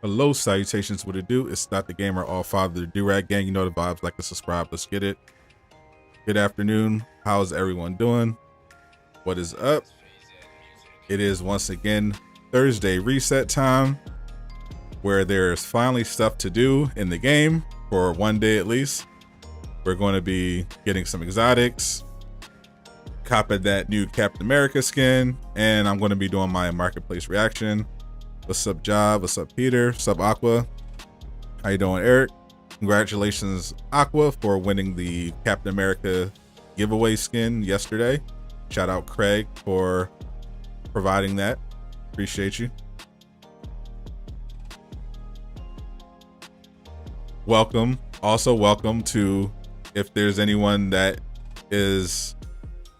Hello, salutations. What it do? It's not the gamer, all father, the do-rag gang. You know the vibes. Like and subscribe. Let's get it. Good afternoon. How's everyone doing? What is up? It is once again Thursday reset time, where there's finally stuff to do in the game for one day at least. We're going to be getting some exotics, copping that new Captain America skin, and I'm going to be doing my marketplace reaction. What's up, Job? What's up, Peter? What's up, Aqua? How you doing, Eric? Congratulations, Aqua, for winning the Captain America giveaway skin yesterday. Shout out Craig for providing that. Appreciate you. Welcome. Also welcome to, if there's anyone that is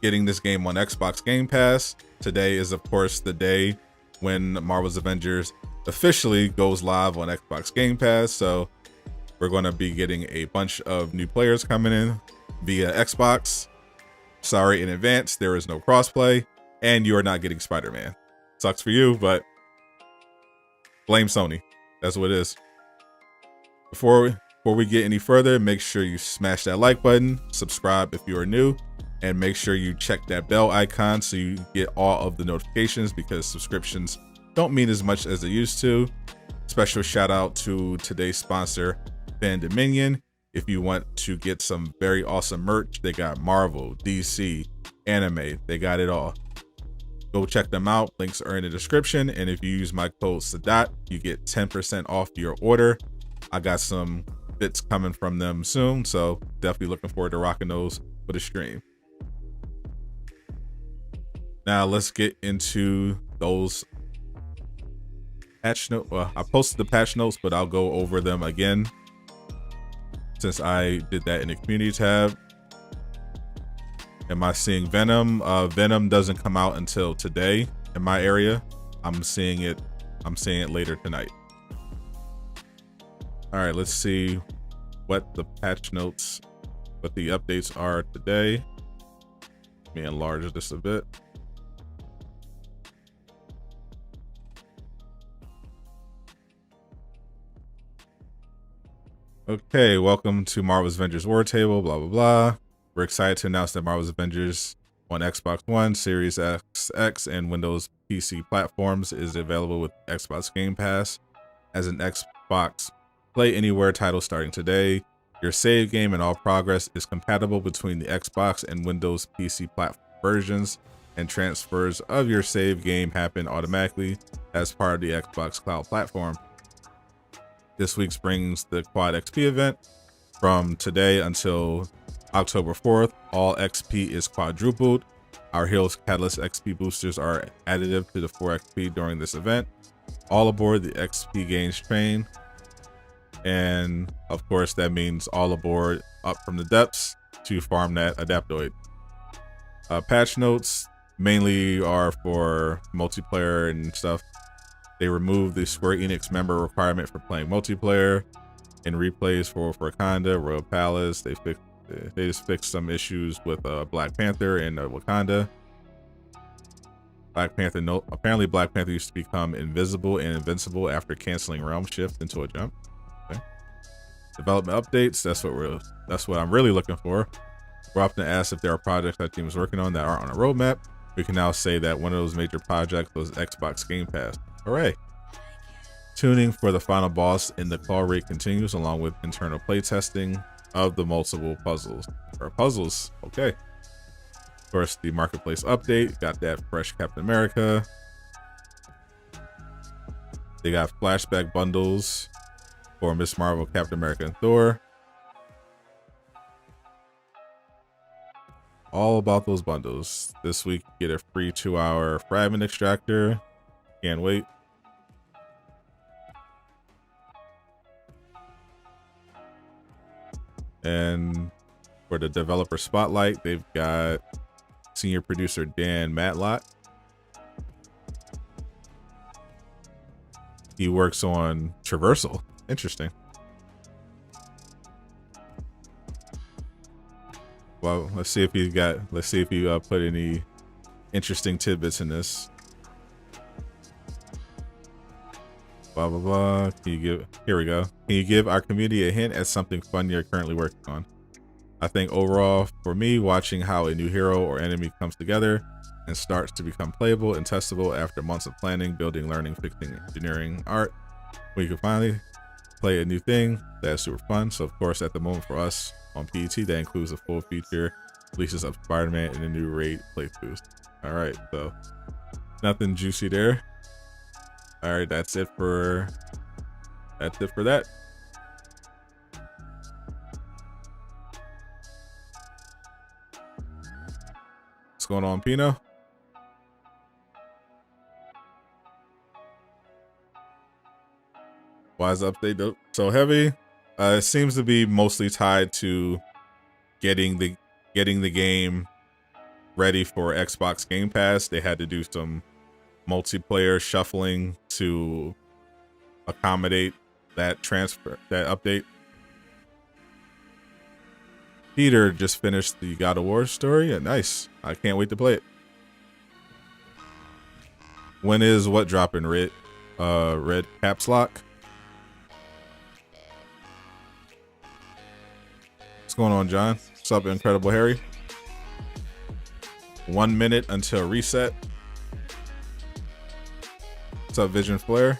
getting this game on Xbox Game Pass, today is of course the day when Marvel's Avengers officially goes live on Xbox Game Pass. So we're going to be getting a bunch of new players coming in via Xbox. Sorry in advance, there is no crossplay, and you are not getting Spider-Man. Sucks for you, but blame Sony. That's what it is. Before we get any further, make sure you smash that like button, subscribe if you are new, and make sure you check that bell icon so you get all of the notifications, because subscriptions don't mean as much as they used to. Special shout out to today's sponsor, Fan Dominion. If you want to get some very awesome merch, they got Marvel, DC, anime, they got it all. Go check them out. Links are in the description. And if you use my code SADAT, you get 10% off your order. I got some bits coming from them soon, so definitely looking forward to rocking those for the stream. Now let's get into those patch notes. Well, I posted the patch notes, but I'll go over them again since I did that in the community tab. Am I seeing Venom? Venom doesn't come out until today in my area. I'm seeing it later tonight. All right, let's see what the patch notes, what the updates are today. Let me enlarge this a bit. Okay, welcome to Marvel's Avengers War Table, blah, blah, blah. We're excited to announce that Marvel's Avengers on Xbox One, Series X, and Windows PC platforms is available with Xbox Game Pass as an Xbox Play Anywhere title starting today. Your save game and all progress is compatible between the Xbox and Windows PC platform versions, and transfers of your save game happen automatically as part of the Xbox Cloud platform. This week brings the Quad XP event from today until October 4th. All XP is quadrupled. Our Heroes Catalyst XP boosters are additive to the 4 XP during this event. All aboard the XP gains train. And of course, that means all aboard up from the depths to farm that Adaptoid. Patch notes mainly are for multiplayer and stuff. They removed the Square Enix member requirement for playing multiplayer and replays for Wakanda, Royal Palace. They just fixed some issues with Black Panther and Wakanda. Apparently Black Panther used to become invisible and invincible after canceling Realm Shift into a jump. Okay. Development updates. That's what I'm really looking for. We're often asked if there are projects our team is working on that aren't on a roadmap. We can now say that one of those major projects was Xbox Game Pass. Hooray! Tuning for the final boss in the claw raid continues, along with internal playtesting of the multiple puzzles. Okay. Of course, the marketplace update, got that fresh Captain America. They got flashback bundles for Miss Marvel, Captain America, and Thor. All about those bundles. This week, get a free 2-hour fragment extractor. Can't wait. And for the developer spotlight, they've got senior producer Dan Matlock. He works on Traversal. Interesting. Well, let's see if he put any interesting tidbits in this. Blah blah blah. Can you give? Here we go. Can you give our community a hint at something fun you're currently working on? I think overall, for me, watching how a new hero or enemy comes together and starts to become playable and testable after months of planning, building, learning, fixing, engineering, art, we can finally play a new thing that's super fun. So of course, at the moment for us on PET, that includes a full feature releases of Spider-Man and a new raid playthroughs. All right, so nothing juicy there. All right, that's it for that. What's going on, Pino? Why is the update so heavy? It seems to be mostly tied to getting the game ready for Xbox Game Pass. They had to do some multiplayer shuffling to accommodate that update. Peter just finished the God of War story. Yeah, nice. I can't wait to play it. When is what dropping? Red caps lock. What's going on, John? What's up, Incredible Harry? 1 minute until reset. What's up, Vision Flare?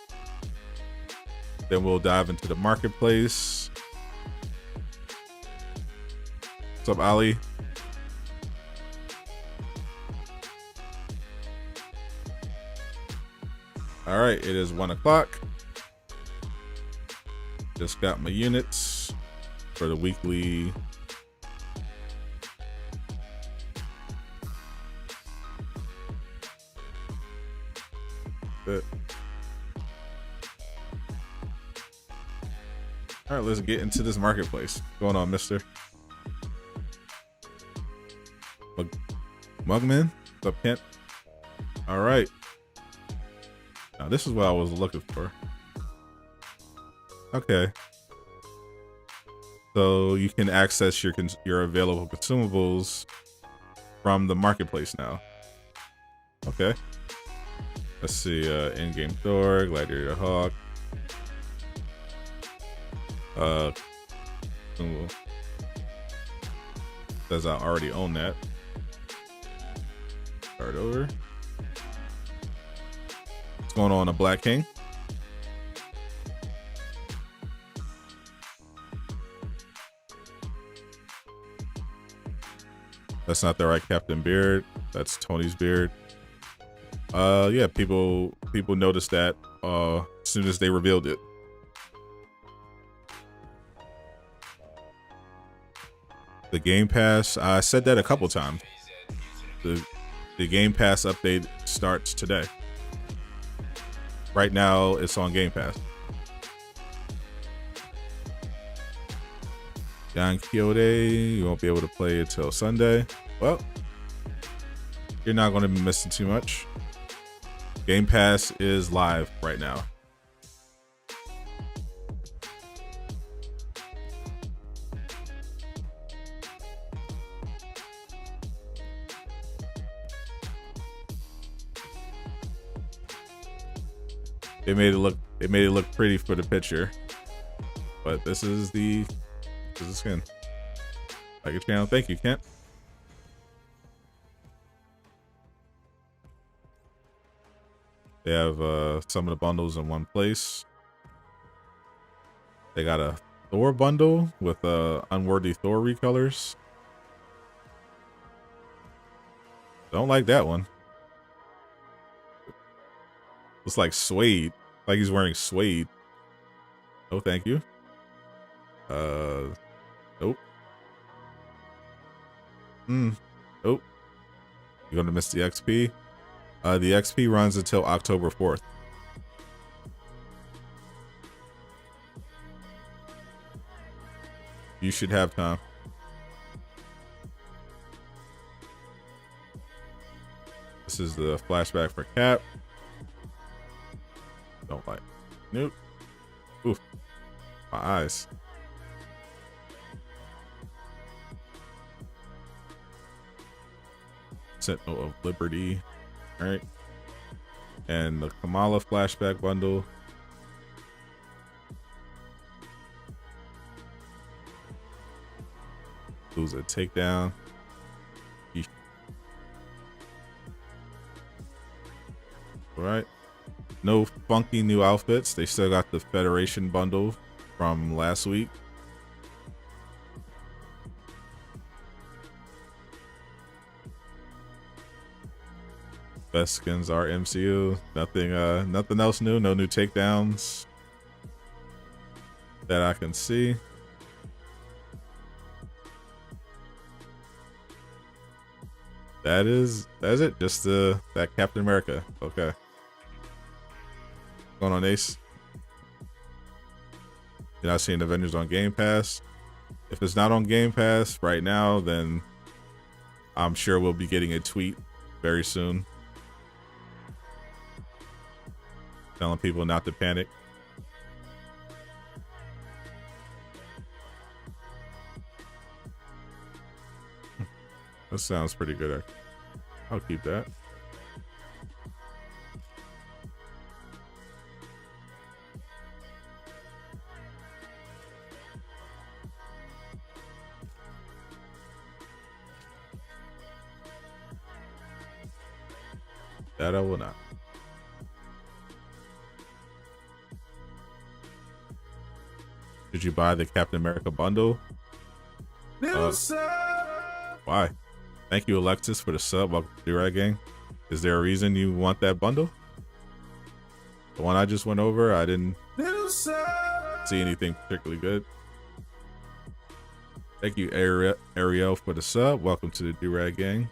Then we'll dive into the marketplace. What's up, Ali? All right, it is 1 o'clock. Just got my units for the weekly. Good. All right, let's get into this marketplace. What's going on, mister? Mugman? What's up, Kent? All right. Now, this is what I was looking for. Okay. So you can access your available consumables from the marketplace now. Okay. Let's see. In-game Thor, Gladiator Hawk. Consumable. Says I already own that. Start over. What's going on, a Black King? That's not the right Captain Beard. That's Tony's beard. Yeah, people noticed that as soon as they revealed it. The Game Pass, I said that a couple times. The Game Pass update starts today. Right now, it's on Game Pass. Don Quixote, you won't be able to play it till Sunday. Well, you're not going to be missing too much. Game Pass is live right now. They made it look pretty for the picture, but this is the skin. Like your channel, thank you, Kent. They have some of the bundles in one place. They got a Thor bundle with unworthy Thor recolors. Don't like that one. It's like suede. Like he's wearing suede. Oh, thank you. Nope. Nope. You're gonna miss the XP. The XP runs until October 4th. You should have time. This is the flashback for Cap. Don't like. Nope. Oof. My eyes. Sentinel of Liberty. Alright. And the Kamala flashback bundle. Lose a takedown. All right. No funky new outfits. They still got the Federation bundle from last week. Best skins are MCU. Nothing else new. No new takedowns that I can see. That's it. Just that Captain America. Okay. Going on, Ace. You're not seeing Avengers on Game Pass. If it's not on Game Pass right now, then I'm sure we'll be getting a tweet very soon telling people not to panic. That sounds pretty good. I'll keep that. That I will not. Did you buy the Captain America bundle? Why? Thank you, Alexis, for the sub. Welcome to the Red Gang. Is there a reason you want that bundle? The one I just went over, I didn't see anything particularly good. Thank you, Ariel, for the sub. Welcome to the Durag Gang.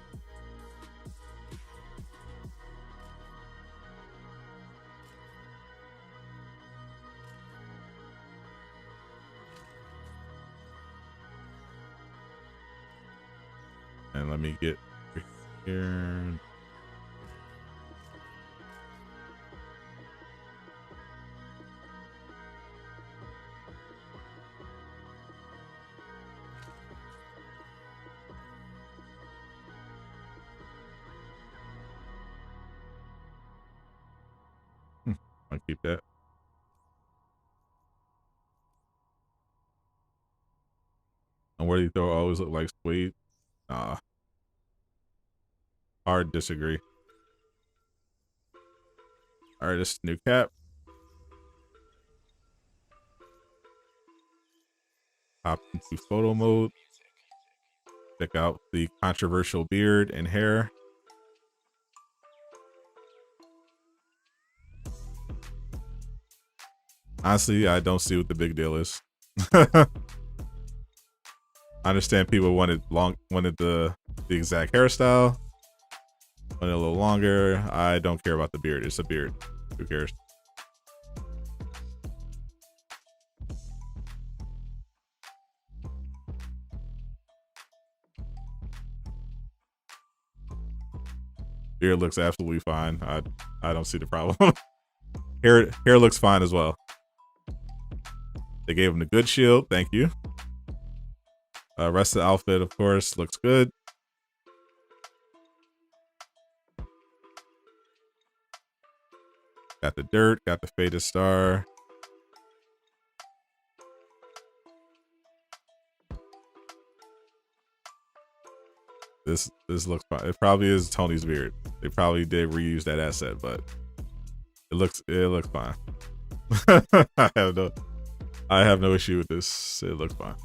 And let me get here. I'll keep that. And where do you throw always look like sweet? Hard disagree. All right, this is new cap. Hop into photo mode. Check out the controversial beard and hair. Honestly, I don't see what the big deal is. I understand people wanted the exact hairstyle. Wanted a little longer. I don't care about the beard. It's a beard. Who cares? Beard looks absolutely fine. I don't see the problem. hair looks fine as well. They gave him a good shield. Thank you. Rest of the outfit, of course, looks good. Got the dirt. Got the faded star. This looks fine. It probably is Tony's beard. They probably did reuse that asset, but it looks fine. I have no issue with this. It looks fine.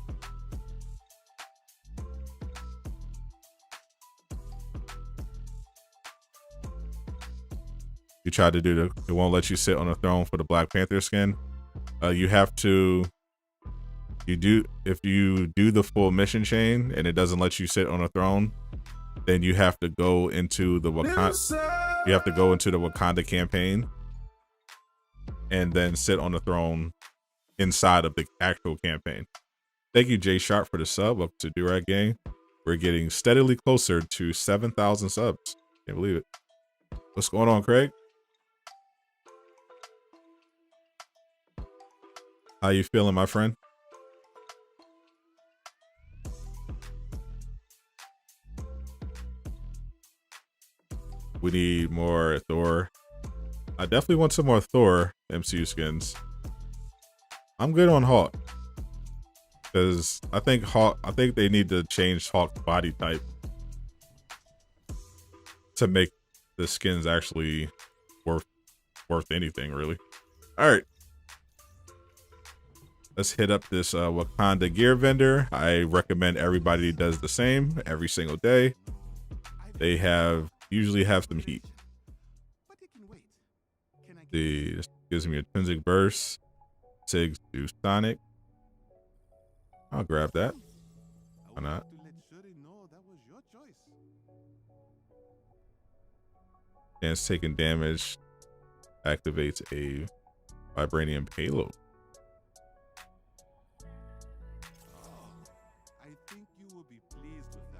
You tried to do it won't let you sit on a throne for the Black Panther skin. You have to. If you do the full mission chain and it doesn't let you sit on a throne, then you have to go into the Wakanda. You have to go into the Wakanda campaign and then sit on the throne inside of the actual campaign. Thank you, Jay Sharp, for the sub. Welcome to Durag Gang. We're getting steadily closer to 7,000 subs. Can't believe it. What's going on, Craig? How you feeling, my friend? We need more Thor. I definitely want some more Thor MCU skins. I'm good on Hawk. because I think they need to change Hawk's body type to make the skins actually worth anything, really. All right, let's hit up this Wakanda gear vendor. I recommend everybody does the same every single day. They usually have some heat. This gives me intrinsic burst, Sigs to Sonic. I'll grab that. Why not? Chance taking damage activates a vibranium payload. I think you will be pleased with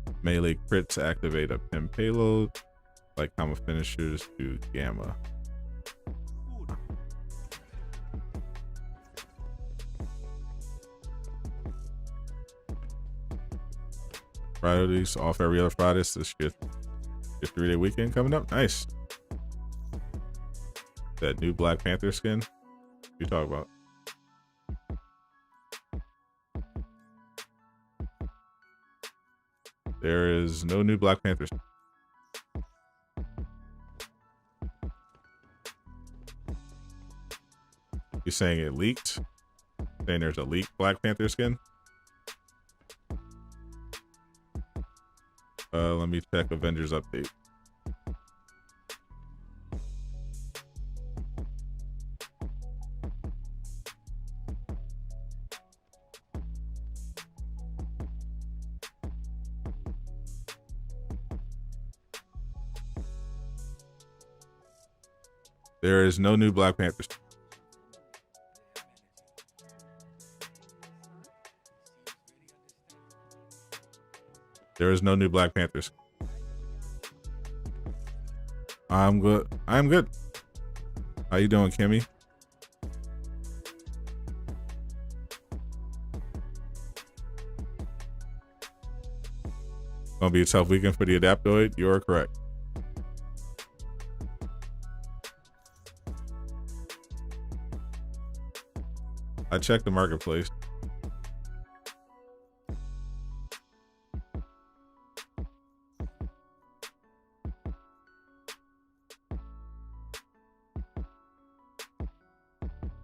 that. Melee crits activate a pin payload, like combo finishers to Gamma. Fridays off every other Friday. So this your 3-day weekend coming up. Nice. That new Black Panther skin. What you talk about? There is no new Black Panther. You're saying it leaked? Saying there's a leaked Black Panther skin? Let me check Avengers update. There is no new Black Panthers. There is no new Black Panthers. I'm good. I'm good. How you doing, Kimmy? Gonna be a tough weekend for the Adaptoid. You are correct. I checked the marketplace.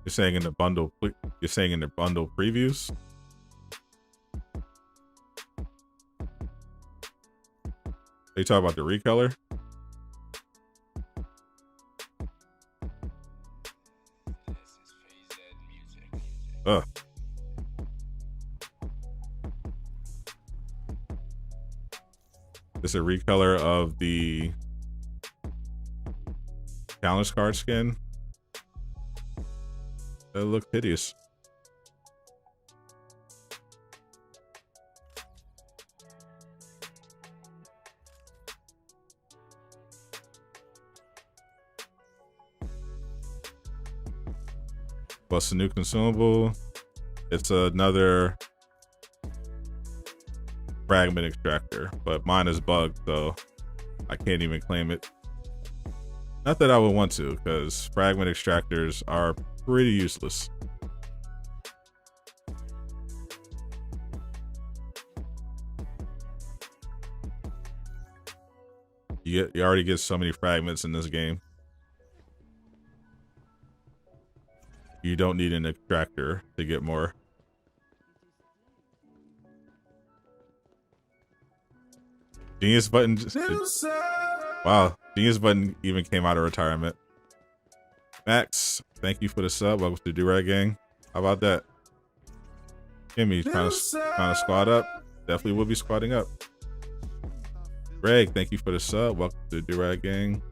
You're saying in the bundle. You're saying in the bundle previews. They talk about the recolor. Ugh. It's a recolor of the challenge card skin. That looks hideous. Plus a new consumable. It's another fragment extractor, but mine is bugged, so I can't even claim it. Not that I would want to, because fragment extractors are pretty useless. You already get so many fragments in this game. You don't need an extractor to get more. Genius Button. Wow, Genius Button even came out of retirement. Max, thank you for the sub. Welcome to Durag Gang. How about that? Kimmy, trying to squat up. Definitely will be squatting up. Greg, thank you for the sub. Welcome to Durag Gang.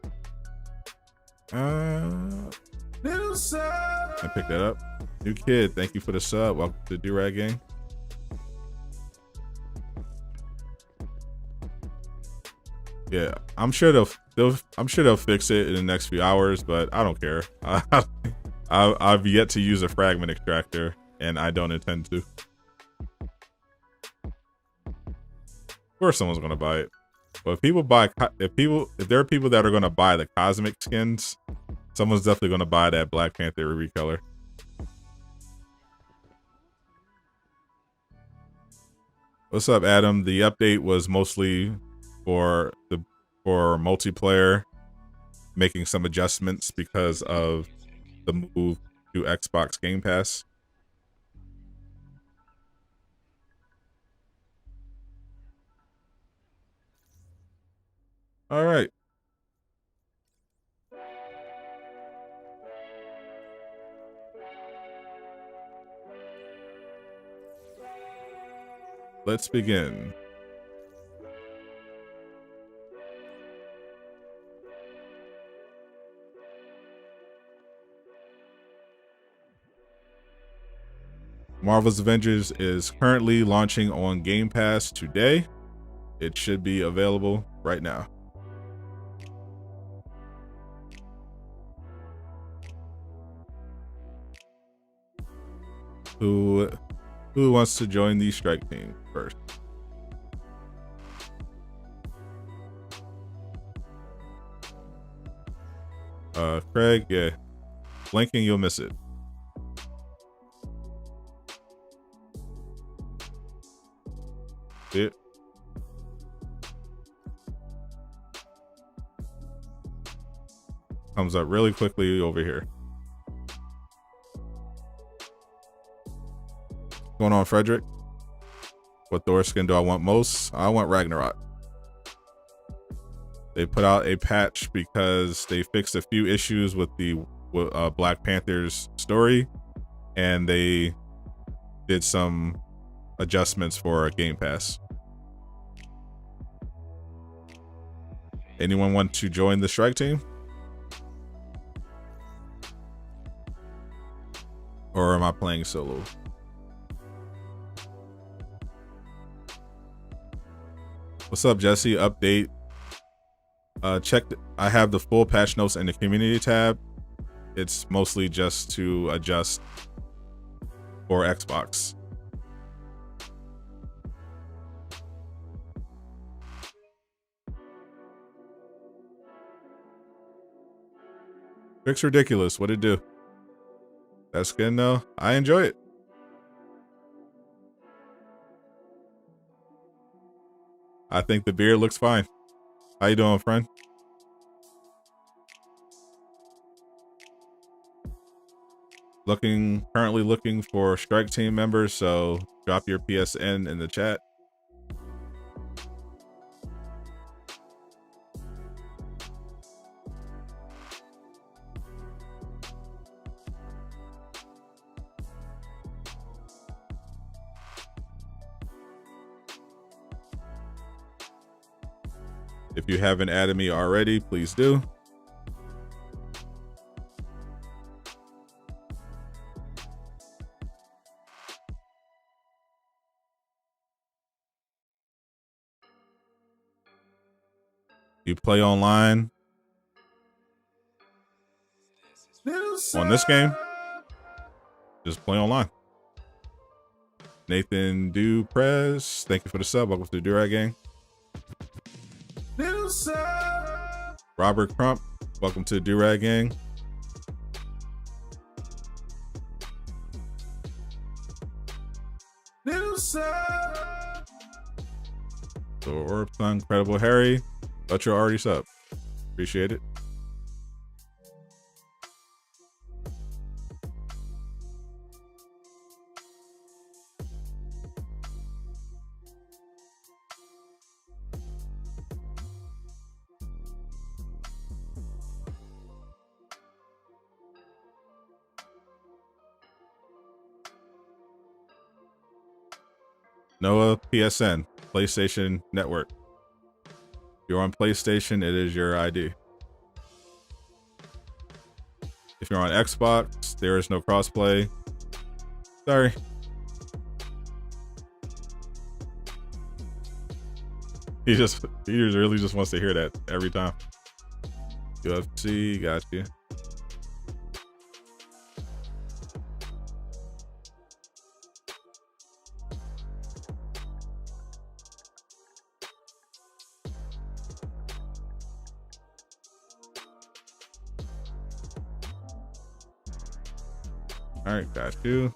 I picked that up. New Kid, thank you for the sub. Welcome to Durag Gang. Yeah, I'm sure they'll fix it in the next few hours, but I don't care. I've yet to use a fragment extractor, and I don't intend to. Of course, someone's gonna buy it. But if there are people that are gonna buy the cosmic skins Someone's definitely gonna buy that Black Panther recolor. What's up, Adam? The update was mostly for multiplayer, making some adjustments because of the move to Xbox Game Pass. All right. Let's begin. Marvel's Avengers is currently launching on Game Pass today. It should be available right now. Who wants to join the strike team first? Craig, yeah. Blinking, you'll miss it. See it? Comes up really quickly over here. What's going on, Frederick? What Thor skin do I want most? I want Ragnarok. They put out a patch because they fixed a few issues with the Black Panther's story, and they did some adjustments for Game Pass. Anyone want to join the strike team? Or am I playing solo? What's up, Jesse? Update. I have the full patch notes in the community tab. It's mostly just to adjust for Xbox. Fix ridiculous. What'd it do? That skin though, I enjoy it. I think the beard looks fine. How you doing, friend? Currently looking for strike team members, so drop your PSN in the chat. If you haven't added me already, please do. You play online on this game, just play online. Nathan Duprez, thank you for the sub. Welcome to the Durag Gang. Robert Crump, welcome to the Durag Gang. Thor, Incredible Harry, but you're already sub. Appreciate it. Noah PSN, PlayStation Network. If you're on PlayStation, it is your ID. If you're on Xbox, there is no crossplay. Sorry. He really just wants to hear that every time. UFC, got you. All right, got you.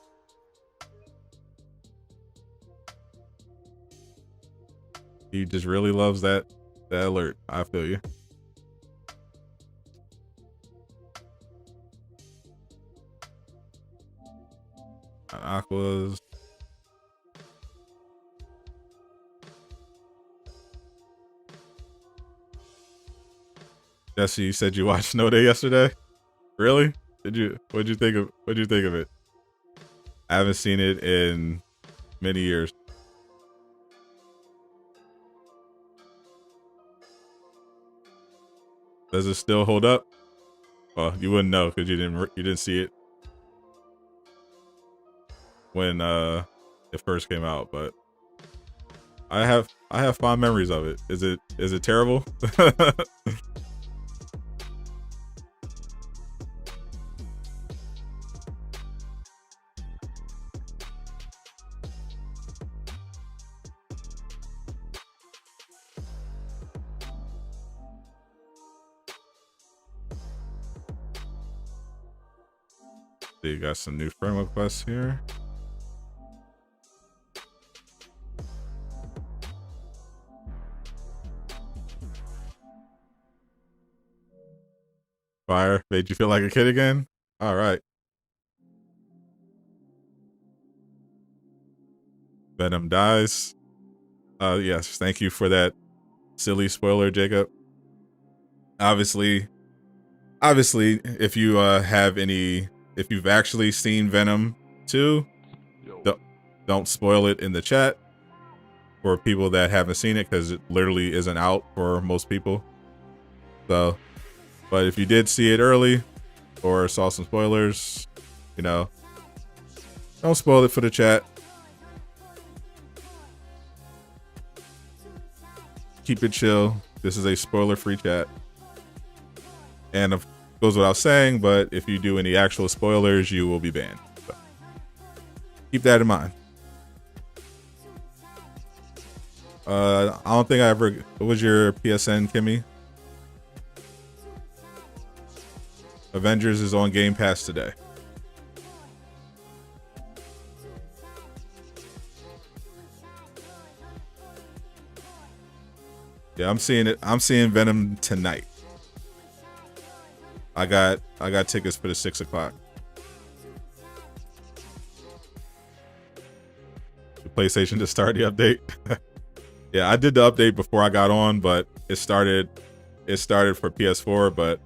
He just really loves that alert. I feel you. Aquas. Jesse, you said you watched Snow Day yesterday. Really? Did you? What'd you think of it? I haven't seen it in many years. Does it still hold up? Well, you wouldn't know because you didn't see it when it first came out, but I have fond memories of it. Is it terrible? So you got some new frame requests here. Fire made you feel like a kid again? All right. Venom dies. Yes, thank you for that silly spoiler, Jacob. Obviously, if you if you've actually seen Venom 2, don't spoil it in the chat for people that haven't seen it, because it literally isn't out for most people. So, but if you did see it early or saw some spoilers, you know, don't spoil it for the chat. Keep it chill. This is a spoiler-free chat. And it goes without saying, but if you do any actual spoilers, you will be banned. So keep that in mind. I don't think I ever... What was your PSN, Kimmy? Avengers is on Game Pass today. Yeah, I'm seeing it. I'm seeing Venom tonight. I got tickets for the 6 o'clock. The PlayStation just started the update. Yeah, I did the update before I got on, but it started for PS4, but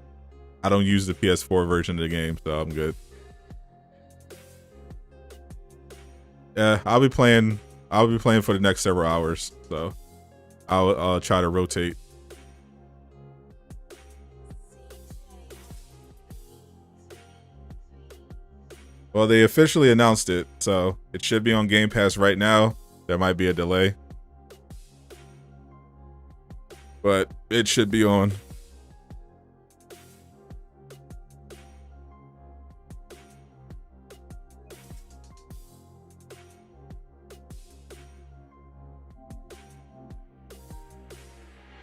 I don't use the PS4 version of the game, so I'm good. Yeah, I'll be playing for the next several hours, so I'll try to rotate. Well, they officially announced it, so it should be on Game Pass right now. There might be a delay, but it should be on.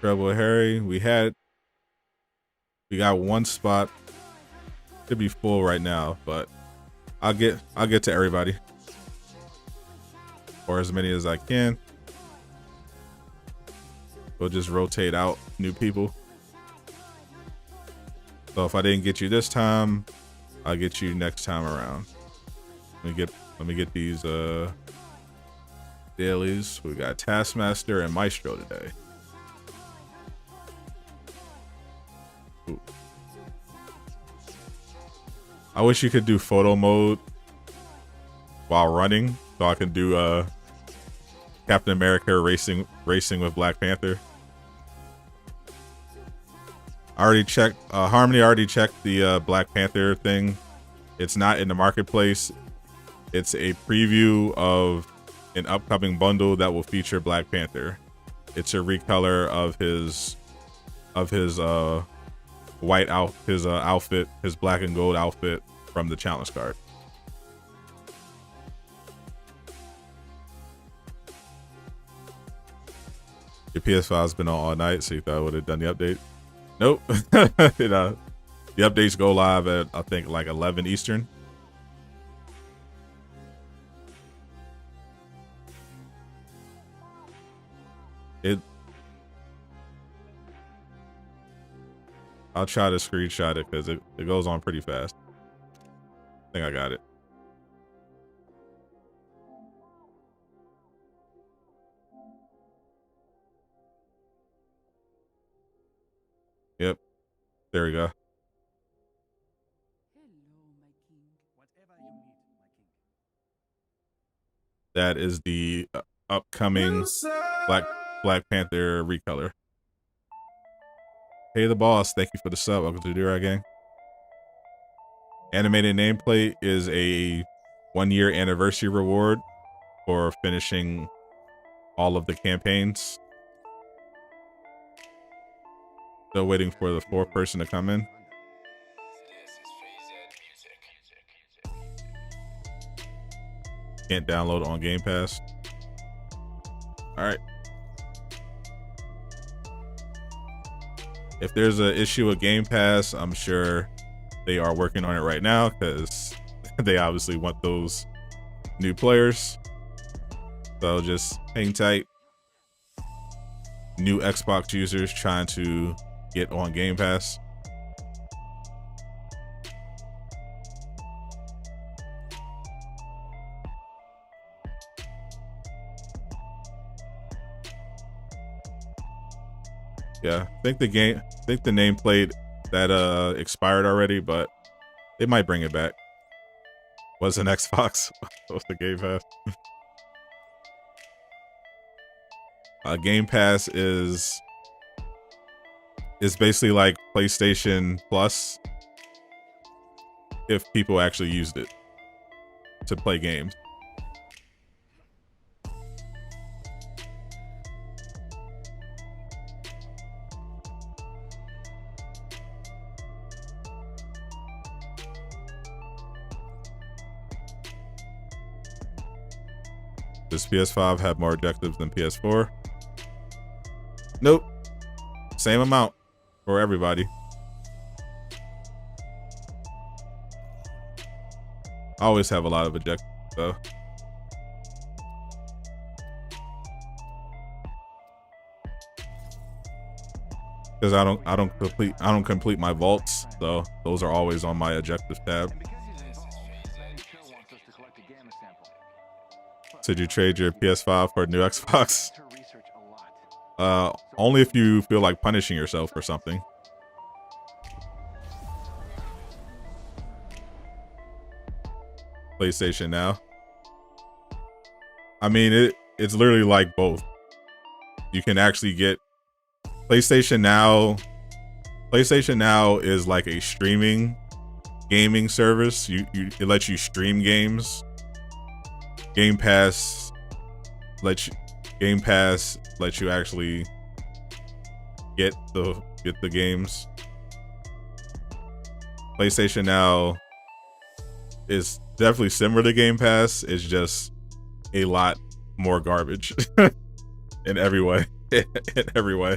Rebel Harry, we got one spot. Should be full right now, but I'll get to everybody, or as many as I can. We'll just rotate out new people. So if I didn't get you this time, I'll get you next time around. Let me get these dailies. We got Taskmaster and Maestro today. Ooh. I wish you could do photo mode while running, so I can do Captain America racing with Black Panther. I already checked. Harmony already checked the Black Panther thing. It's not in the marketplace. It's a preview of an upcoming bundle that will feature Black Panther. It's a recolor of his outfit, his black and gold outfit from the challenge card. Your PS5 has been on all night, so you thought I would have done the update? Nope. The updates go live at, I think, like 11 Eastern. I'll try to screenshot it because it goes on pretty fast. I think I got it. Yep. There we go. That is the upcoming Black Panther recolor. Hey, the boss. Thank you for the sub. Welcome to the Do-Rag Gang. Animated nameplate is a 1-year anniversary reward for finishing all of the campaigns. Still waiting for the 4th person to come in. Can't download on Game Pass. All right. If there's an issue with Game Pass, I'm sure they are working on it right now because they obviously want those new players. So just hang tight. New Xbox users trying to get on Game Pass. Yeah, I think the nameplate that expired already, but they might bring it back. Was an Xbox. Was the Game Pass? Game Pass is basically like PlayStation Plus if people actually used it to play games. Does PS5 have more objectives than PS4? Nope. Same amount for everybody. I always have a lot of objectives though. Because I don't complete my vaults, so those are always on my objective tab. So did you trade your PS5 for a new Xbox? Only if you feel like punishing yourself or something. PlayStation Now. I mean, it's literally like both. You can actually get PlayStation Now. PlayStation Now is like a streaming gaming service. It lets you stream games. Game Pass lets you actually get the games. PlayStation Now is definitely similar to Game Pass. It's just a lot more garbage in every way. In every way.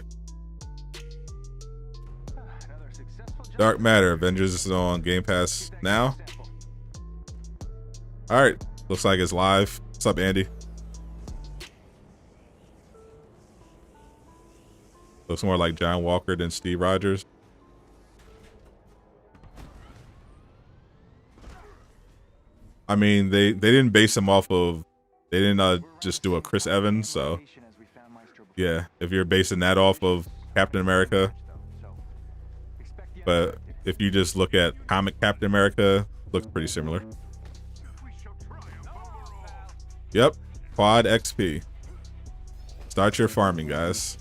Dark Matter Avengers is on Game Pass now. All right, looks like it's live. What's up, Andy? Looks more like John Walker than Steve Rogers. I mean, they didn't base him off of, they didn't just do a Chris Evans, so yeah, if you're basing that off of Captain America, but if you just look at comic Captain America, looks pretty similar. Yep, Quad XP. Start your farming, guys.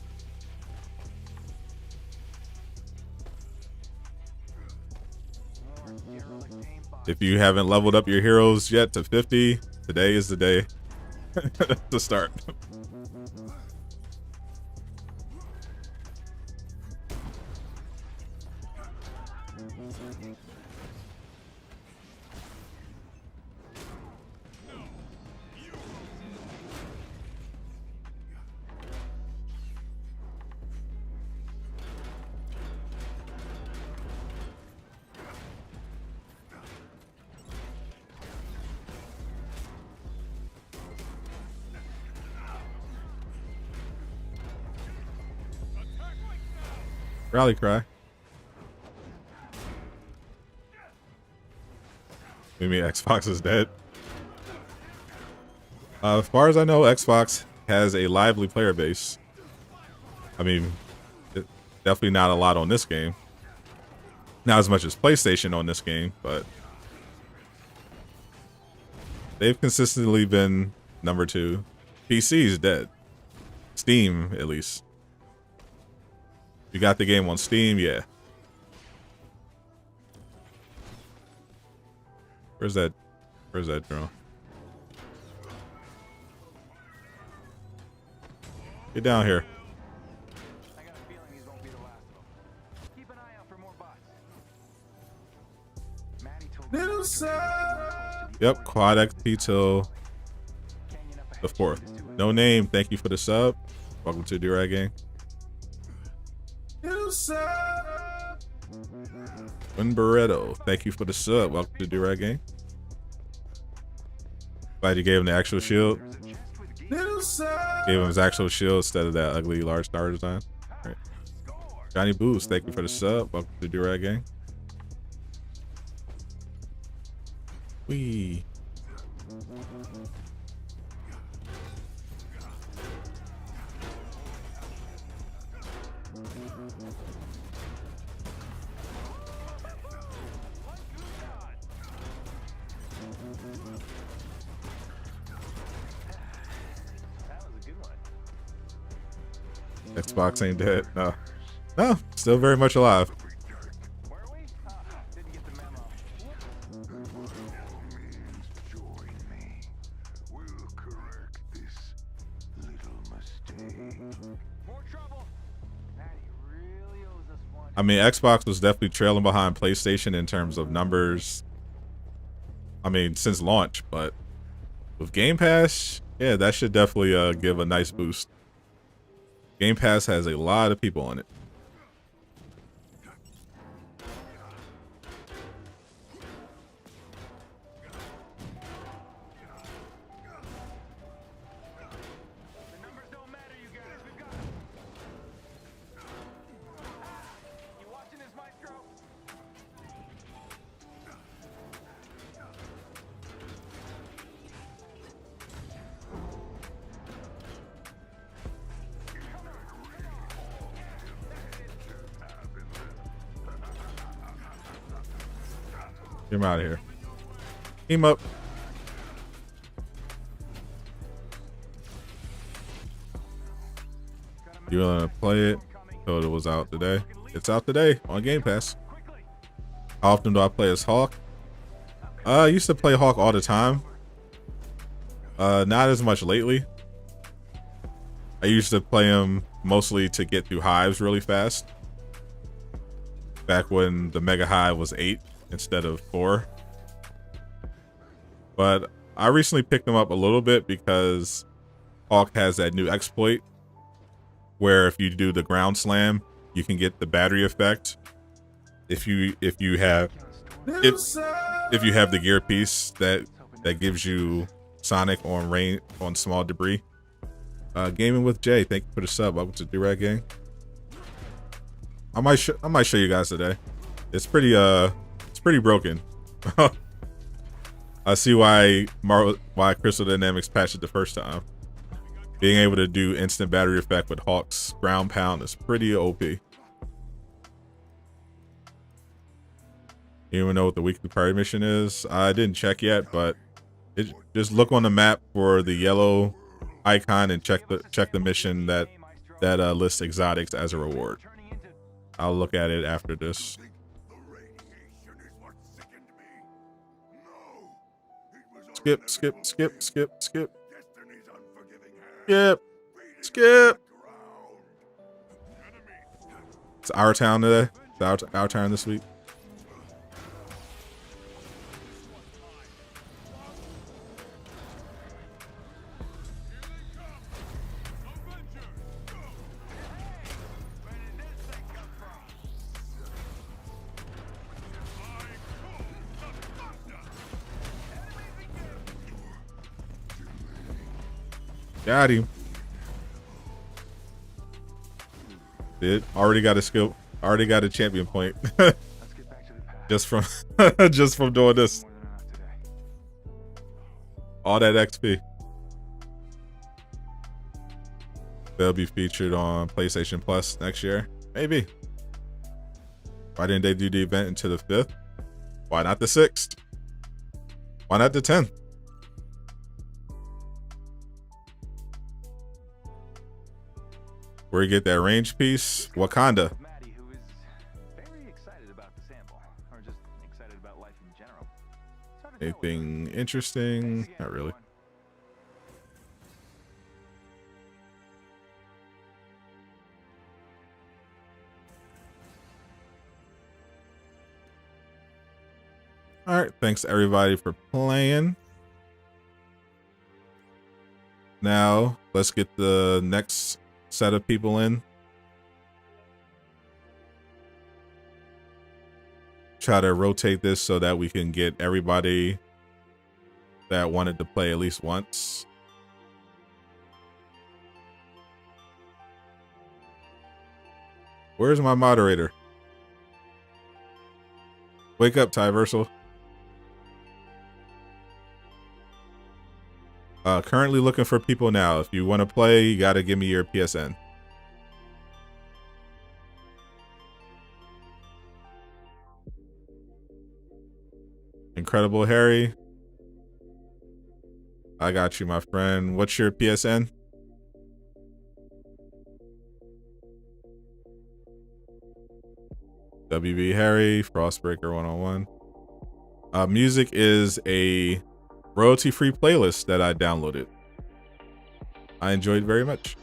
If you haven't leveled up your heroes yet to 50, today is the day to start. Rally cry. You mean Xbox is dead? As far as I know, Xbox has a lively player base. I mean, definitely not a lot on this game. Not as much as PlayStation on this game, but they've consistently been number 2. PC is dead. Steam, at least. You got the game on Steam, yeah. Where's that drone? Get down here. I got a feeling these won't be the last of them. Keep an eye out for more bots. Maddie told me Yep, Quad XP till the 4th. No name, thank you for the sub. Welcome to Durag Gang. Win Barretto, thank you for the sub. Welcome to Durag Gang. Glad you gave him the actual shield. Gave him his actual shield instead of that ugly large star design. Right. Johnny Boost, thank you for the sub. Welcome to Durag Gang. Wee. Xbox ain't dead. No. No, still very much alive. Where are we? Didn't get the memo. Join me. We'll correct this little mistake. More trouble. Maddie really owes us one. I mean, Xbox was definitely trailing behind PlayStation in terms of numbers. I mean, since launch, but with Game Pass, yeah, that should definitely give a nice boost. Game Pass has a lot of people on it. The numbers don't matter, you guys. We've got them. You watching this, Maestro? Get him out of here. Team up. You wanna play it? Told it was out today. It's out today on Game Pass. How often do I play as Hawk? I used to play Hawk all the time. Not as much lately. I used to play him mostly to get through hives really fast. Back when the Mega Hive was 8 instead of 4. But I recently picked him up a little bit because Hawk has that new exploit where if you do the ground slam, you can get the battery effect. If you have the gear piece that gives you Sonic on small debris. Gaming with Jay, thank you for the sub. Welcome to Durag Gang. I might show you guys today. It's pretty broken. I see why Crystal Dynamics patched it the first time. Being able to do instant battery effect with Hawk's ground pound is pretty OP. You even know what the weekly party mission is? I didn't check yet, but just look on the map for the yellow icon and check the mission that lists exotics as a reward. I'll look at it after this. Skip. It's our town today. It's our turn this week. Got him. Did already got a skill. Already got a champion point. just from doing this. All that XP. They'll be featured on PlayStation Plus next year. Maybe. Why didn't they do the event until the 5th? Why not the 6th? Why not the 10th? Where you get that range piece? Wakanda. Maddie, who is very excited about the sample, or just excited about life in general. It's hard to tell with Anything interesting? Thanks again, Not really. everyone. All right, thanks everybody for playing. Now, let's get the next set of people in. Try to rotate this so that we can get everybody that wanted to play at least once. Where's my moderator? Wake up, Tyversal. Currently looking for people now. If you want to play, you got to give me your PSN. Incredible Harry. I got you, my friend. What's your PSN? WB Harry, Frostbreaker 101. Music is a royalty-free playlist that I downloaded. I enjoyed it very much.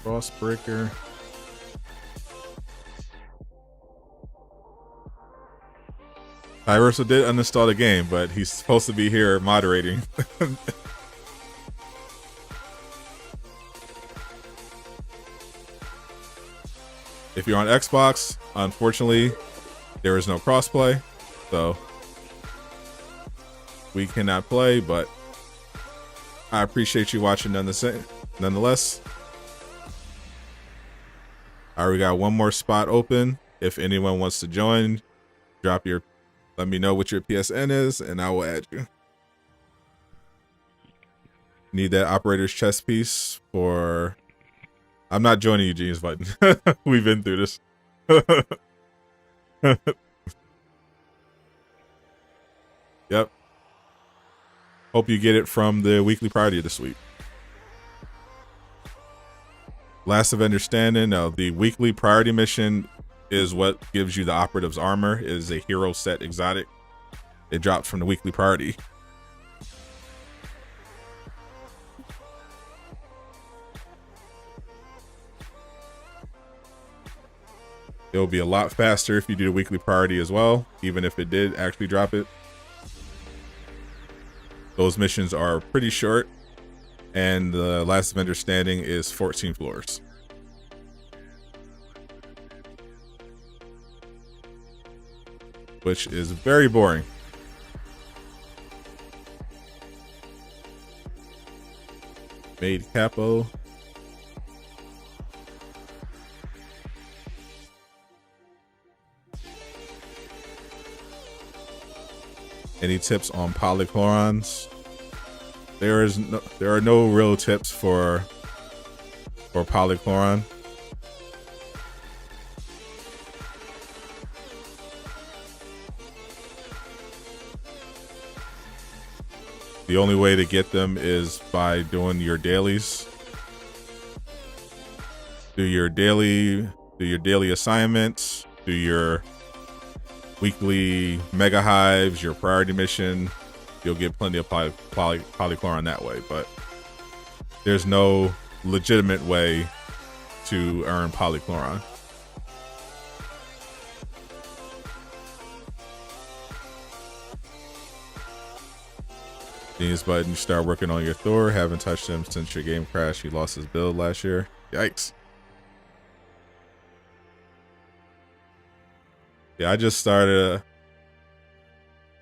Frostbreaker. Tyversal did uninstall the game, but he's supposed to be here moderating. If you're on Xbox, unfortunately, there is no crossplay, so we cannot play, but I appreciate you watching nonetheless. All right, we got one more spot open. If anyone wants to join, let me know what your PSN is, and I will add you. Need that operator's chess piece for... I'm not joining Eugene's button. We've been through this. Yep. Hope you get it from the weekly priority this week. Last of Understanding, the weekly priority mission is what gives you the operative's armor. It is a hero set exotic. It drops from the weekly priority. It'll be a lot faster if you do the weekly priority as well, even if it did actually drop it. Those missions are pretty short, and the Last of Understanding is 14 floors. Which is very boring. Made capo. Any tips on polychlorons? There are no real tips for polychloron. The only way to get them is by doing your dailies. Do your daily assignments, do your weekly mega hives, your priority mission. You'll get plenty of polychloron that way, but there's no legitimate way to earn polychloron. Genius button, you start working on your Thor. Haven't touched him since your game crashed. He lost his build last year. Yikes. Yeah, I just started.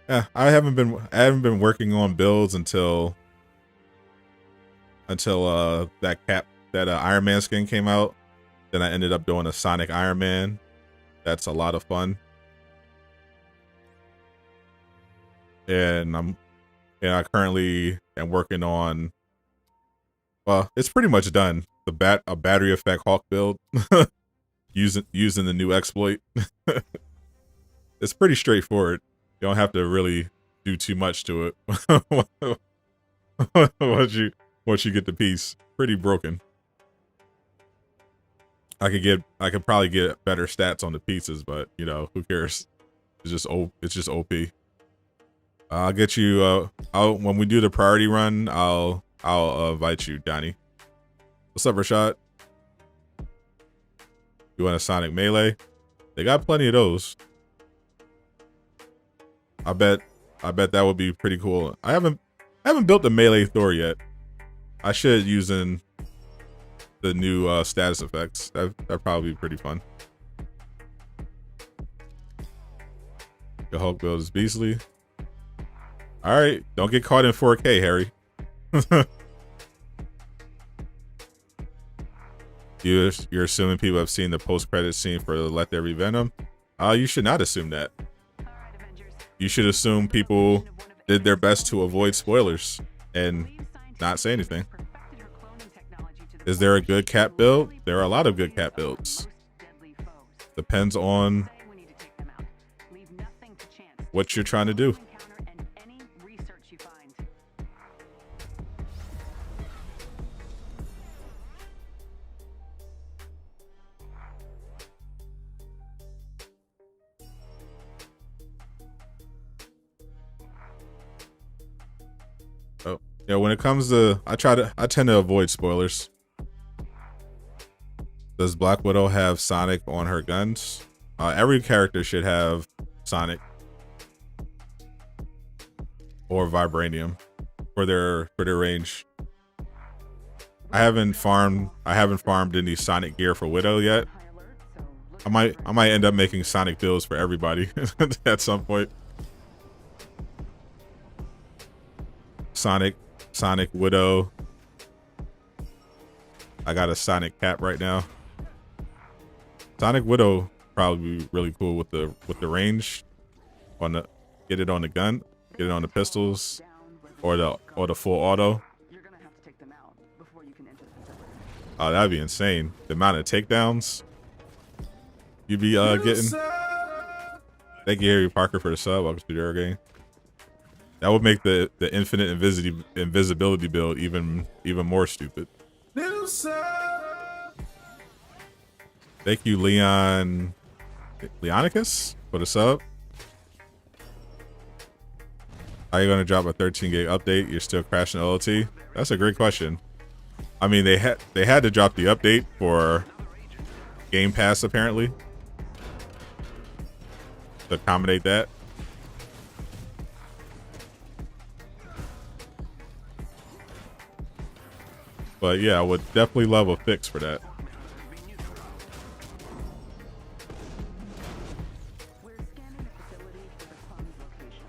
Yeah, I haven't been working on builds until that Iron Man skin came out. Then I ended up doing a Sonic Iron Man. That's a lot of fun. And I currently am working on, well, it's pretty much done. A battery effect Hawk build using the new exploit. It's pretty straightforward. You don't have to really do too much to it. once you get the piece, pretty broken. I could probably get better stats on the pieces, but you know, who cares? It's just OP. I'll get you. When we do the priority run, I'll invite you, Donnie. What's up, Rashad? You want a Sonic Melee? They got plenty of those. I bet that would be pretty cool. I haven't built the Melee Thor yet. I should using the new status effects. That'd probably be pretty fun. The Hulk build is beastly. All right, don't get caught in 4K, Harry. You're assuming people have seen the post-credit scene for Let There Be Venom? You should not assume that. You should assume people did their best to avoid spoilers and not say anything. Is there a good cat build? There are a lot of good cat builds. Depends on what you're trying to do. Oh, yeah, when it comes to, I tend to avoid spoilers. Does Black Widow have Sonic on her guns? Every character should have Sonic or Vibranium for their range. I haven't farmed any Sonic gear for Widow yet. I might end up making Sonic builds for everybody at some point. Sonic, Widow. I got a Sonic cap right now. Sonic Widow probably be really cool with the range on the, get it on the gun, get it on the pistols, or the full auto. Oh, that'd be insane. The amount of takedowns you'd be getting. Thank you, Harry Parker, for the sub. Welcome to the game. That would make the infinite invisibility build even more stupid. Thank you, Leonicus, for the sub. Are you going to drop a 13 gig update? You're still crashing LLT? That's a great question. I mean, they had to drop the update for Game Pass apparently to accommodate that. But yeah, I would definitely love a fix for that.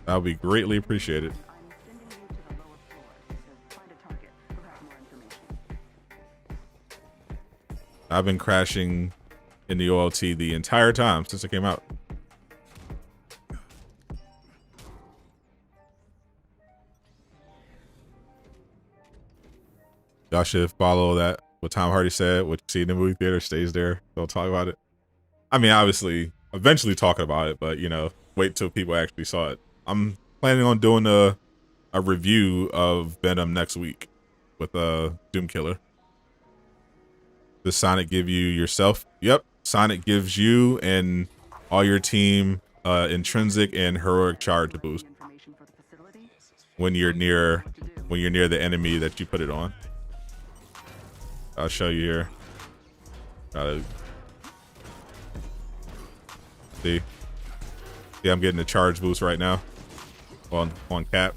That would be greatly appreciated. I've been crashing in the OLT the entire time since it came out. Y'all should follow that. What Tom Hardy said, what you see in the movie theater stays there. Don't talk about it. I mean, obviously, eventually talking about it, but you know, wait till people actually saw it. I'm planning on doing a review of Venom next week with Doom Killer. Does Sonic give you yourself? Yep, Sonic gives you and all your team intrinsic and heroic charge boost when you're near the enemy that you put it on. I'll show you here. See, I'm getting a charge boost right now on Cap.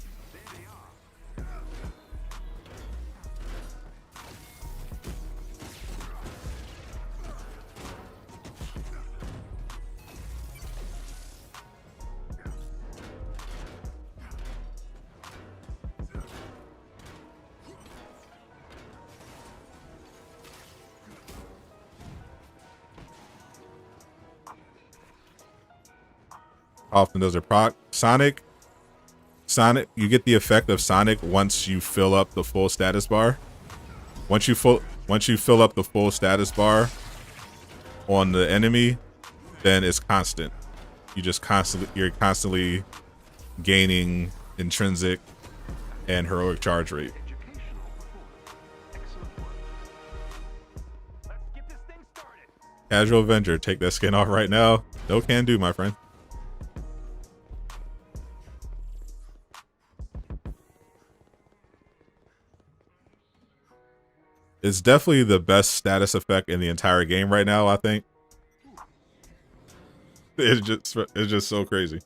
often does it proc? Sonic, you get the effect of Sonic once you fill up the full status bar. Once you fill up the full status bar on the enemy, then it's constant. You're constantly gaining intrinsic and heroic charge rate. Casual Avenger, take that skin off right now. No can do, my friend. It's definitely the best status effect in the entire game right now, I think. It's just so crazy.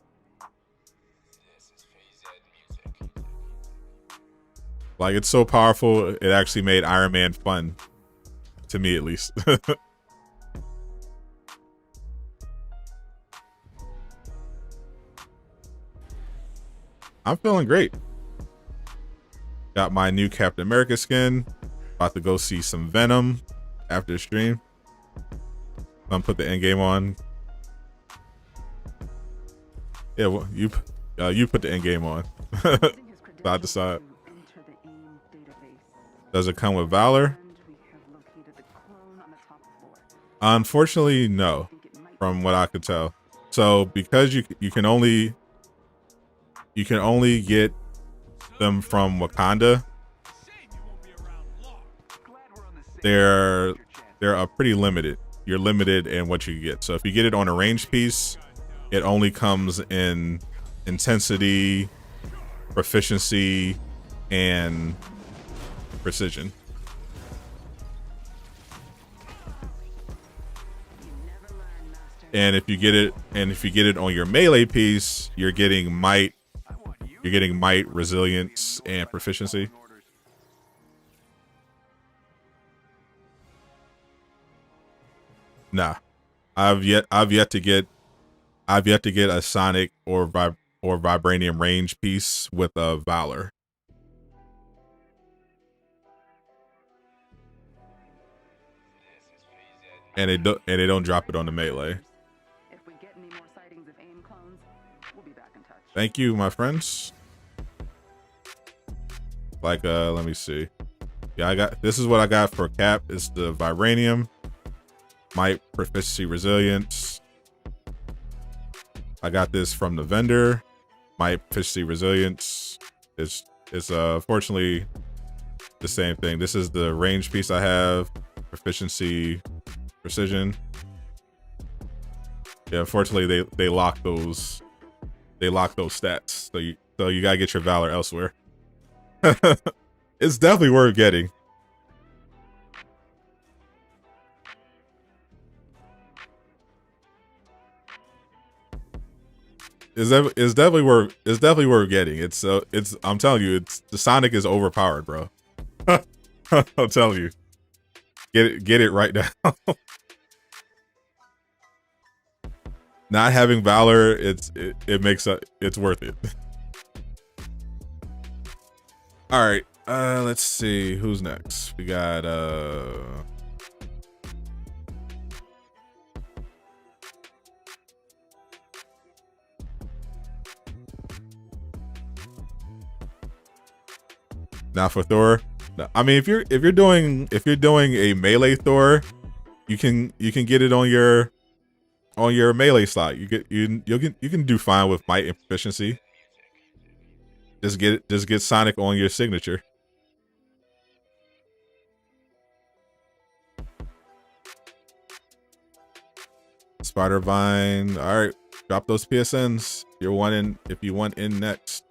Like, it's so powerful, it actually made Iron Man fun. To me, at least. I'm feeling great. Got my new Captain America skin. About to go see some Venom after the stream. I'm put the end game on. Yeah, well, you put the end game on. Side to side. Does it come with Valor? Unfortunately, no. From what I could tell. So because you can only get them from Wakanda. They're pretty limited. You're limited in what you get. So if you get it on a ranged piece, it only comes in intensity, proficiency, and precision. And if you get it on your melee piece, you're getting might, resilience, and proficiency. Nah, I've yet to get a Sonic or Vibranium range piece with a Valor. And they don't drop it on the melee. If we get any more sightings of AIM clones, we'll be back in touch. Thank you, my friends. Like, let me see. Yeah, this is what I got for Cap. It's the Vibranium, Might, Proficiency, Resilience. I got this from the vendor. Might, Proficiency, Resilience. It's fortunately the same thing. This is the range piece I have. Proficiency, Precision. Yeah, unfortunately they lock those stats. So you gotta get your Valor elsewhere. It's definitely worth getting. It's definitely worth getting. It's I'm telling you, the Sonic is overpowered, bro. I'm telling you. Get it right now. Not having Valor, it makes it's worth it. All right, let's see who's next. We got now for Thor. I mean, if you're doing a melee Thor, you can get it on your melee slot. You can do fine with might and proficiency. Just get Sonic on your signature. Spider Vine. All right, drop those PSNs. If you want in next.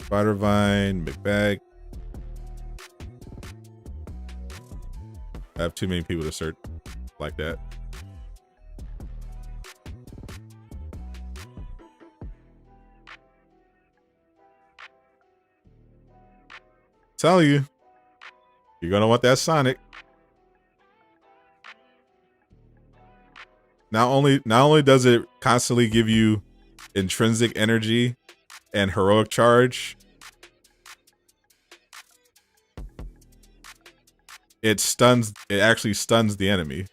Spider Vine, McBag. I have too many people to search like that. Tell you, you're gonna want that Sonic. Not only does it constantly give you intrinsic energy and heroic charge, it stuns. It actually stuns the enemy.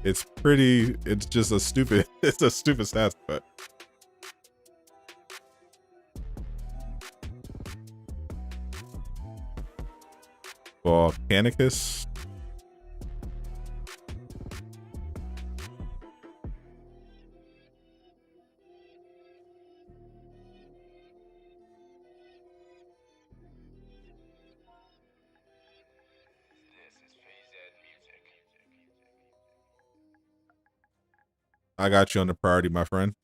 It's pretty. It's just a stupid. It's a stupid stats, but. Volcanicus. I got you on the priority, my friend.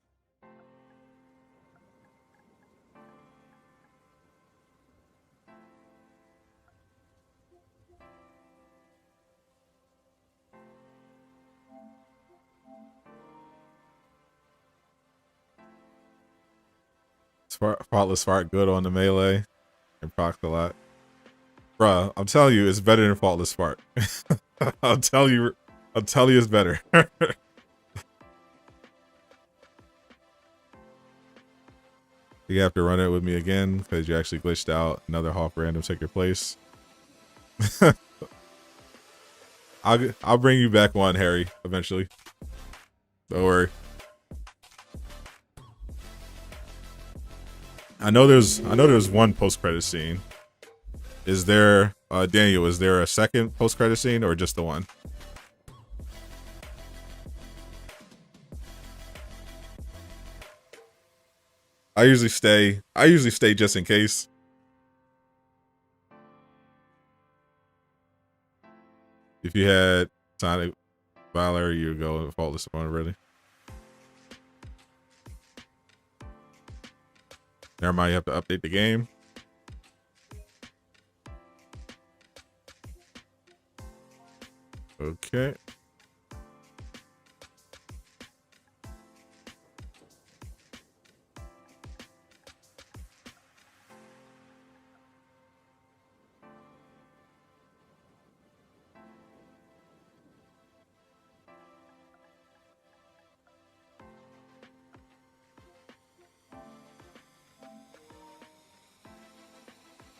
Faultless Fart good on the melee and procs a lot. Bruh, I'm telling you, it's better than Faultless Fart. I'll tell you it's better. You have to run it with me again because you actually glitched out. Another Hawk random take your place. I'll bring you back one, Harry, eventually. Don't worry. I know there's one post-credit scene. Is there Daniel, is there a second post-credit scene or just the one? I usually stay just in case. If you had Sonic Valor, you would go Faultless one already. Never mind, you have to update the game. Okay.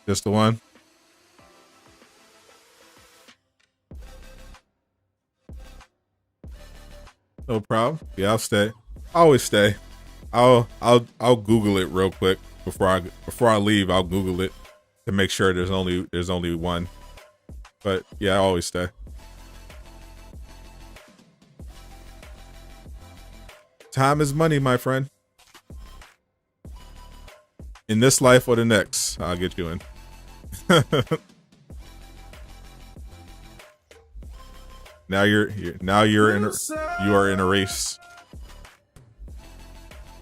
Just the one? No problem. Yeah, I'll stay. I always stay. I'll Google it real quick before I leave. I'll Google it to make sure there's only one. But yeah, I always stay. Time is money, my friend. In this life or the next, I'll get you in. Now you are in a race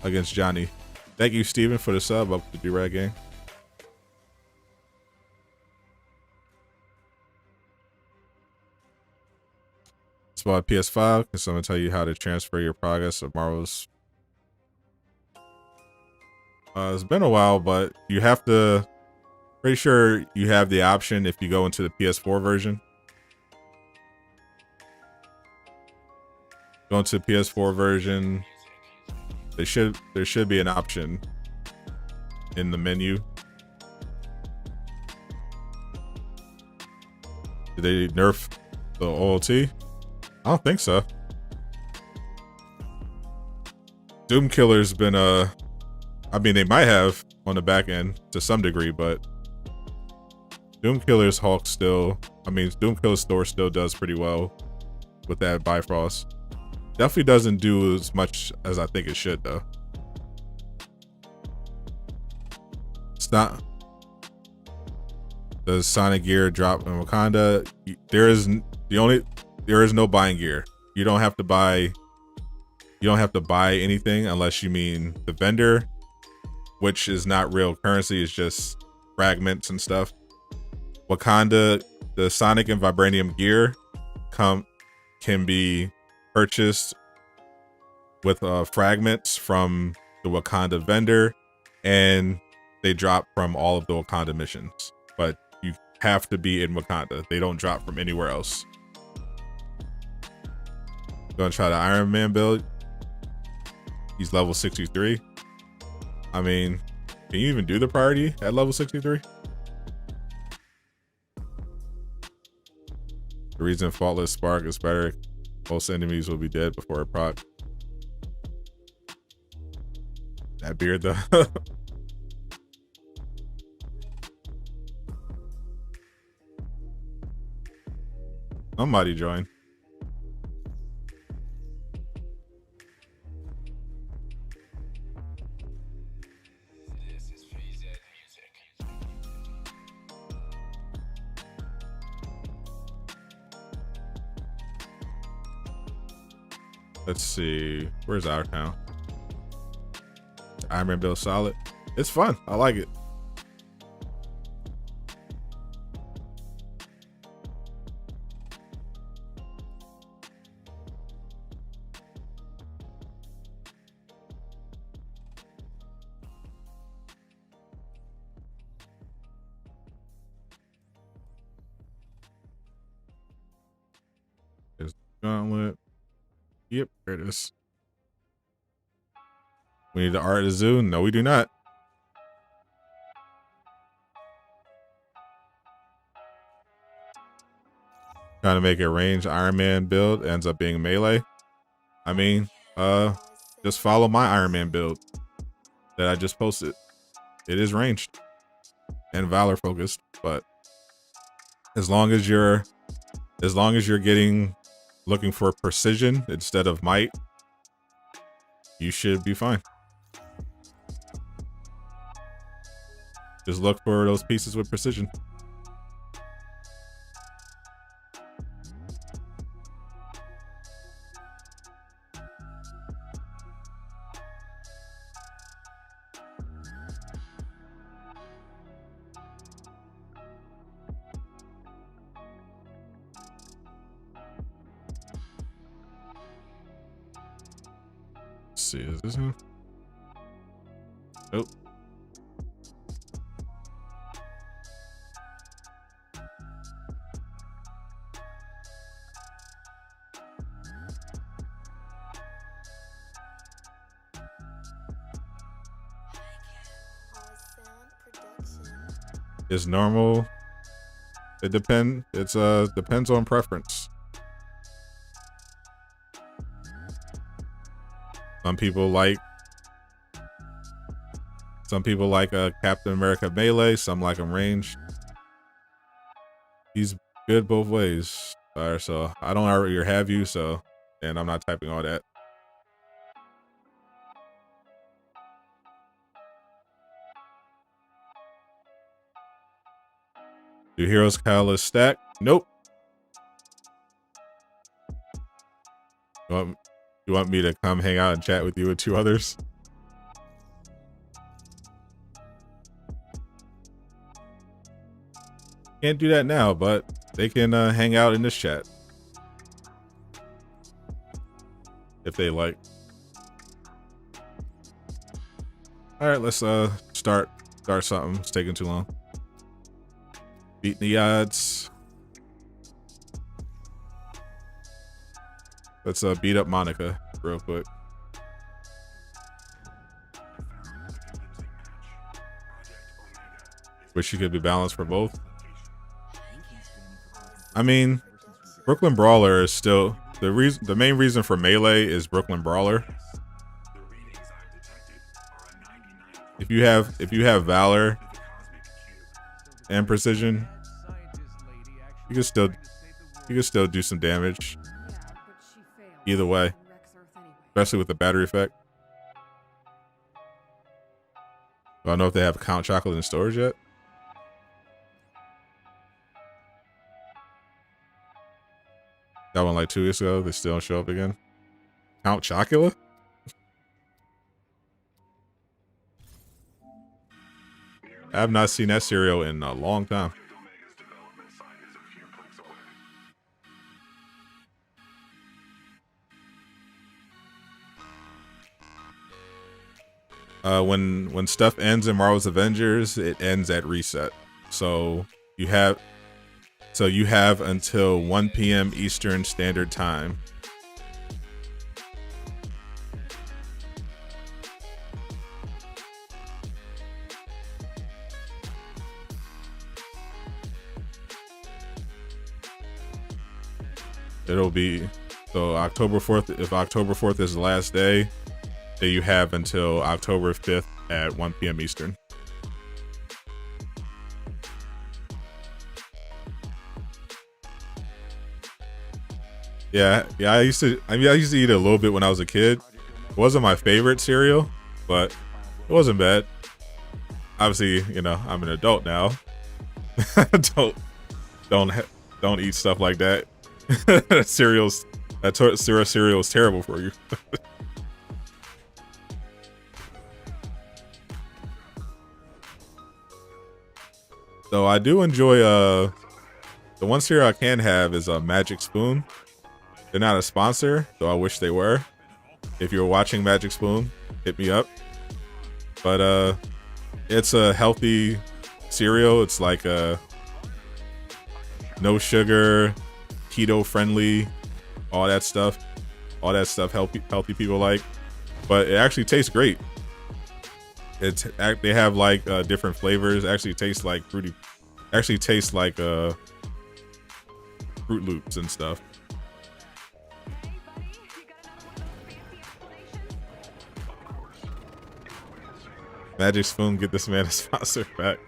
against Johnny. Thank you, Steven, for the sub up to D-Rag Gang. It's about PS5 because I'm gonna tell you how to transfer your progress of Marvel's. It's been a while, but you have to. Pretty sure you have the option if you go into the PS4 version. Go into the PS4 version. There should be an option in the menu. Did they nerf the OLT? I don't think so. Doom Killer's been I mean, they might have on the back end to some degree, but Doom Killer's Hulk still, I mean, Doom Killer's Thor still does pretty well with that Bifrost. Definitely doesn't do as much as I think it should, though. It's not. Does Sonic gear drop in Wakanda? There is no buying gear. You don't have to buy anything unless you mean the vendor, which is not real currency, it's just fragments and stuff. Wakanda, the Sonic and Vibranium gear can be purchased with fragments from the Wakanda vendor, and they drop from all of the Wakanda missions. But you have to be in Wakanda. They don't drop from anywhere else. Gonna try the Iron Man build. He's level 63. I mean, can you even do the priority at level 63? The reason Faultless Spark is better, most enemies will be dead before it proc. That beard though. Somebody join. Let's see. Where's our town? Iron Man build solid. It's fun. I like it. There's gauntlet. Yep, there it is. We need the art of the zoo. No, we do not. Trying to make a ranged Iron Man build ends up being melee. I mean, just follow my Iron Man build that I just posted. It is ranged and Valor focused, but as long as you're looking for precision instead of might, you should be fine. Just look for those pieces with precision. Let's see, is this him? Nope. Is normal. It depends on preference. Some people like Captain America melee, some like him ranged. He's good both ways. So I don't already have you, so, and I'm not typing all that. Do heroes catalyst stack? Nope. You want me to come hang out and chat with you and two others? Can't do that now, but they can hang out in this chat if they like. All right, let's start something. It's taking too long. Beating the odds. Let's beat up Monica real quick. Wish she could be balanced for both. I mean, Brooklyn Brawler is still the main reason for melee is Brooklyn Brawler. If you have Valor and precision, you can still do some damage. Either way, especially with the battery effect. I don't know if they have Count Chocolate in stores yet. That one like 2 weeks ago. They still don't show up again. Count Chocula? I have not seen that cereal in a long time. When stuff ends in Marvel's Avengers, it ends at reset. So you have until 1 p.m. Eastern Standard Time It'll be so October 4th. If October 4th is the last day, then you have until October 5th at 1 p.m. Eastern. Yeah, I used to eat it a little bit when I was a kid. It wasn't my favorite cereal, but it wasn't bad. Obviously, you know, I'm an adult now. don't eat stuff like that. Cereal is terrible for you. So I do enjoy the one cereal I can have is a Magic Spoon. They're not a sponsor, though I wish they were. If you're watching Magic Spoon, hit me up. But it's a healthy cereal. It's like no sugar, keto friendly, all that stuff healthy people like. But it actually tastes great. They have like different flavors. It actually tastes like fruity. Actually tastes like Fruit Loops and stuff. Magic Spoon, get this man a sponsor back,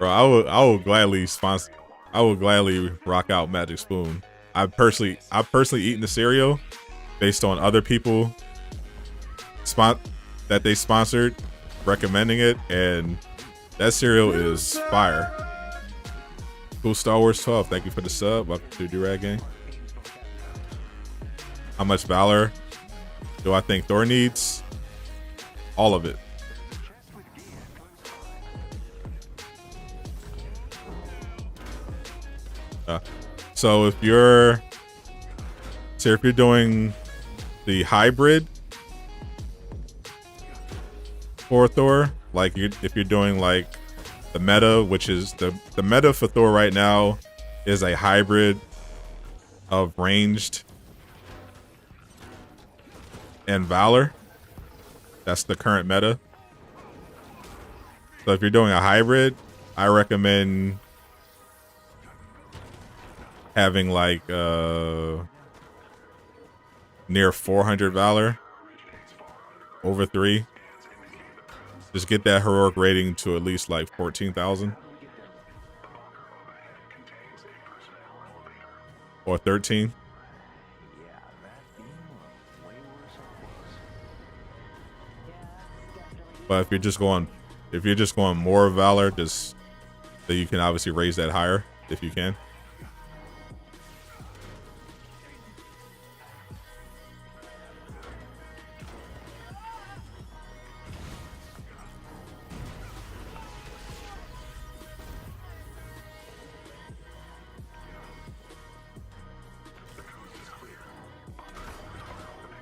bro. I will gladly sponsor. I will gladly rock out Magic Spoon. I've personally eaten the cereal based on other people that they sponsored recommending it, and that cereal is fire. Cool Star Wars 12, thank you for the sub. Welcome to Durag Gang. How much valor do I think Thor needs? All of it. So if you're doing the hybrid for Thor, like if you're doing like the meta, which is the meta for Thor right now is a hybrid of ranged and valor. That's the current meta. So if you're doing a hybrid, I recommend having like near 400 valor over 3. Just get that heroic rating to at least like 14,000 or 13. But if you're just going more valor, then you can obviously raise that higher if you can.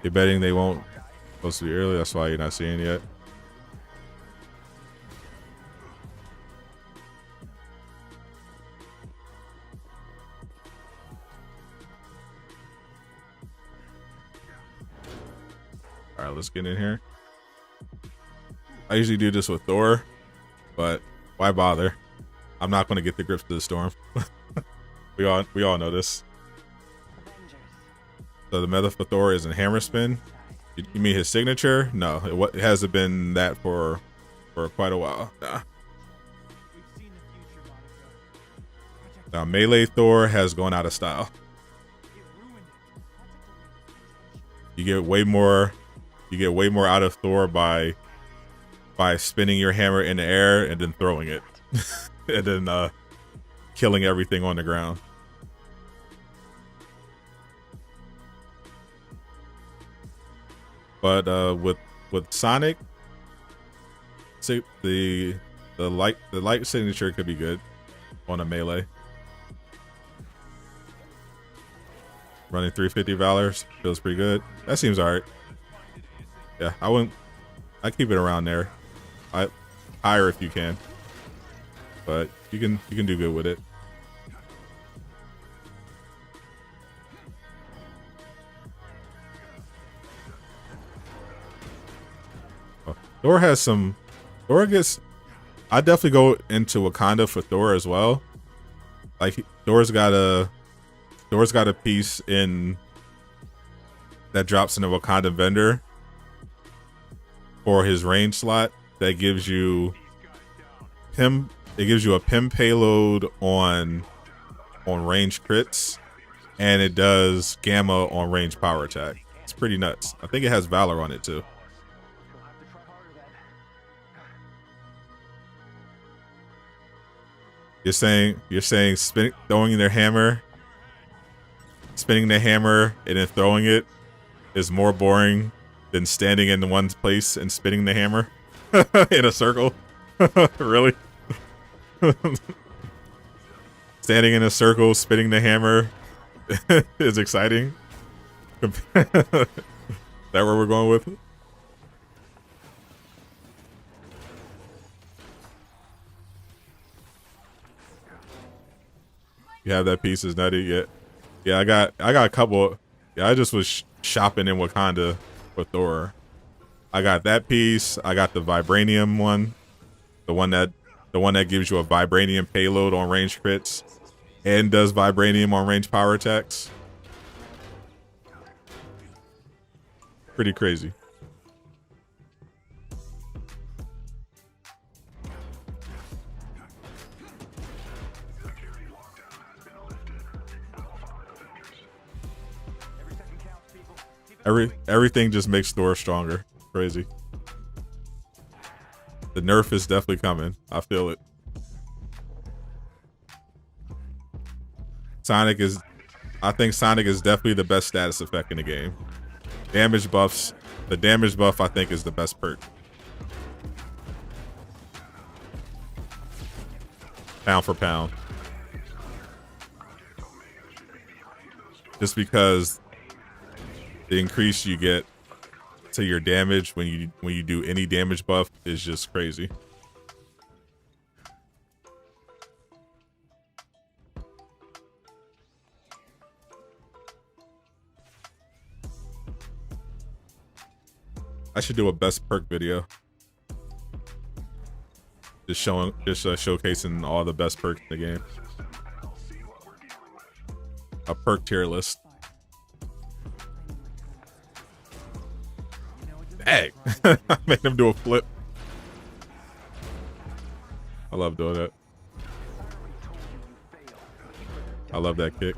You're betting they won't supposed to be early, that's why you're not seeing it yet. Alright, let's get in here. I usually do this with Thor, but why bother? I'm not going to get the grips to the storm. we all know this. So the meta for Thor is in hammer spin. You mean his signature? No, it hasn't been that for quite a while. Nah. Now melee Thor has gone out of style. You get way more out of Thor by spinning your hammer in the air and then throwing it, and then killing everything on the ground. But with Sonic, the light signature could be good on a melee. Running 350 valors feels pretty good. That seems alright. Yeah, I keep it around there. Higher if you can, but you can do good with it. Thor gets. I definitely go into Wakanda for Thor as well. Like Thor's got Thor's got a piece in that drops in the Wakanda vendor for his range slot that gives you him. It gives you a PIM payload on range crits, and it does gamma on range power attack. It's pretty nuts. I think it has Valor on it too. You're saying throwing their hammer, spinning the hammer, and then throwing it is more boring than standing in one place and spinning the hammer in a circle? Really? Standing in a circle, spinning the hammer is exciting. Is that where we're going with it? You have that piece is nutty yet? Yeah, I got a couple. Yeah, I just was shopping in Wakanda for Thor. I got that piece. I got the vibranium one, the one that gives you a vibranium payload on range crits and does vibranium on range power attacks. Pretty crazy. Everything just makes Thor stronger. Crazy. The nerf is definitely coming. I feel it. I think Sonic is definitely the best status effect in the game. Damage buffs. The damage buff I think is the best perk. Pound for pound. Just because the increase you get to your damage when you do any damage buff is just crazy. I should do a best perk video. Just showcasing all the best perks in the game. A perk tier list. Dang. I made him do a flip. I love doing that. I love that kick.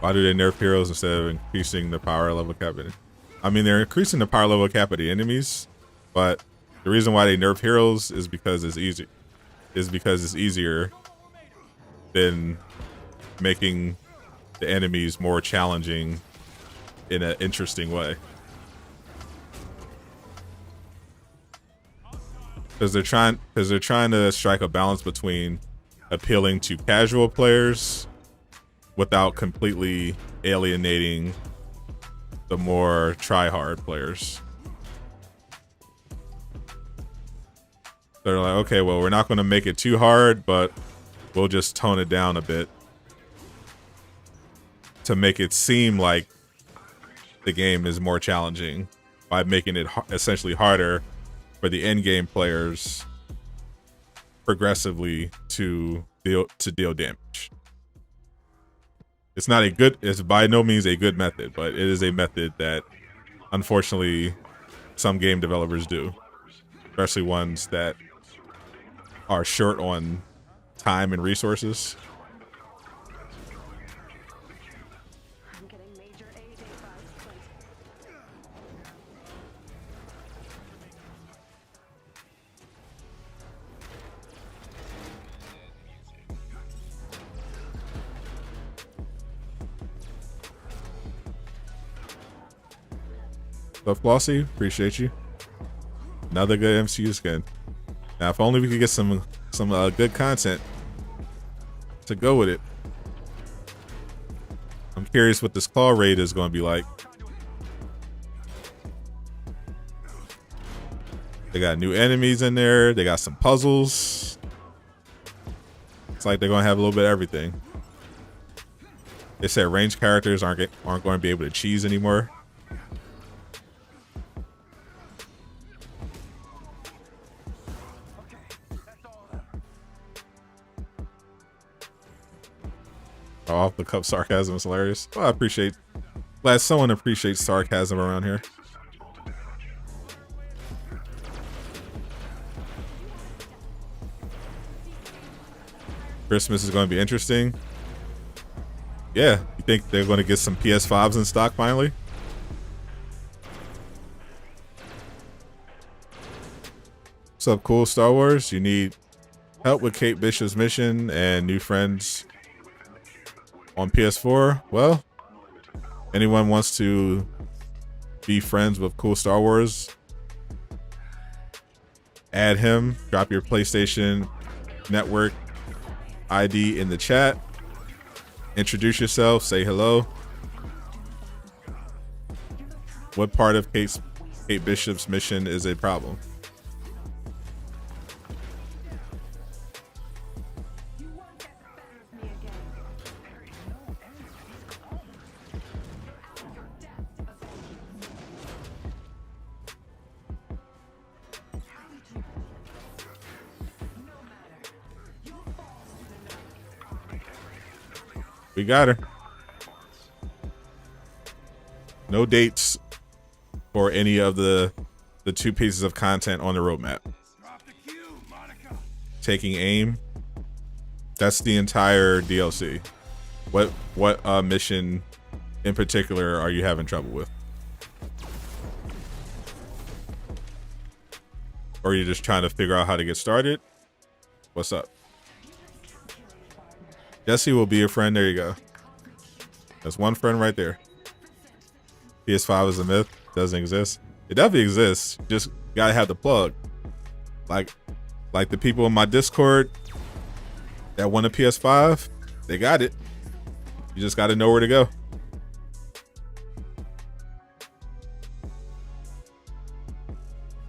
Why do they nerf heroes instead of increasing the power level cap? I mean, they're increasing the power level cap of the enemies, but the reason why they nerf heroes is because it's easy. Is because it's easier than making the enemies more challenging in an interesting way. Because they're trying to strike a balance between appealing to casual players without completely alienating the more try-hard players. They're like, okay, well, we're not going to make it too hard, but we'll just tone it down a bit to make it seem like the game is more challenging by making it essentially harder for the end game players progressively to deal damage. It's by no means a good method, but it is a method that unfortunately some game developers do, especially ones that are short on time and resources. I'm getting major aid vibes. But Flossie, appreciate you. Another good MCU skin. Now, if only we could get some good content to go with it. I'm curious what this claw raid is going to be like. They got new enemies in there. They got some puzzles. It's like they're going to have a little bit of everything. They said ranged characters aren't going to be able to cheese anymore. Oh, off the cup sarcasm is hilarious. Well, I appreciate. Glad someone appreciates sarcasm around here. Christmas is going to be interesting. Yeah, you think they're going to get some PS5s in stock finally? What's up, cool Star Wars? You need help with Kate Bishop's mission and new friends on PS4? Well, anyone wants to be friends with cool Star Wars, add him, drop your PlayStation Network ID in the chat, introduce yourself, say hello. What part of Kate Bishop's mission is a problem? We got her. No dates for any of the two pieces of content on the roadmap. Taking aim. That's the entire DLC. What mission in particular are you having trouble with? Or are you just trying to figure out how to get started? What's up? Jesse will be your friend. There you go. That's one friend right there. PS5 is a myth. Doesn't exist. It definitely exists. Just gotta have the plug. Like the people in my Discord that want a PS5, they got it. You just gotta know where to go.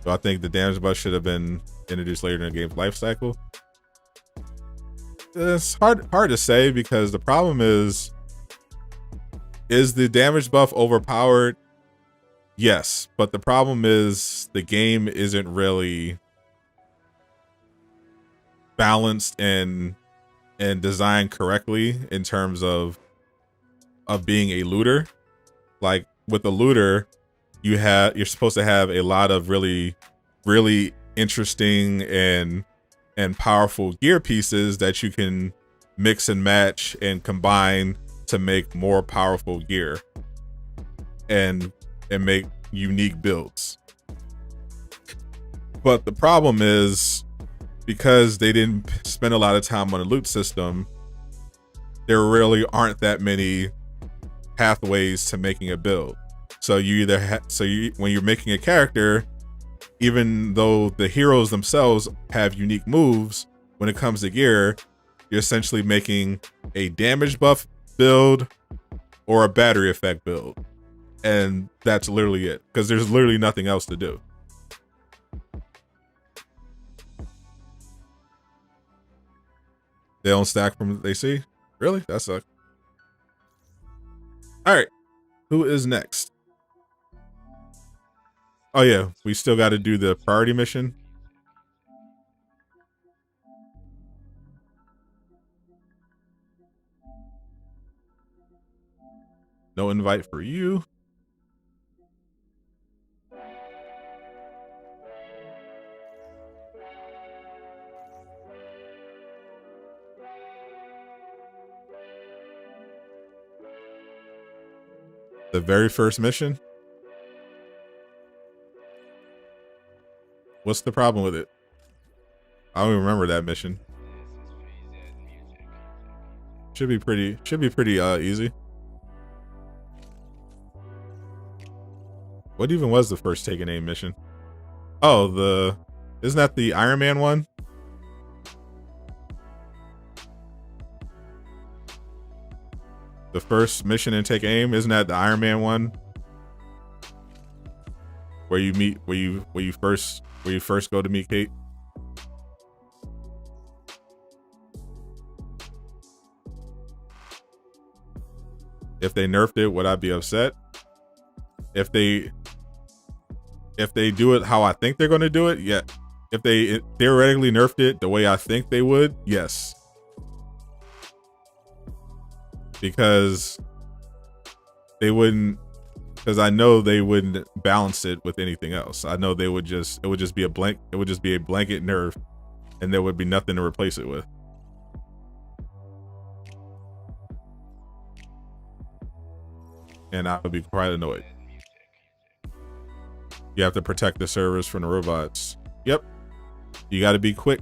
So I think the damage buff should have been introduced later in the game's life cycle. It's hard to say, because the problem is the damage buff overpowered? Yes, but the problem is the game isn't really balanced and designed correctly in terms of being a looter. Like with a looter, you're supposed to have a lot of really interesting and powerful gear pieces that you can mix and match and combine to make more powerful gear and make unique builds. But the problem is, because they didn't spend a lot of time on the loot system, there really aren't that many pathways to making a build. So you either when you're making a character, even though the heroes themselves have unique moves, when it comes to gear, you're essentially making a damage buff build or a battery effect build. And that's literally it, because there's literally nothing else to do. They don't stack from what they see? Really? That sucks. All right. Who is next? Oh yeah, we still got to do the priority mission. No invite for you. The very first mission? What's the problem with it? I don't even remember that mission. Should be pretty easy. What even was the first Taken Aim mission? Oh, isn't that the Iron Man one? The first mission in Take Aim, isn't that the Iron Man one? Where you first go to meet Kate? If they nerfed it, would I be upset? If they do it how I think they're going to do it, yeah. If they theoretically nerfed it the way I think they would, yes. because they wouldn't. Because I know they wouldn't balance it with anything else. I know they would just. It would just be a blank. It would just be a blanket nerf, and there would be nothing to replace it with. And I would be quite annoyed. You have to protect the servers from the robots. Yep. You got to be quick.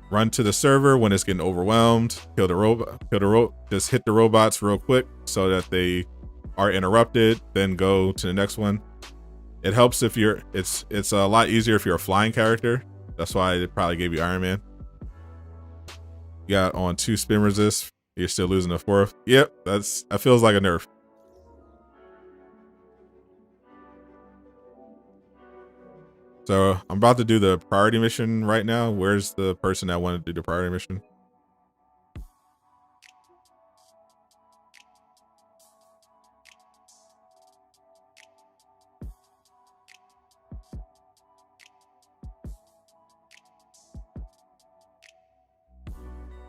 Run to the server when it's getting overwhelmed. Kill the robot. Just hit the robots real quick so that they are interrupted. Then go to the next one. It helps if you're. It's a lot easier if you're a flying character. That's why it probably gave you Iron Man. You got on 2 spin resist. You're still losing the 4th. Yep, that feels like a nerf. So I'm about to do the priority mission right now. Where's the person that wanted to do the priority mission?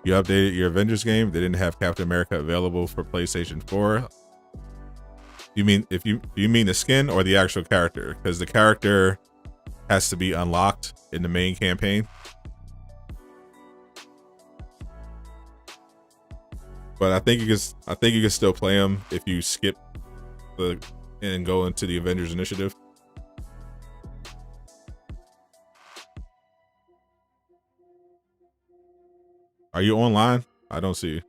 You updated your Avengers game. They didn't have Captain America available for PlayStation 4. You mean do you mean the skin or the actual character? Because the character has to be unlocked in the main campaign. But I think you can still play him if you skip and go into the Avengers initiative. Are you online? I don't see you.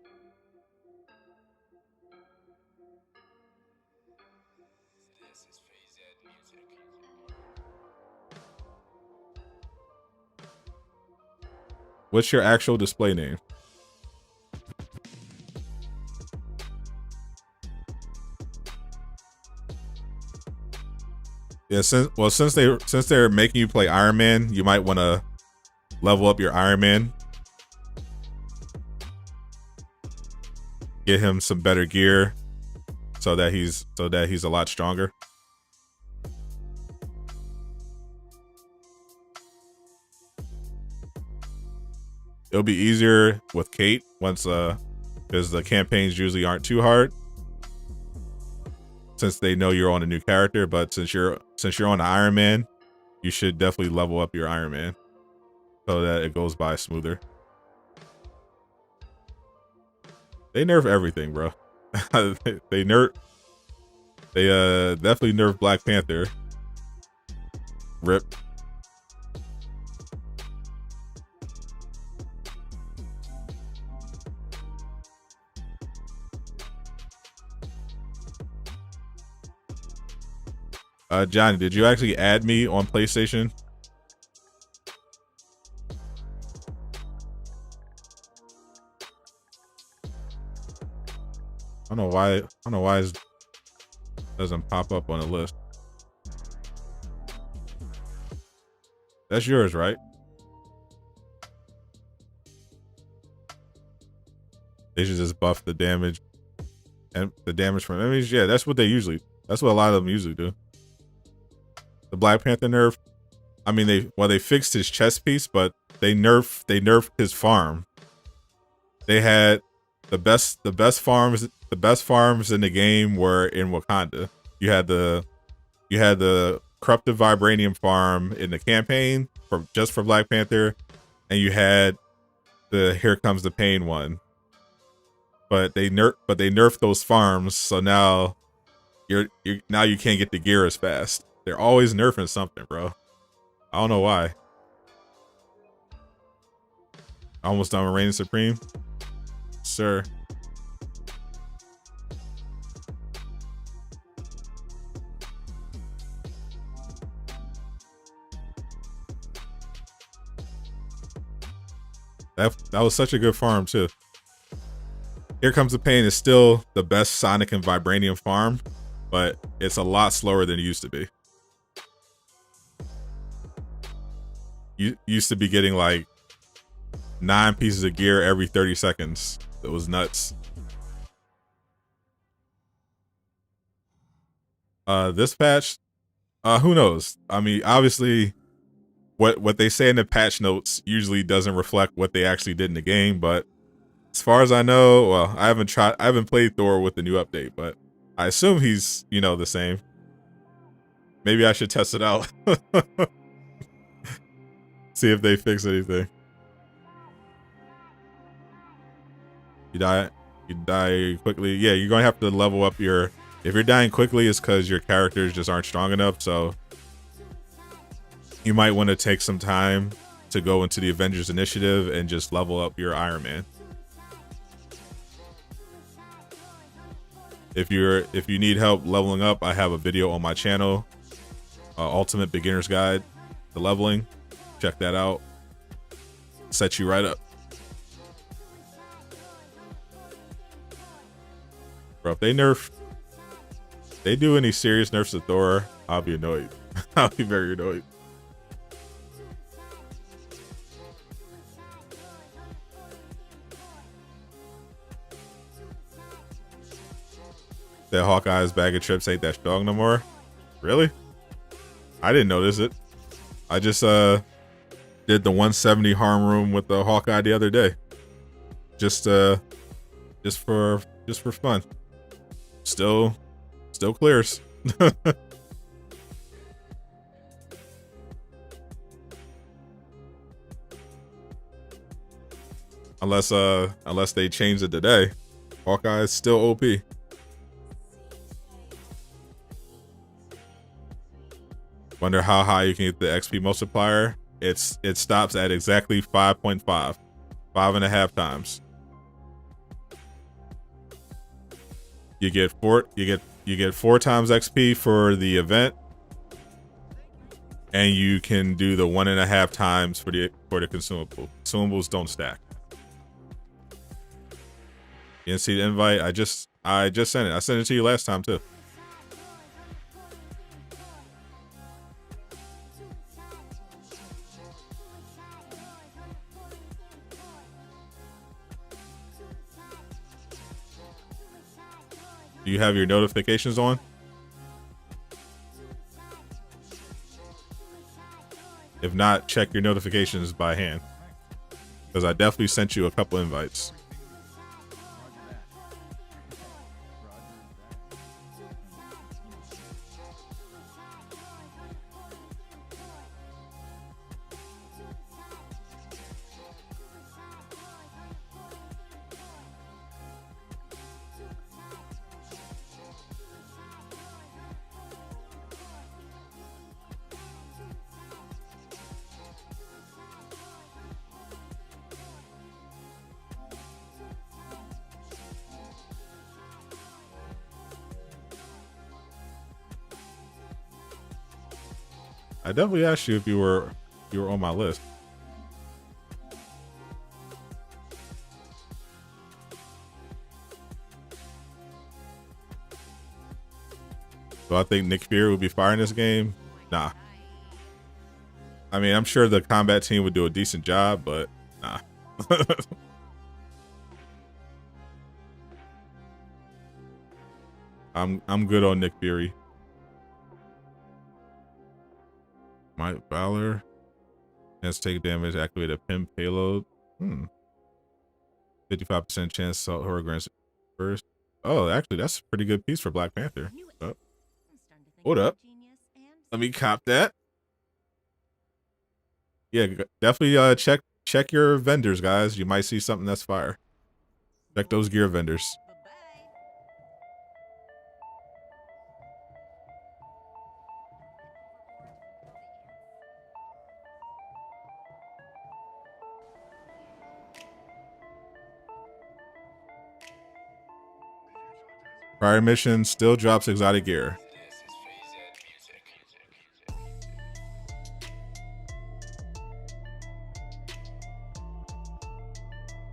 What's your actual display name? Yeah, since they're making you play Iron Man, you might want to level up your Iron Man. Get him some better gear so that he's a lot stronger. It'll be easier with Kate once because the campaigns usually aren't too hard since they know you're on a new character, but since you're on Iron Man, you should definitely level up your Iron Man so that it goes by smoother. They nerf everything, bro. they definitely nerf Black Panther. Rip. Johnny, did you actually add me on PlayStation? I don't know why it doesn't pop up on the list. That's yours, right? They should just buff the damage and the damage from enemies. Yeah, that's what a lot of them usually do. The Black Panther nerf. I mean, they fixed his chest piece, but they nerfed his farm. They had the best farms in the game were in Wakanda. You had the corruptive vibranium farm in the campaign just for Black Panther, and you had the Here Comes the Pain one. But they nerfed those farms, so now you can't get the gear as fast. They're always nerfing something, bro. I don't know why. Almost done with Reign Supreme, sir. That was such a good farm too. Here Comes the Pain is still the best Sonic and Vibranium farm, but it's a lot slower than it used to be. You used to be getting like 9 pieces of gear every 30 seconds. It was nuts. This patch, who knows? I mean, obviously what they say in the patch notes usually doesn't reflect what they actually did in the game. But as far as I know, well, I haven't played Thor with the new update, but I assume he's, you know, the same. Maybe I should test it out. See if they fix anything. You die quickly. Yeah, you're gonna have to level up your, if you're dying quickly, it's because your characters just aren't strong enough. So you might want to take some time to go into the Avengers initiative and just level up your Iron Man. If you need help leveling up, I have a video on my channel, Ultimate Beginner's Guide to Leveling. Check that out. Set you right up. Bro, if they do any serious nerfs to Thor, I'll be annoyed. I'll be very annoyed. That Hawkeye's bag of trips ain't that strong no more. Really? I didn't notice it. I just did the 170 harm room with the Hawkeye the other day. Just for fun. Still clears. Unless they change it today. Hawkeye is still OP. Wonder how high you can get the XP multiplier. It stops at exactly 5.5, 5.5 times. You get 4 times XP for the event, and you can do the 1.5 times for the consumable. Consumables don't stack. You didn't see the invite? I just sent it. I sent it to you last time too. Do you have your notifications on? If not, check your notifications by hand, because I definitely sent you a couple invites. I definitely asked you if you were on my list. Do I think Nick Fury would be firing this game? Nah. I mean, I'm sure the combat team would do a decent job, but nah. I'm good on Nick Fury. Might Valor. Chance to take damage, activate a pin payload. 55% chance assault horror grants first. Oh, actually, that's a pretty good piece for Black Panther. Oh. Hold up. Let me cop that. Yeah, definitely check your vendors, guys. You might see something that's fire. Check those gear vendors. Prior mission still drops exotic gear.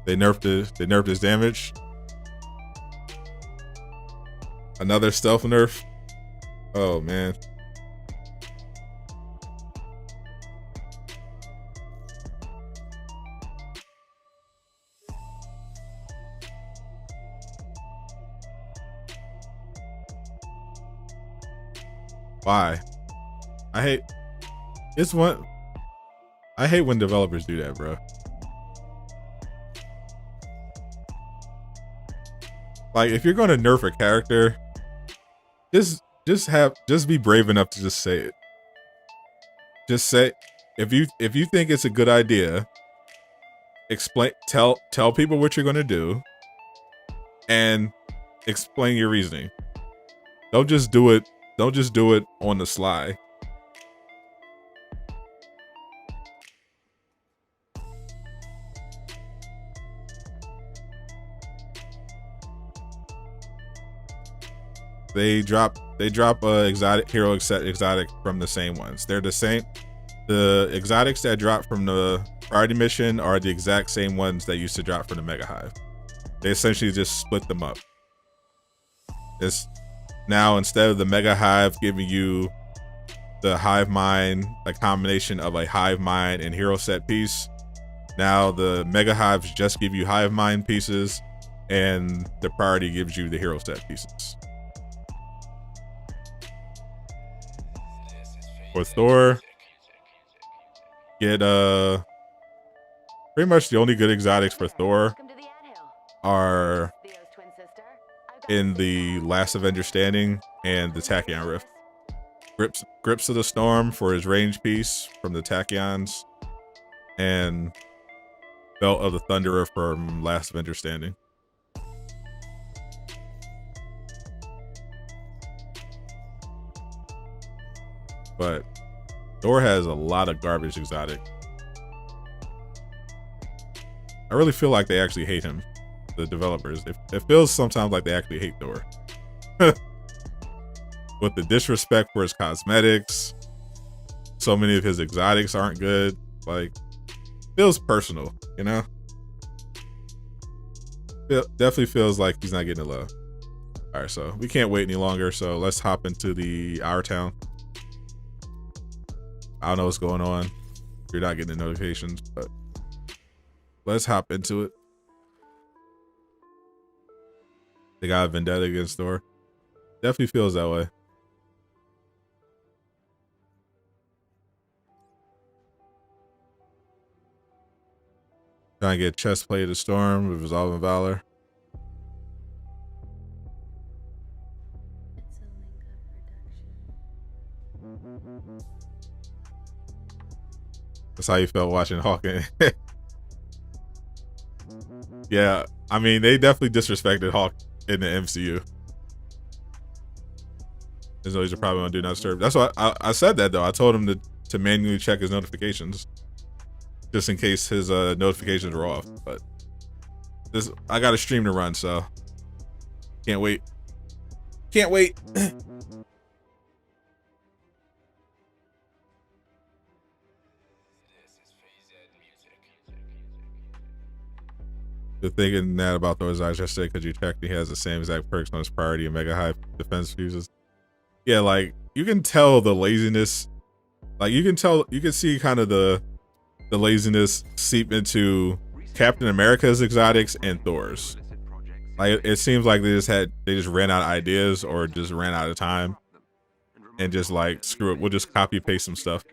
They nerfed his damage. Another stealth nerf. Oh man. Why? I hate it's one. I hate when developers do that, bro. Like, if you're going to nerf a character, just be brave enough to just say it. Just say, if you think it's a good idea, tell people what you're going to do, and explain your reasoning. Don't just do it on the sly. They drop exotic exotic from the same ones. They're the same. The exotics that drop from the priority mission are the exact same ones that used to drop from the Mega Hive. They essentially just split them up. It's now, instead of the Mega Hive giving you the Hive Mind, a combination of a Hive Mind and Hero Set piece, now the Mega Hives just give you Hive Mind pieces, and the priority gives you the Hero Set pieces. For Thor, get pretty much the only good exotics for Thor are in the Last Avenger Standing and the Tachyon Rift. Grips of the Storm for his range piece from the Tachyons, and Belt of the Thunderer from Last Avenger Standing. But Thor has a lot of garbage exotic. I really feel like they actually hate him, the developers. It feels sometimes like they actually hate Thor. With the disrespect for his cosmetics, so many of his exotics aren't good. Like, feels personal, you know? Definitely feels like he's not getting the love. All right, so we can't wait any longer. So let's hop into Our Town. I don't know what's going on. You're not getting the notifications, but let's hop into it. They got a vendetta against Thor. Definitely feels that way. Trying to get chest plate of the Storm with Resolving Valor. That's how you felt watching Hawkeye. Yeah, I mean, they definitely disrespected Hawk in the MCU. There's no reason probably want to do not disturb. That's why I said that, though. I told him to manually check his notifications, just in case his notifications were off. But I got a stream to run, so can't wait. Can't wait. The thinking that about Thor's eyes yesterday, because you checked, he has the same exact perks on his priority and Mega High defense fuses. Yeah, like, you can tell the laziness. Like, you can see kind of the laziness seep into Captain America's exotics and Thor's. Like, it seems like they just ran out of ideas or just ran out of time and just like, screw it, we'll just copy paste some stuff.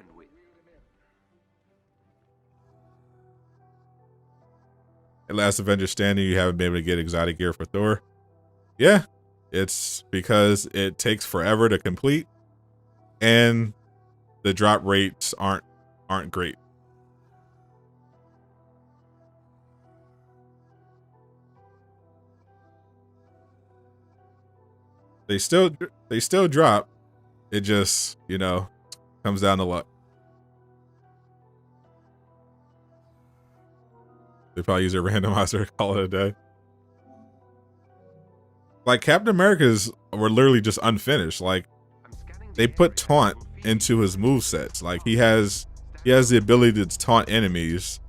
At Last Avenger Standing, you haven't been able to get exotic gear for Thor. Yeah, it's because it takes forever to complete, and the drop rates aren't great. They still drop. It just, you know, comes down to luck. They probably use a randomizer to call it a day. Like, Captain America's were literally just unfinished. Like, they put taunt into his movesets. Like, he has the ability to taunt enemies,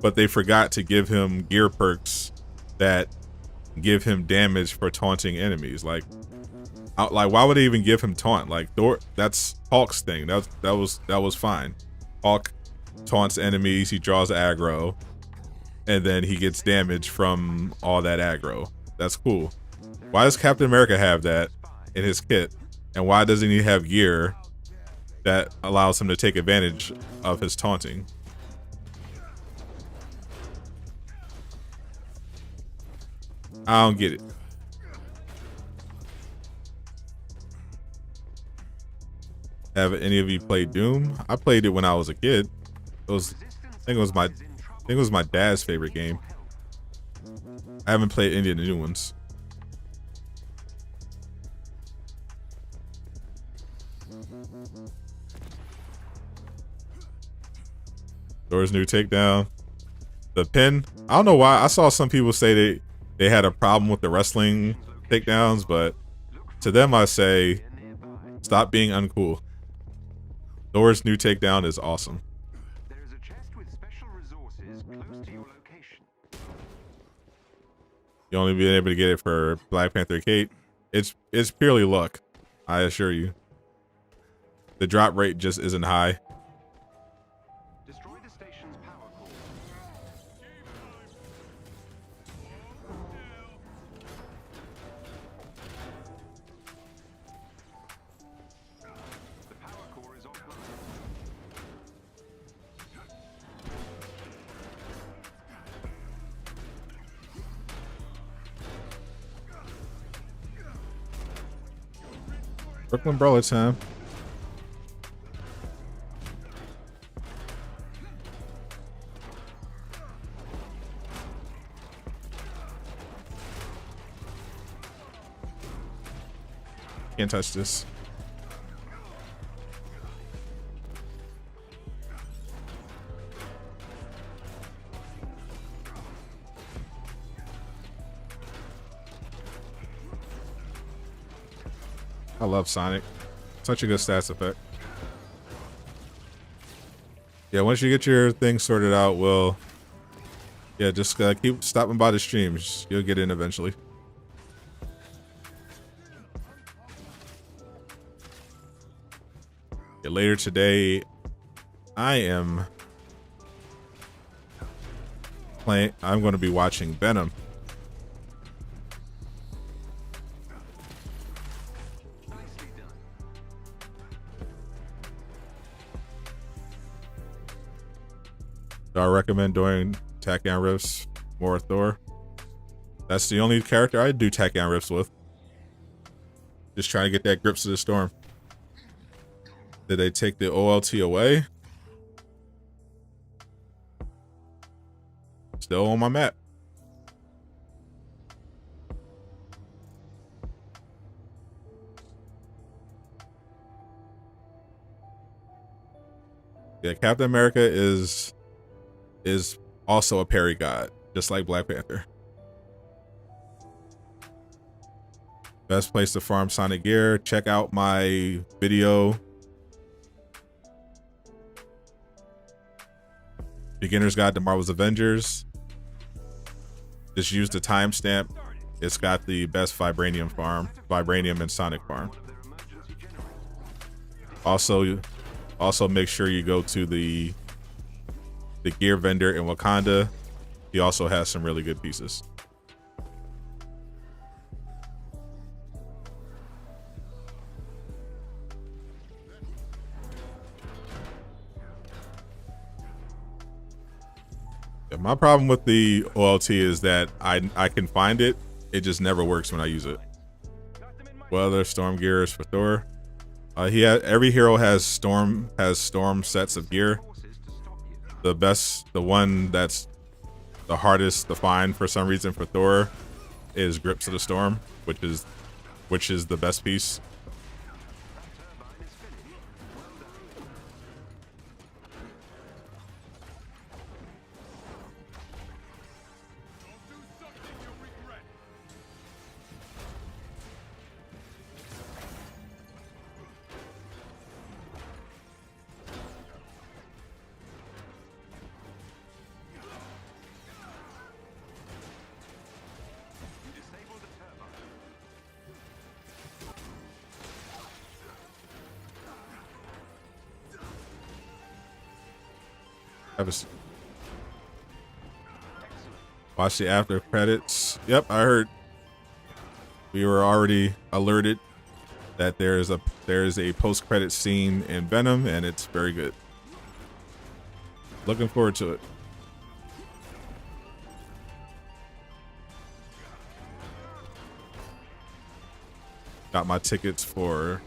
but they forgot to give him gear perks that give him damage for taunting enemies. Like why would they even give him taunt? Like, Thor, that's Hulk's thing. That was fine. Hulk taunts enemies, he draws aggro, and then he gets damage from all that aggro. That's cool. Why does Captain America have that in his kit? And why doesn't he have gear that allows him to take advantage of his taunting. I don't get it. Have any of you played Doom? I played it when I was a kid. I think it was my dad's favorite game. I haven't played any of the new ones. Thor's new takedown. The pin. I don't know why. I saw some people say they had a problem with the wrestling takedowns, but to them I say, stop being uncool. Thor's new takedown is awesome. There's a chest with special resources close to your location. You only been able to get it for Black Panther Kate. It's purely luck, I assure you. The drop rate just isn't high. Destroy the station's power core. The power core is offline. Brooklyn Brawler time. Can't touch this. I love Sonic. Such a good stats effect. Yeah, once you get your thing sorted out, just keep stopping by the streams. You'll get in eventually. Yeah, later today, I'm going to be watching Venom. Do I recommend doing takedown riffs more Thor? That's the only character I do takedown riffs with. Just trying to get that Grips of the Storm. Did they take the OLT away? Still on my map. Yeah, Captain America is also a parry god, just like Black Panther. Best place to farm Sonic gear. Check out my video. Beginner's Guide to Marvel's Avengers. Just use the timestamp. It's got the best vibranium farm, vibranium and Sonic farm. Also make sure you go to the gear vendor in Wakanda. He also has some really good pieces. Yeah, my problem with the OLT is that I can find it. It just never works when I use it. Weather, storm gears for Thor. Every hero has storm sets of gear. The one that's the hardest to find for some reason for Thor is Grips of the Storm, which is the best piece. Watch the after credits. Yep, I heard. We were already alerted that there is a there's a post-credit scene in Venom, and it's very good. Looking forward to it. Got my tickets for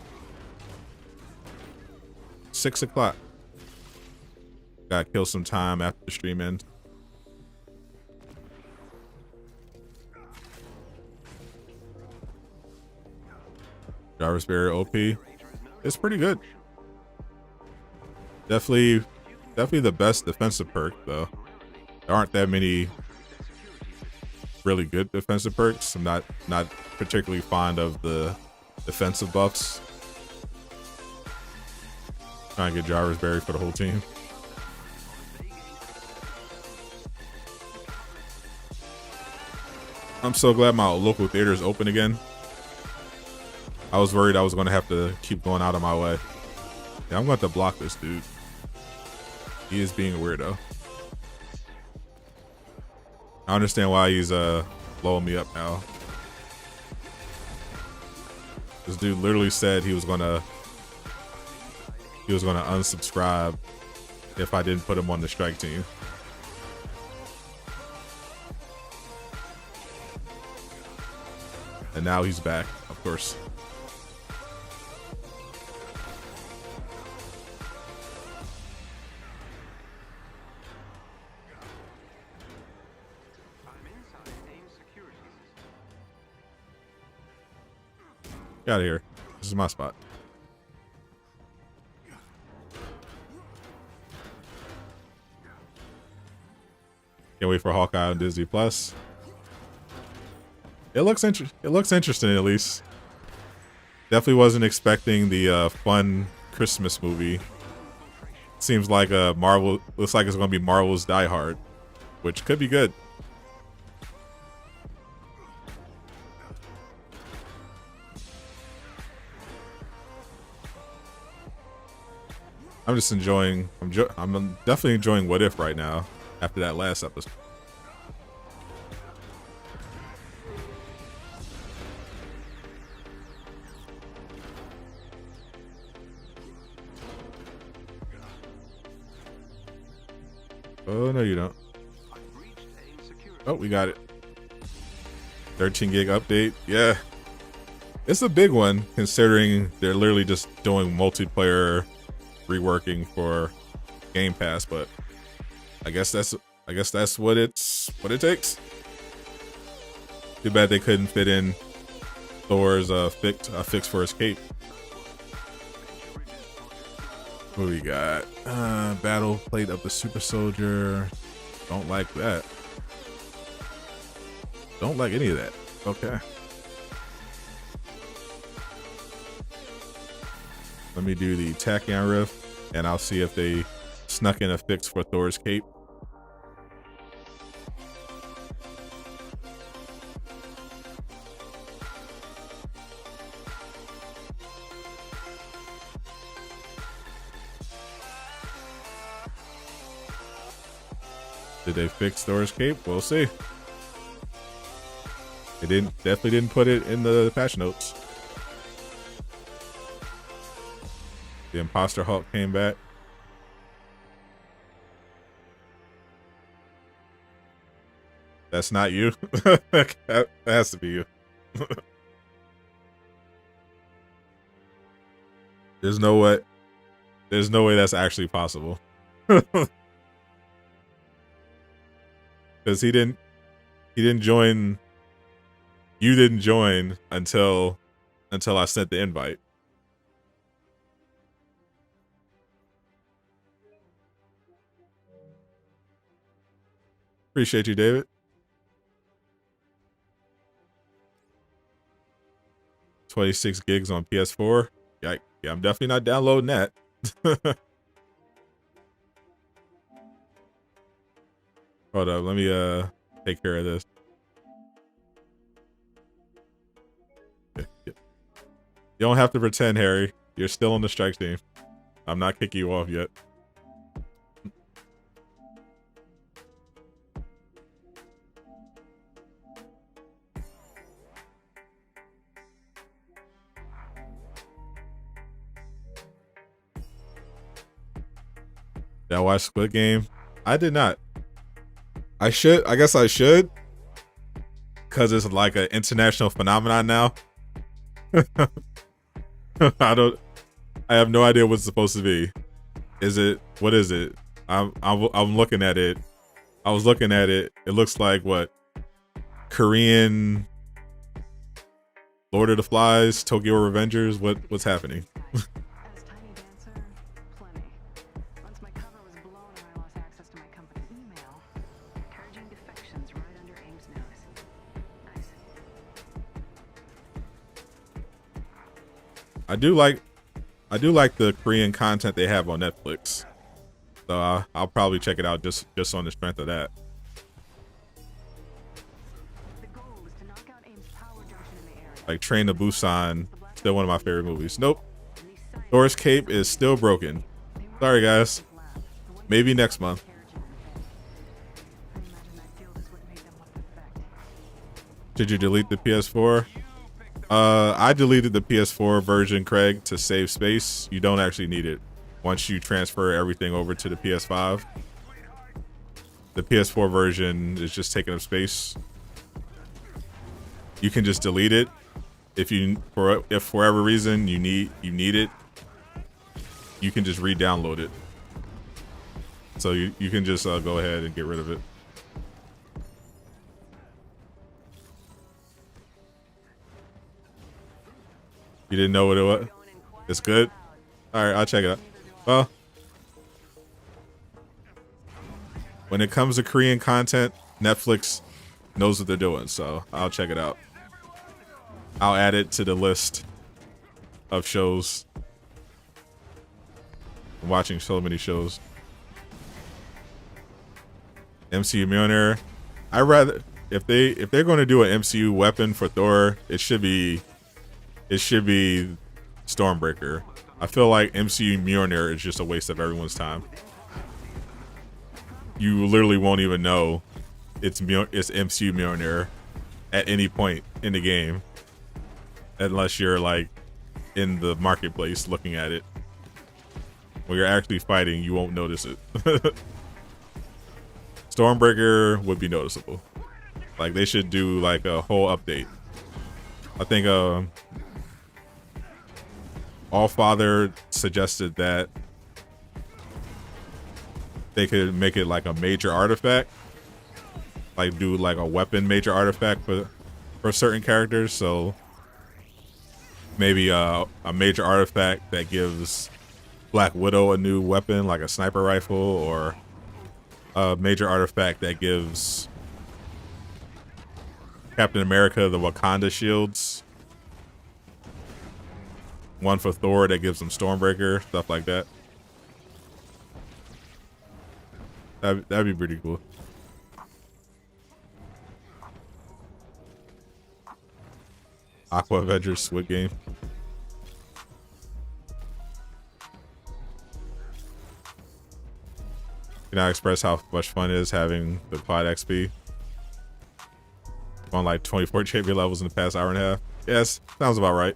6 o'clock. Gotta kill some time after the stream ends. Jarvis Barrier OP. It's pretty good. Definitely the best defensive perk though. There aren't that many really good defensive perks. I'm not particularly fond of the defensive buffs. Trying to get Jarvis Barrier for the whole team. I'm so glad my local theater is open again. I was worried I was going to have to keep going out of my way. Yeah, I'm going to have to block this dude. He is being a weirdo. I understand why he's blowing me up now. This dude literally said he was gonna unsubscribe if I didn't put him on the strike team. And now he's back, of course. Get out of here. This is my spot. Can't wait for Hawkeye on Disney Plus. It looks interesting at least. Definitely wasn't expecting the fun Christmas movie. Seems like Marvel. Looks like it's going to be Marvel's Die Hard, which could be good. I'm just enjoying. I'm definitely enjoying What If right now after that last episode. Oh no, you don't. Oh, we got it. 13 gig update. Yeah, it's a big one considering they're literally just doing multiplayer reworking for Game Pass, but I guess that's what it takes. Too bad they couldn't fit in Thor's fix for his cape. What do we got? Battle plate of the super soldier. Don't like that. Don't like any of that. Okay. Let me do the Tachyon riff, and I'll see if they snuck in a fix for Thor's cape. Did they fix Thor's cape? We'll see. They definitely didn't put it in the patch notes. The Imposter Hulk came back. That's not you. That has to be you. There's no way that's actually possible. Because he didn't join. You didn't join until I sent the invite. Appreciate you, David. 26 gigs on PS4. Yeah, I'm definitely not downloading that. Hold up, let me take care of this. You don't have to pretend, Harry. You're still on the strike team. I'm not kicking you off yet. Did I watch Squid Game? I did not. I should. I guess I should. Because it's like an international phenomenon now. I have no idea what it's supposed to be. What is it? I'm looking at it. I was looking at it. It looks like what? Korean Lord of the Flies, Tokyo Revengers. What's happening? As tiny dancer, plenty. Once my cover was blown and I lost access to my company email, encouraging defections right under AIM's nose. Nice. I do like the Korean content they have on Netflix. So I'll probably check it out just on the strength of that. The goal is to knock out AIM's power junction in the area. Like Train to Busan, still one of my favorite movies. Nope. Thor's cape is still broken. Sorry guys. Maybe next month. Did you delete the PS4? I deleted the PS4 version, Craig, to save space. You don't actually need it once you transfer everything over to the PS5. The PS4 version is just taking up space. You can just delete it if for whatever reason you need it. You can just re-download it. So you can just go ahead and get rid of it. You didn't know what it was? It's good? Alright, I'll check it out. Well, when it comes to Korean content, Netflix knows what they're doing, so I'll check it out. I'll add it to the list of shows. I'm watching so many shows. MCU Millionaire. I rather if they're going to do an MCU weapon for Thor, it should be Stormbreaker. I feel like MCU Mjolnir is just a waste of everyone's time. You literally won't even know it's MCU Mjolnir at any point in the game, unless you're like in the marketplace looking at it. When you're actually fighting, you won't notice it. Stormbreaker would be noticeable. Like they should do like a whole update. I think Allfather suggested that they could make it like a major artifact, like do like a weapon major artifact for certain characters. So maybe a major artifact that gives Black Widow a new weapon, like a sniper rifle, or a major artifact that gives Captain America the Wakanda shields. One for Thor that gives him Stormbreaker, stuff like that. That'd be pretty cool. Aqua Avengers Squid Game. Can I express how much fun it is having the Quad XP? On like 24 champion levels in the past hour and a half. Yes, sounds about right.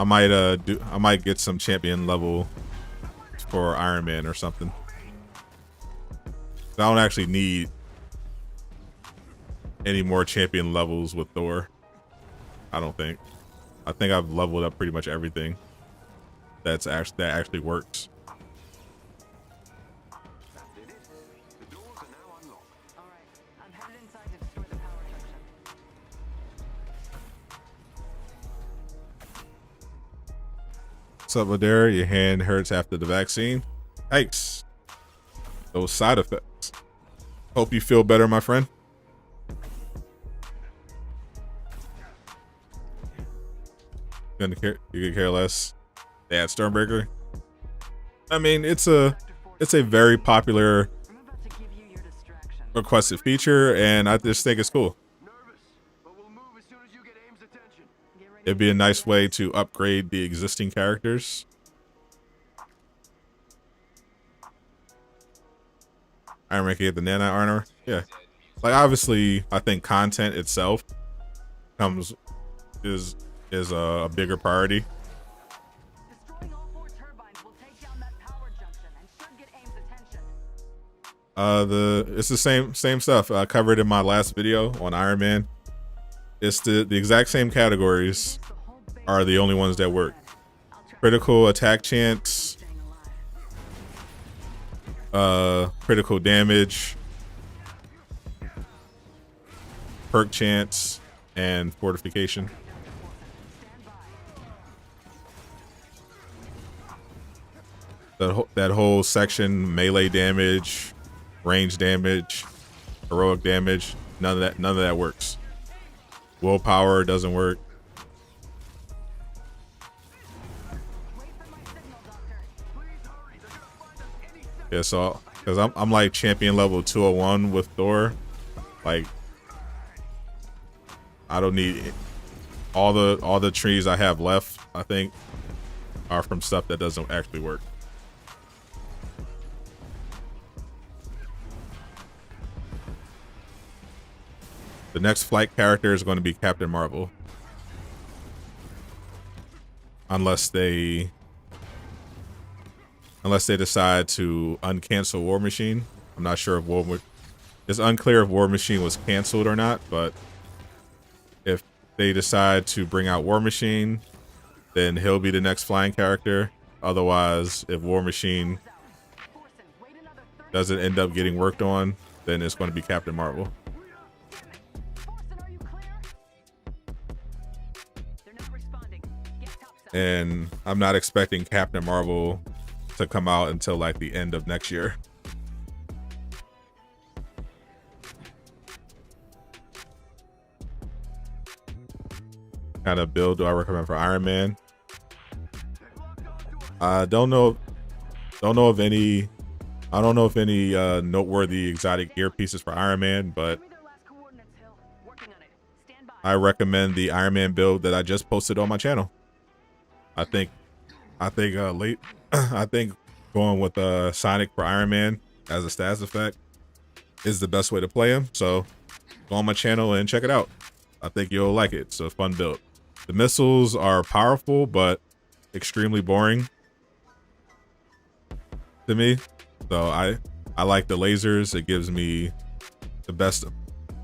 I might get some champion level for Iron Man or something. I don't actually need any more champion levels with Thor. I don't think. I think I've leveled up pretty much everything that actually works. What's up, Ladera? Your hand hurts after the vaccine. Thanks. Those side effects. Hope you feel better, my friend. You could care less. Yeah, Stormbreaker. I mean, it's a very popular requested feature, and I just think it's cool. It'd be a nice way to upgrade the existing characters. Iron Man can get the nanite armor. Yeah, like obviously, I think content itself is a bigger priority. It's the same stuff I covered in my last video on Iron Man. It's the exact same categories are the only ones that work. Critical attack chance, critical damage, perk chance, and fortification. That whole section, melee damage, range damage, heroic damage, none of that works. Willpower doesn't work. Yeah, so because I'm like champion level 201 with Thor, like I don't need all the trees I have left. I think are from stuff that doesn't actually work. The next flight character is going to be Captain Marvel, unless they decide to uncancel War Machine. I'm not sure if it's unclear if War Machine was canceled or not, but if they decide to bring out War Machine, then he'll be the next flying character. Otherwise, if War Machine doesn't end up getting worked on, then it's going to be Captain Marvel. And I'm not expecting Captain Marvel to come out until like the end of next year. Kind of build do I recommend for Iron Man? I don't know of any noteworthy exotic gear pieces for Iron Man, but I recommend the Iron Man build that I just posted on my channel. I think going with Sonic for Iron Man as a stats effect is the best way to play him. So go on my channel and check it out. I think you'll like it. It's a fun build. The missiles are powerful but extremely boring to me. So I like the lasers. It gives me the best.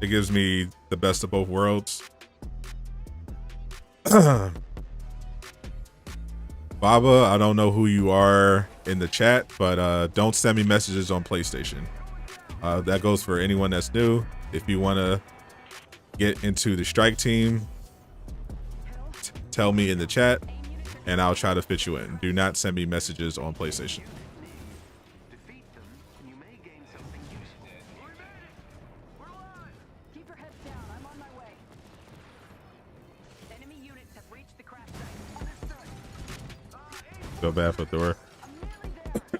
It gives me the best of both worlds. Baba, I don't know who you are in the chat, but don't send me messages on PlayStation. That goes for anyone that's new. If you want to get into the strike team, tell me in the chat, and I'll try to fit you in. Do not send me messages on PlayStation. So bad for Thor.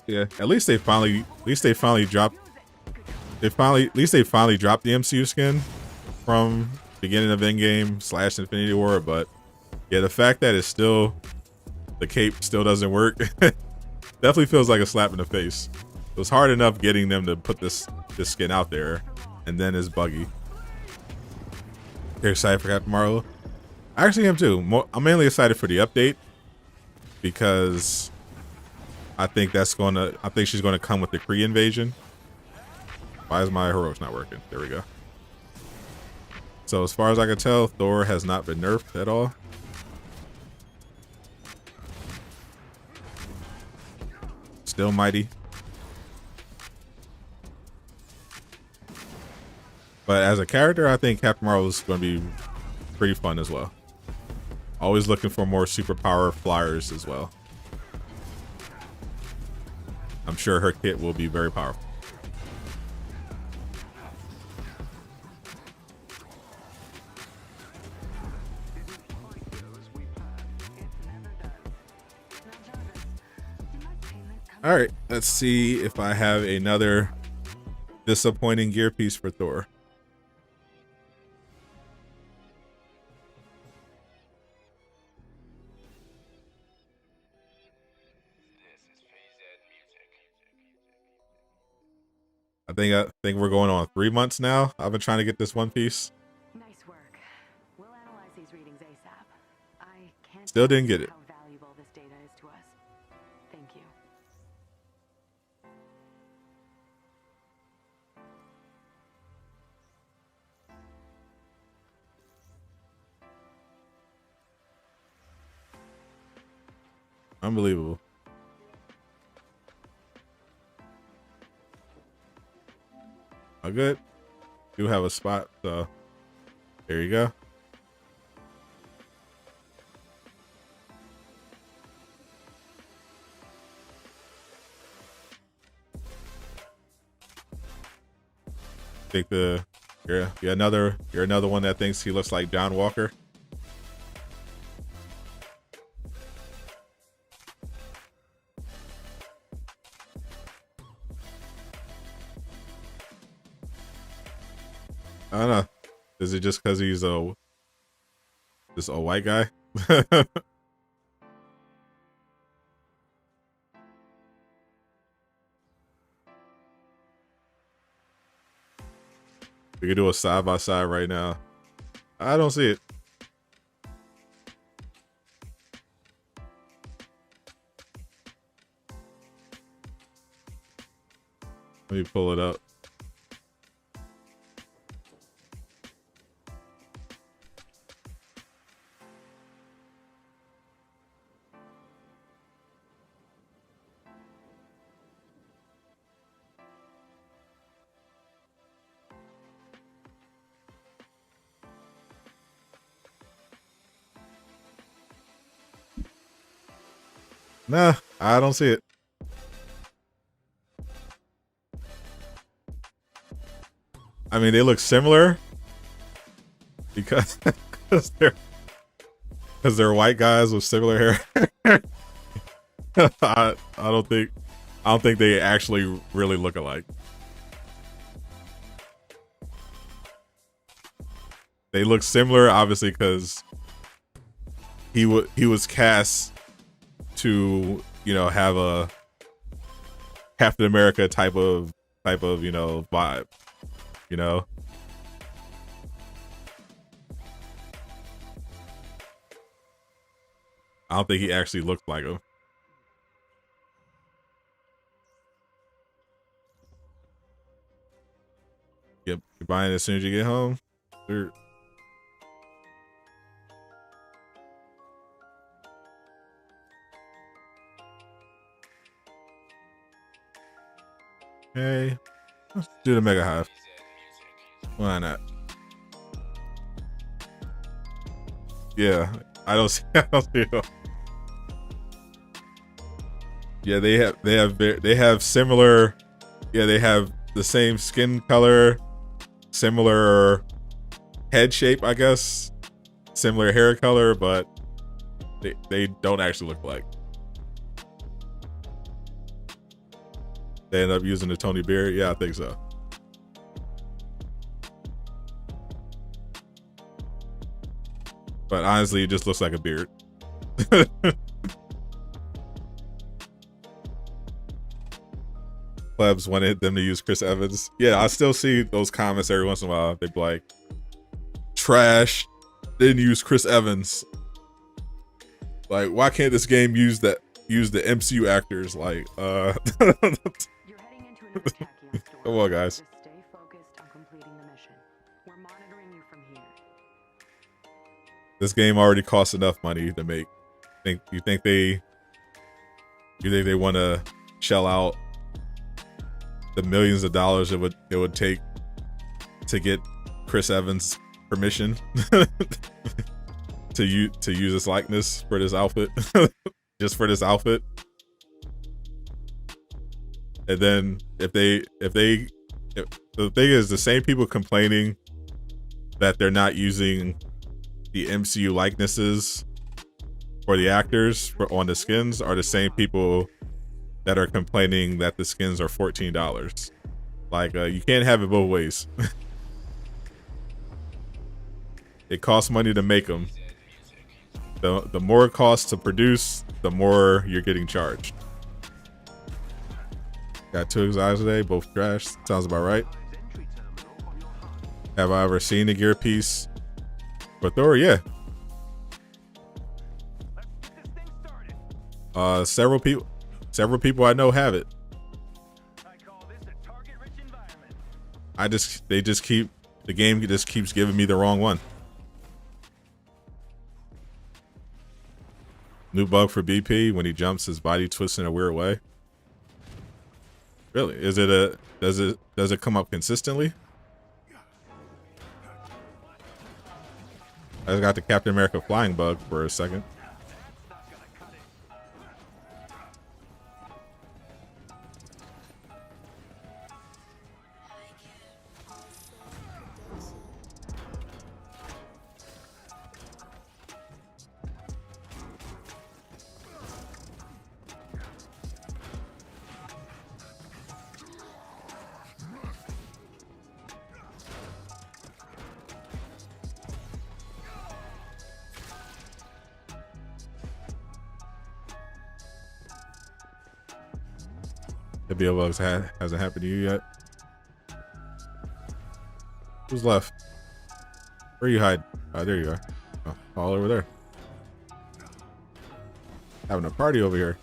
Yeah, at least they finally dropped the MCU skin from beginning of Endgame / Infinity War, but yeah, the fact that it's still the cape still doesn't work definitely feels like a slap in the face. It was hard enough getting them to put this skin out there, and then it's buggy. You're excited for Captain Marvel? I actually am too. I'm mainly excited for the update, because I think she's gonna come with the Kree invasion. Why is my heroics not working? There we go. So as far as I can tell, Thor has not been nerfed at all. Still mighty. But as a character, I think Captain Marvel is going to be pretty fun as well. Always looking for more superpower flyers as well. I'm sure her kit will be very powerful. All right, let's see if I have another disappointing gear piece for Thor. I think we're going on 3 months now. I've been trying to get this one piece. Nice work. We'll analyze these readings ASAP. I can't Still didn't get it. how valuable this data is to us. Thank you. Unbelievable. Oh, good. You have a spot, so there you go. Think you're another one that thinks he looks like John Walker. I don't know. Is it just because he's just a white guy? We could do a side by side right now. I don't see it. Let me pull it up. Nah, I don't see it. I mean, they look similar because they're white guys with similar hair. I don't think they actually really look alike. They look similar, obviously, because he was cast to, you know, have a Captain America type of you know, vibe, you know. I don't think he actually looked like him. Yep, you're buying it as soon as you get home. Sure. Okay, let's do the Mega Hive. Why not? Yeah, I don't see it. Yeah, they have similar. Yeah, they have the same skin color, similar head shape, I guess, similar hair color, but they don't actually look alike. They end up using the Tony beard. Yeah, I think so. But honestly, it just looks like a beard. Plebs wanted them to use Chris Evans. Yeah, I still see those comments every once in a while. They'd be like, trash, didn't use Chris Evans. Like, why can't this game use the MCU actors? Like, come on, guys. Stay focused on completing the mission. We're monitoring you from here. This game already costs enough money to make. You think they want to shell out the millions of dollars it would take to get Chris Evans permission to use his likeness for this outfit? Just for this outfit? And then if the thing is, the same people complaining that they're not using the MCU likenesses for the actors on the skins are the same people that are complaining that the skins are $14. Like, you can't have it both ways. It costs money to make them. The more it costs to produce, the more you're getting charged. Got 2 exotics today, both trash. Sounds about right. Have I ever seen a gear piece for Thor? Yeah. Several people I know have it. The game just keeps giving me the wrong one. New bug for BP: when he jumps, his body twists in a weird way. Really? Is it a does it come up consistently? I got the Captain America flying bug for a second. The BO bugs hasn't happened to you yet. Who's left? Where you hide? Oh, there you are. Oh, all over there. Having a party over here.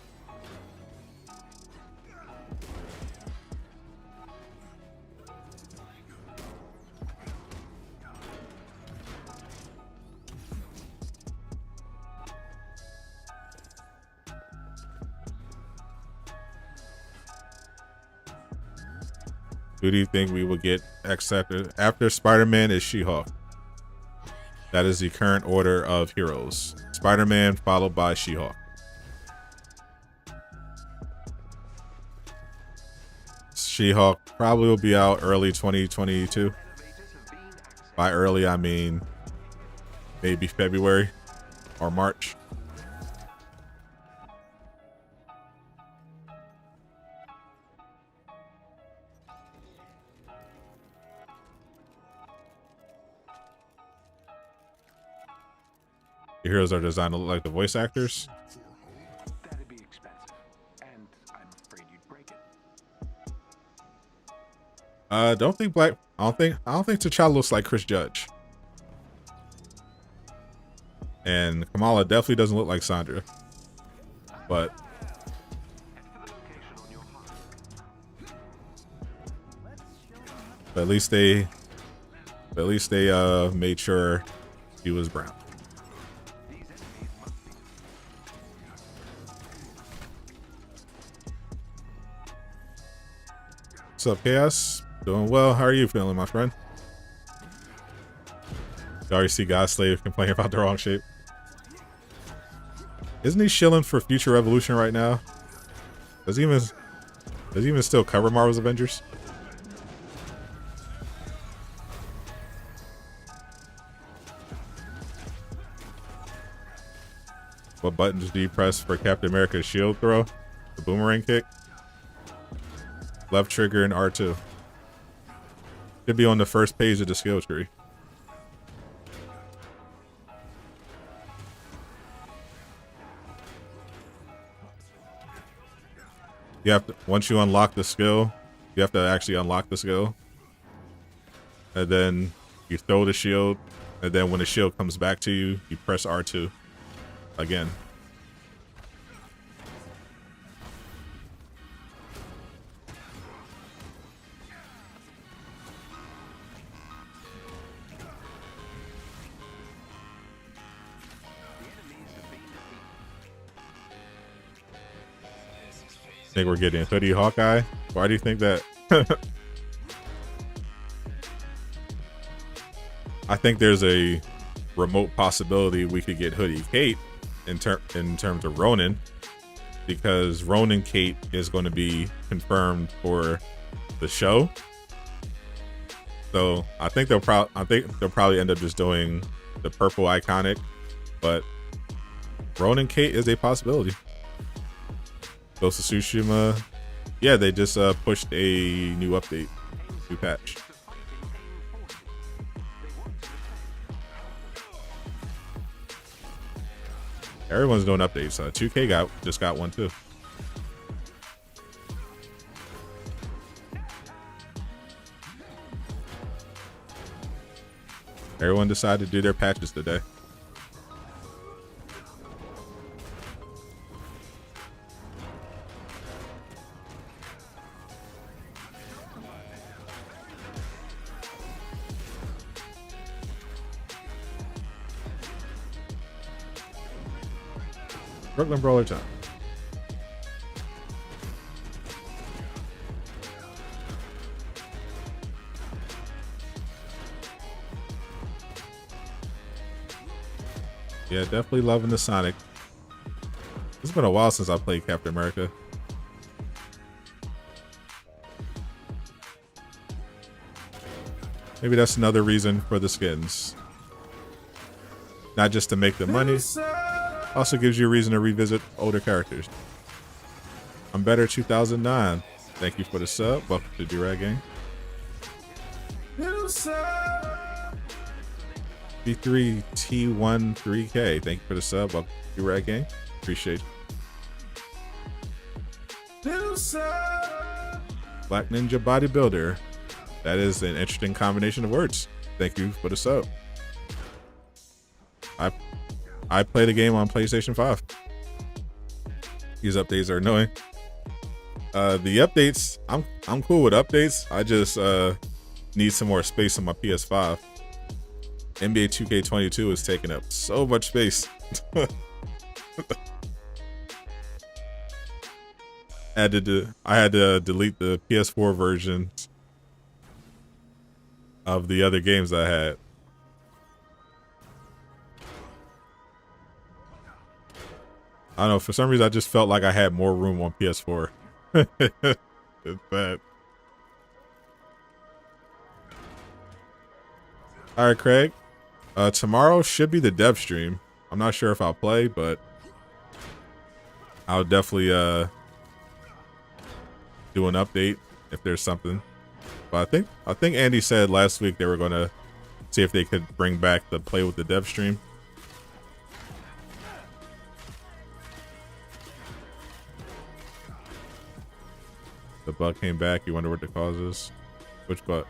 Who do you think we will get extractor after Spider-Man is She-Hulk? That is the current order of heroes. Spider-Man followed by She-Hulk. She-Hulk probably will be out early 2022. By early, I mean maybe February or March. The heroes are designed to look like the voice actors. That'd be expensive, and I'm afraid you'd break it. I don't think T'Challa looks like Chris Judge. And Kamala definitely doesn't look like Sandra. But at least they made sure he was brown. What's up, Chaos? Doing well. How are you feeling, my friend? You already see Godslave complaining about the wrong shape. Isn't he shilling for Future Revolution right now? Does he even still cover Marvel's Avengers? What buttons do you press for Captain America's shield throw? The boomerang kick? Left trigger and R2. Should be on the first page of the skill tree. You have to, once you unlock the skill, you have to actually unlock the skill. And then you throw the shield, and then when the shield comes back to you, you press R2 again. Think we're getting Hoodie Hawkeye? Why do you think that? I think there's a remote possibility we could get Hoodie Kate in terms of Ronin, because Ronin Kate is going to be confirmed for the show. So I think they'll probably end up just doing the purple iconic, but Ronin Kate is a possibility. Ghost of Tsushima, yeah, they just pushed a new update, new patch. Everyone's doing updates. 2K just got one too. Everyone decided to do their patches today. Brooklyn Brawler time. Yeah, definitely loving the Sonic. It's been a while since I played Captain America. Maybe that's another reason for the skins. Not just to make the money, also gives you a reason to revisit older characters. I'm Better 2009. Thank you for the sub. Welcome to Durag Gang. B3T13K. Thank you for the sub. Welcome to Durag Gang. Appreciate you. Black Ninja Bodybuilder. That is an interesting combination of words. Thank you for the sub. I play the game on PlayStation 5. These updates are annoying. The updates, I'm cool with updates. I just need some more space on my PS5. NBA 2K22 is taking up so much space. I had to delete the PS4 versions of the other games I had. I don't know, for some reason I just felt like I had more room on PS4. It's bad. Alright, Craig. Tomorrow should be the dev stream. I'm not sure if I'll play, but I'll definitely do an update if there's something. But I think Andy said last week they were gonna see if they could bring back the play with the dev stream. The bug came back. You wonder what the cause is. Which bug?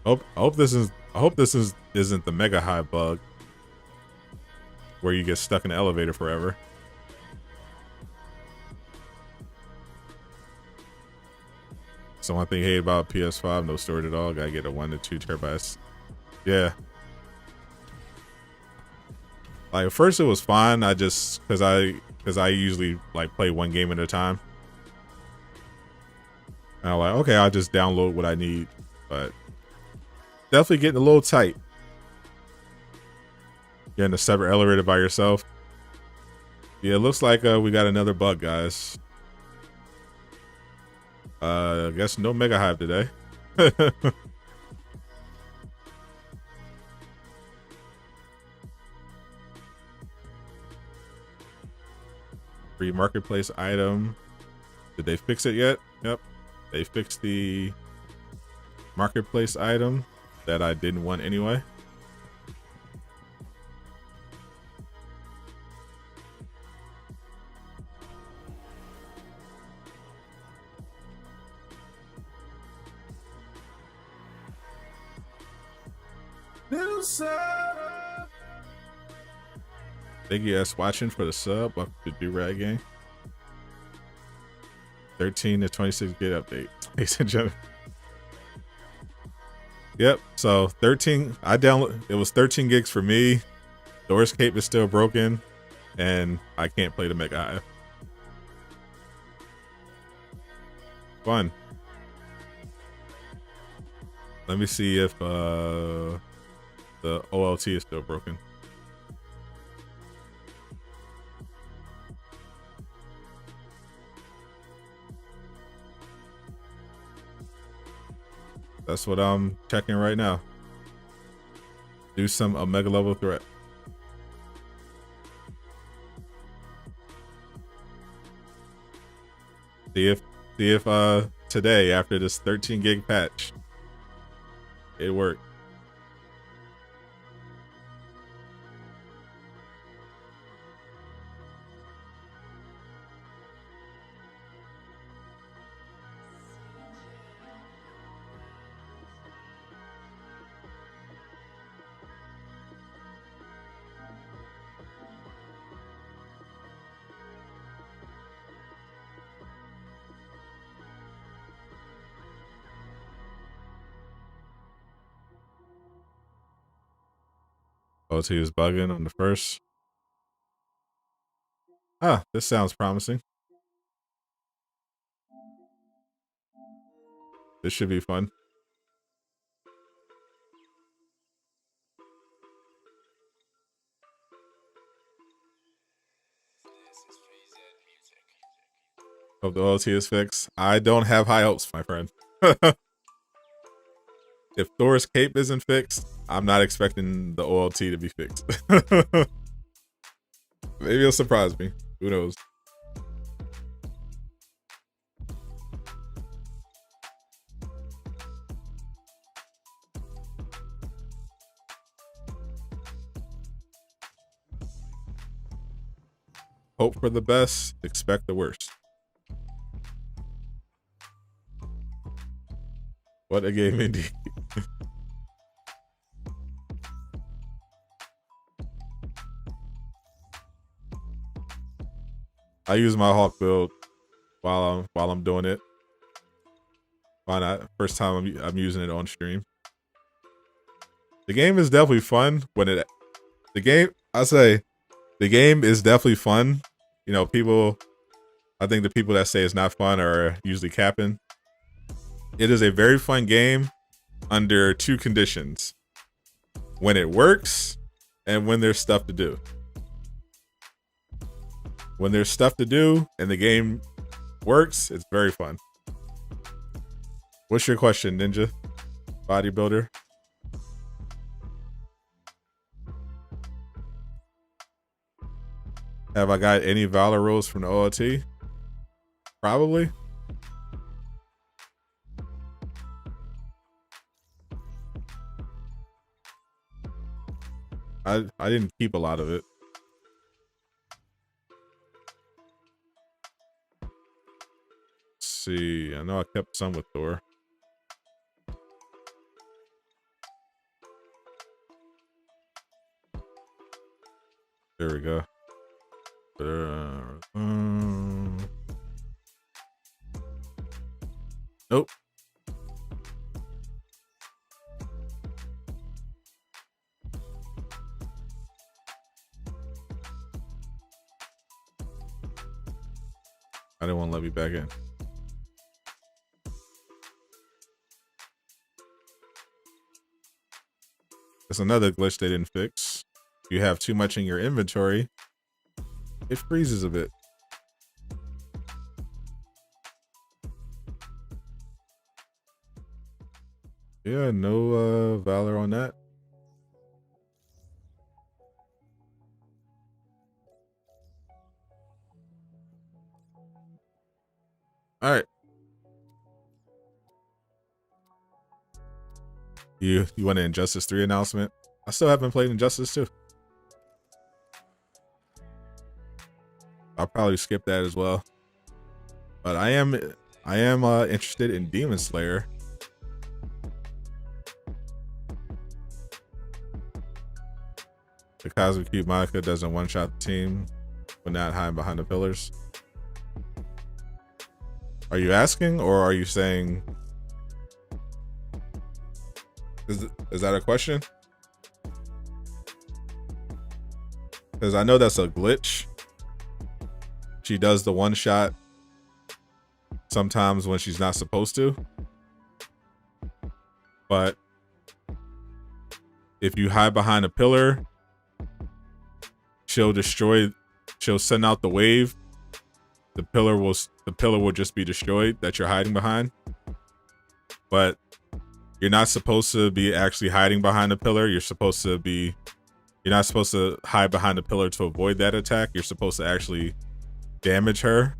I hope this isn't the mega high bug where you get stuck in the elevator forever. So one thing I hate about PS5, no storage at all. Gotta get a 1 to 2 terabytes. Yeah. Like at first it was fine. I just because I usually like play one game at a time. And I'm like, okay, I'll just download what I need, but definitely getting a little tight. You're in a separate elevator by yourself. Yeah, it looks like we got another bug, guys. I guess no Mega Hive today. Free marketplace item. Did they fix it yet? Yep. They fixed the marketplace item that I didn't want anyway. Thank you guys watching for the sub. Welcome to Durag Gang. 13 to 26 gig update. Ladies and gentlemen. Yep, so 13, it was 13 gigs for me. Thor's cape is still broken, and I can't play the Mega Hive. Fun. Let me see if the OLT is still broken. That's what I'm checking right now. Do some Omega level threat. See if today after this 13 gig patch it worked. OT is bugging on the first. Ah, this sounds promising. This should be fun. Hope the OLT is fixed. I don't have high hopes, my friend. If Thor's cape isn't fixed, I'm not expecting the OLT to be fixed. Maybe it'll surprise me. Who knows? Hope for the best, expect the worst. What a game indeed. I use my Hawk build while I'm doing it. Why not? First time I'm using it on stream. The game is definitely fun when it. The game is definitely fun. You know, people. I think the people that say it's not fun are usually capping. It is a very fun game under two conditions: when it works and when there's stuff to do. When there's stuff to do and the game works, it's very fun. What's your question, Ninja? Bodybuilder? Have I got any Valor rolls from the OLT? Probably. I didn't keep a lot of it. Let's see. I know I kept some with Thor. There we go. Nope. I didn't want to let me back in. That's another glitch they didn't fix. If you have too much in your inventory, it freezes a bit. Yeah, no Valor on that. All right. You want an Injustice 3 announcement? I still haven't played Injustice 2. I'll probably skip that as well. But I am interested in Demon Slayer. The Cosmic Cube Monica doesn't one-shot the team when not hiding behind the pillars. Are you asking, or are you saying? Is that a question? Because I know that's a glitch. She does the one shot sometimes when she's not supposed to. But if you hide behind a pillar, she'll send out the wave. The pillar will just be destroyed that you're hiding behind. But you're not supposed to be actually hiding behind a pillar. You're not supposed to hide behind a pillar to avoid that attack. You're supposed to actually damage her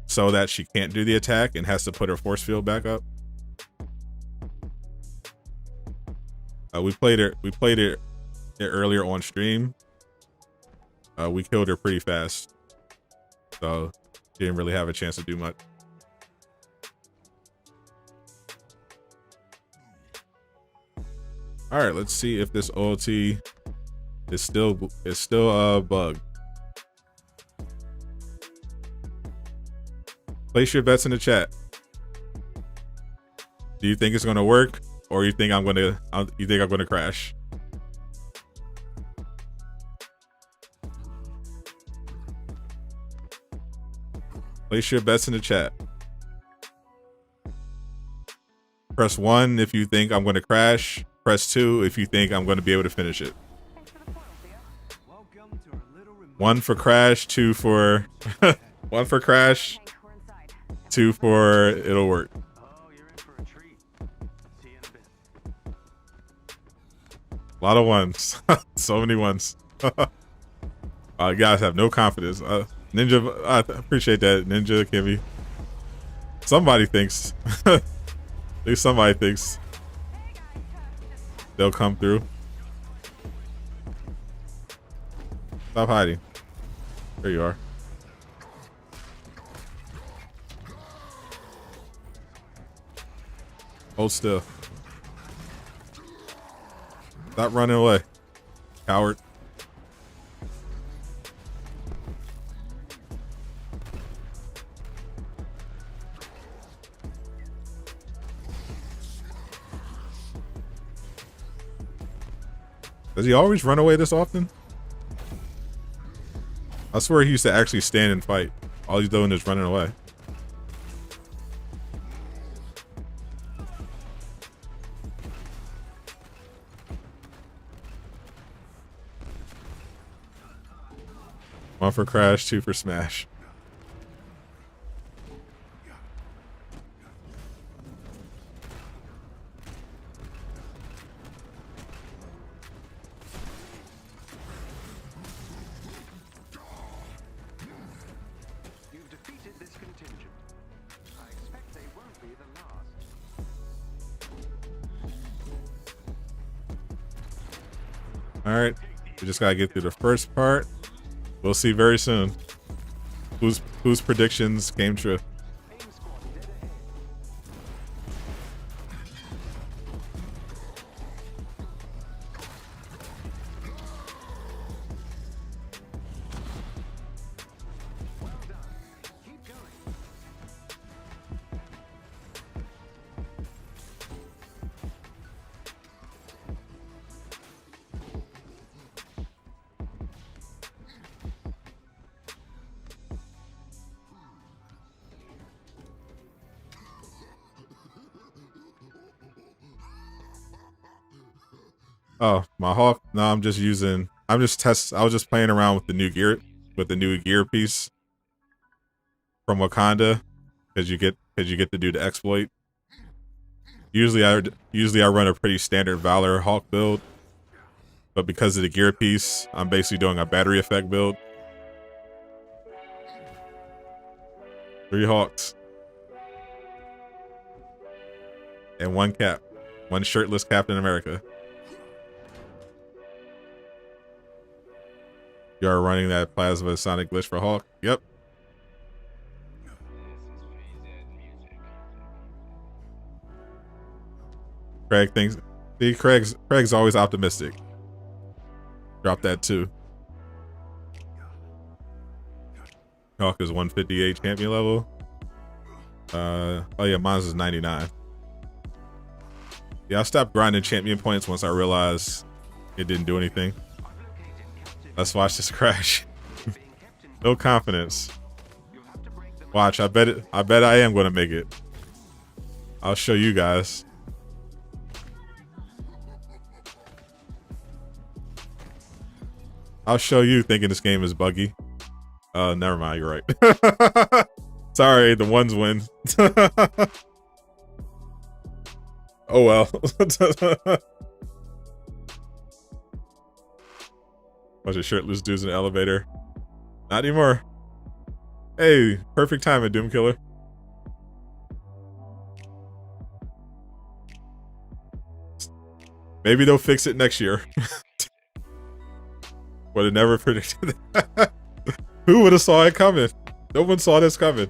so that she can't do the attack and has to put her force field back up. We played it earlier on stream. We killed her pretty fast, so she didn't really have a chance to do much. All right, let's see if this OLT is still a bug. Place your bets in the chat. Do you think it's gonna work, or you think I'm gonna crash? Place your bets in the chat. Press 1 if you think I'm going to crash. Press 2 if you think I'm going to be able to finish it. 1 for crash, 2 for 1 for crash, 2 for it'll work. Oh, you're in for a treat. See you in a bit. A lot of ones. So many ones. You guys have no confidence. Ninja, I appreciate that. Ninja, Kimmy. Somebody thinks. At least somebody thinks they'll come through. Stop hiding. There you are. Hold still. Stop running away, coward. Does he always run away this often? I swear he used to actually stand and fight. All he's doing is running away. One for crash, 2 for smash. You've defeated this contingent. I expect they won't be the last. All right, we just gotta get through the first part. We'll see very soon whose predictions came true. Aim squad dead ahead. Well done. Keep going. Oh, my Hawk. No, I was just playing around with the new gear piece from Wakanda, because you get to do the exploit. Usually I run a pretty standard Valor Hawk build, but because of the gear piece, I'm basically doing a battery effect build. 3 Hawks and 1 cap, 1 shirtless Captain America. You are running that plasma sonic glitch for Hawk? Yep. Craig thinks. See, Craig's always optimistic. Drop that too. Hawk is 158 champion level. Oh yeah, mine's is 99. Yeah, I stopped grinding champion points once I realized it didn't do anything. Let's watch this crash. No confidence. Watch, I bet I am gonna make it. I'll show you guys. I'll show you thinking this game is buggy. Never mind, you're right. Sorry, the ones win. Oh well. Bunch of shirtless dudes in the elevator. Not anymore. Hey, perfect timing, Doom Killer. Maybe they'll fix it next year. But it never predicted that. Who would have saw it coming? No one saw this coming.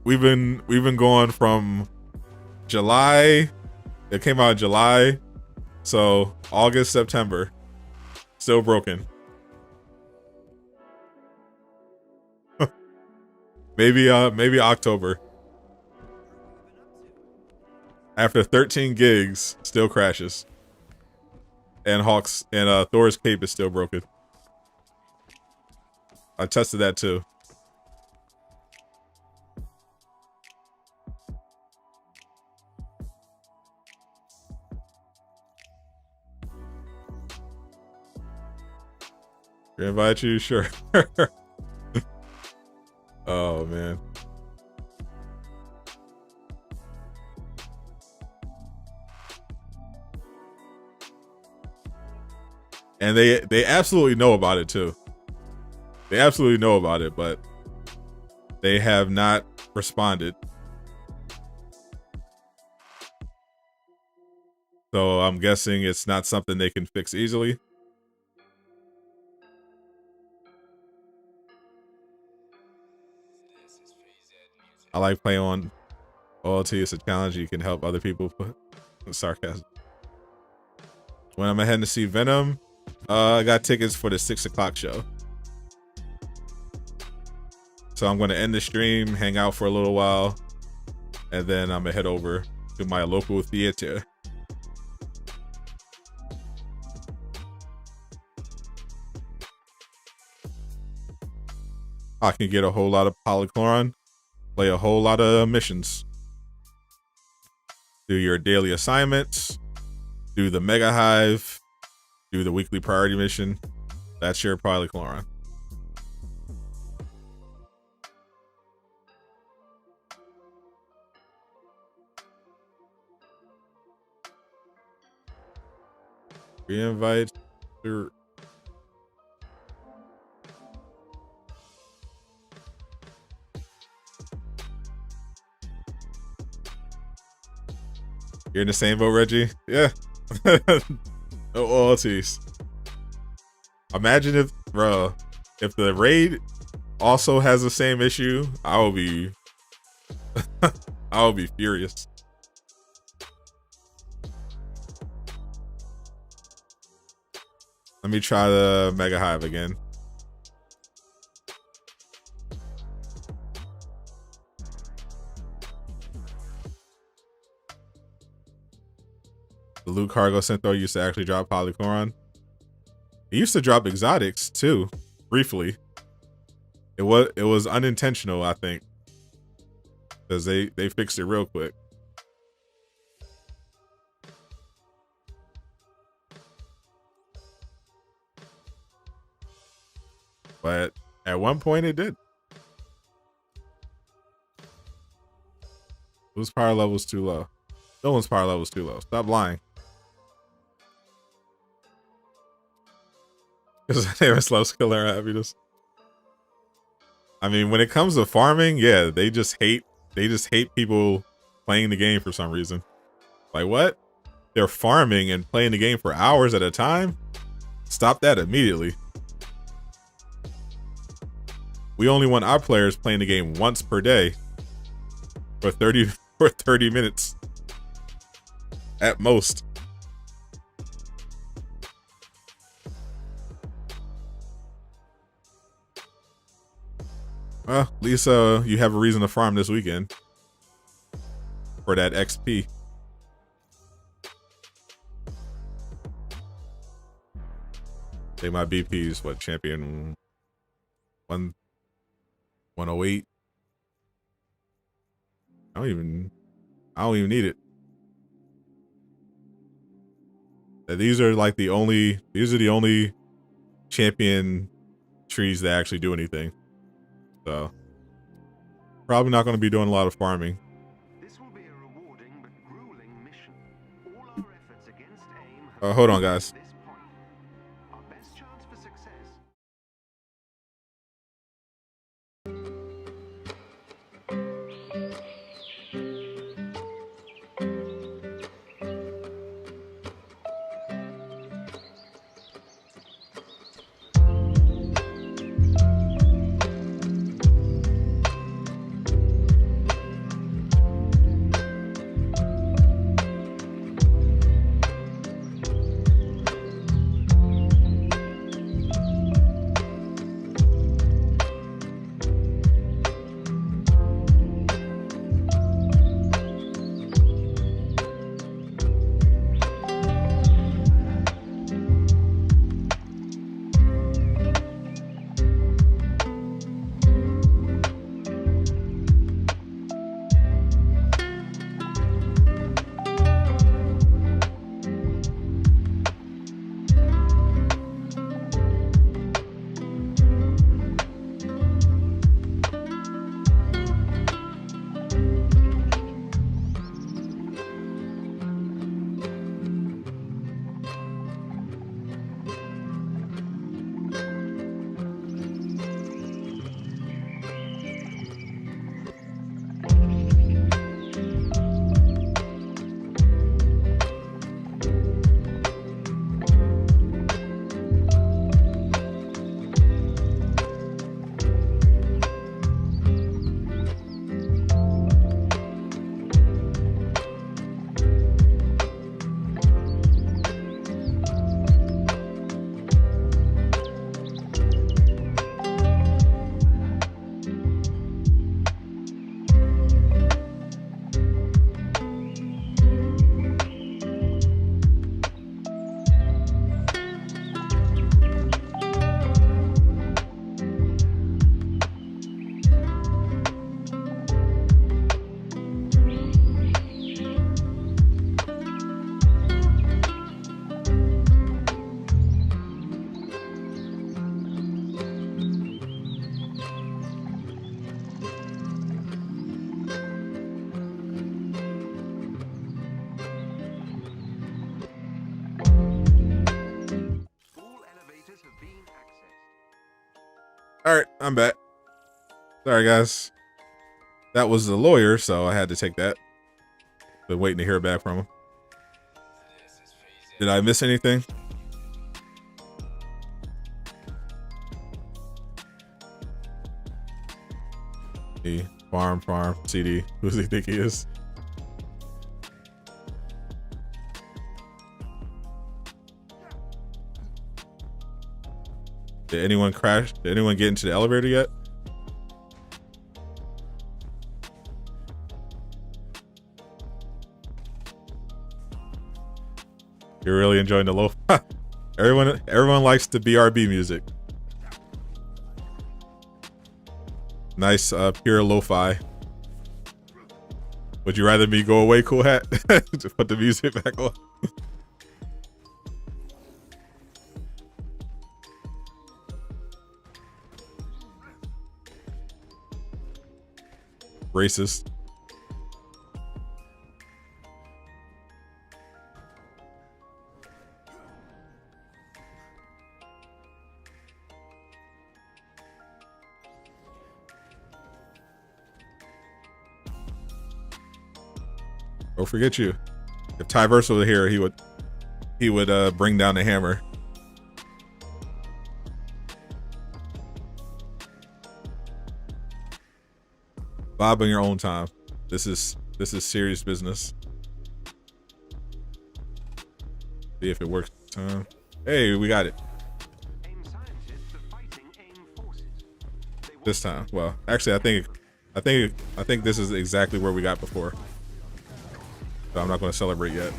We've been going from July. It came out in July, so August, September, still broken. Maybe October. After 13 gigs, still crashes. And Thor's cape is still broken. I tested that too. We invite you, sure. Oh man. And they absolutely know about it too. They absolutely know about it, but they have not responded. So I'm guessing it's not something they can fix easily. I like playing on OLT. It's a challenge. You can help other people put sarcasm. When I'm heading to see Venom, I got tickets for the 6 o'clock show. So I'm going to end the stream, hang out for a little while, and then I'm going to head over to my local theater. I can get a whole lot of Polychoron, play a whole lot of missions, do your daily assignments, do the Mega Hive, do the weekly priority mission. That's your Polychoron. Re-invite. You're in the same boat, Reggie? Yeah. Oh, tease. Imagine if the raid also has the same issue, I will be furious. Let me try the Mega Hive again. The loot cargo Synthro used to actually drop Polychoron. It used to drop exotics too, briefly. It was unintentional, I think, because they fixed it real quick. But at one point it did. Whose power level is too low? No one's power level is too low. Stop lying. Because they were slow killer happiness. I mean, when it comes to farming, yeah, they just hate people playing the game for some reason. Like, what? They're farming and playing the game for hours at a time? Stop that immediately. We only want our players playing the game once per day for 30 minutes at most. Well, at least you have a reason to farm this weekend for that XP. Say my BP is what, champion 108. I don't even need it. These are the only champion trees that actually do anything. So probably not going to be doing a lot of farming. This will be a rewarding but grueling mission. All our efforts against AIM Hold on, guys. at this point. Our best chance for success. I'm back. Sorry, guys. That was the lawyer, so I had to take that. Been waiting to hear back from him. Did I miss anything? Farm, CD. Who does he think he is? Did anyone crash? Did anyone get into the elevator yet? You're really enjoying the lo-fi. Everyone likes the BRB music. Nice, pure lo-fi. Would you rather me go away, cool hat? To put the music back on. Racist. Don't forget you. If Tyverse was here, he would bring down the hammer. Bob on your own time. This is serious business. See if it works this time. Hey, we got it. AIM scientists are fighting AIM forces. They want This time. Well, actually I think this is exactly where we got before. So I'm not going to celebrate yet.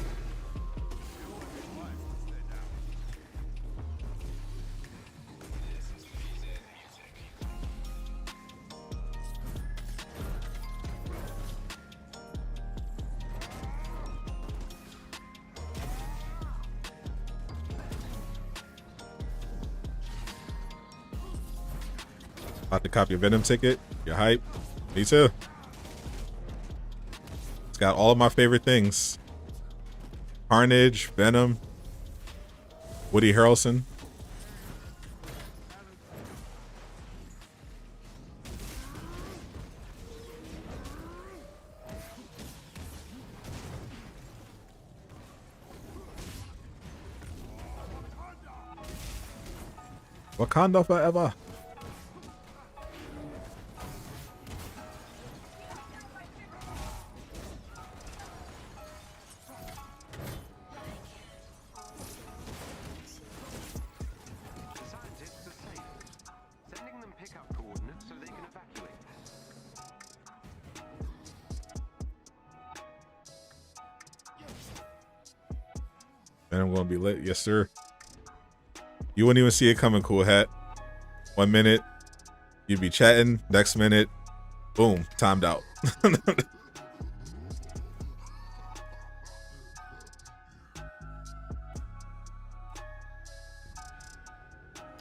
About to copy a Venom ticket. You're hype. Me too. It's got all of my favorite things. Carnage, Venom, Woody Harrelson. Wakanda forever. the scientists are safe. Sending them pickup coordinates so they can evacuate. And I'm gonna be late. Yes, sir. You wouldn't even see it coming, cool hat. 1 minute, you'd be chatting. Next minute, boom, timed out.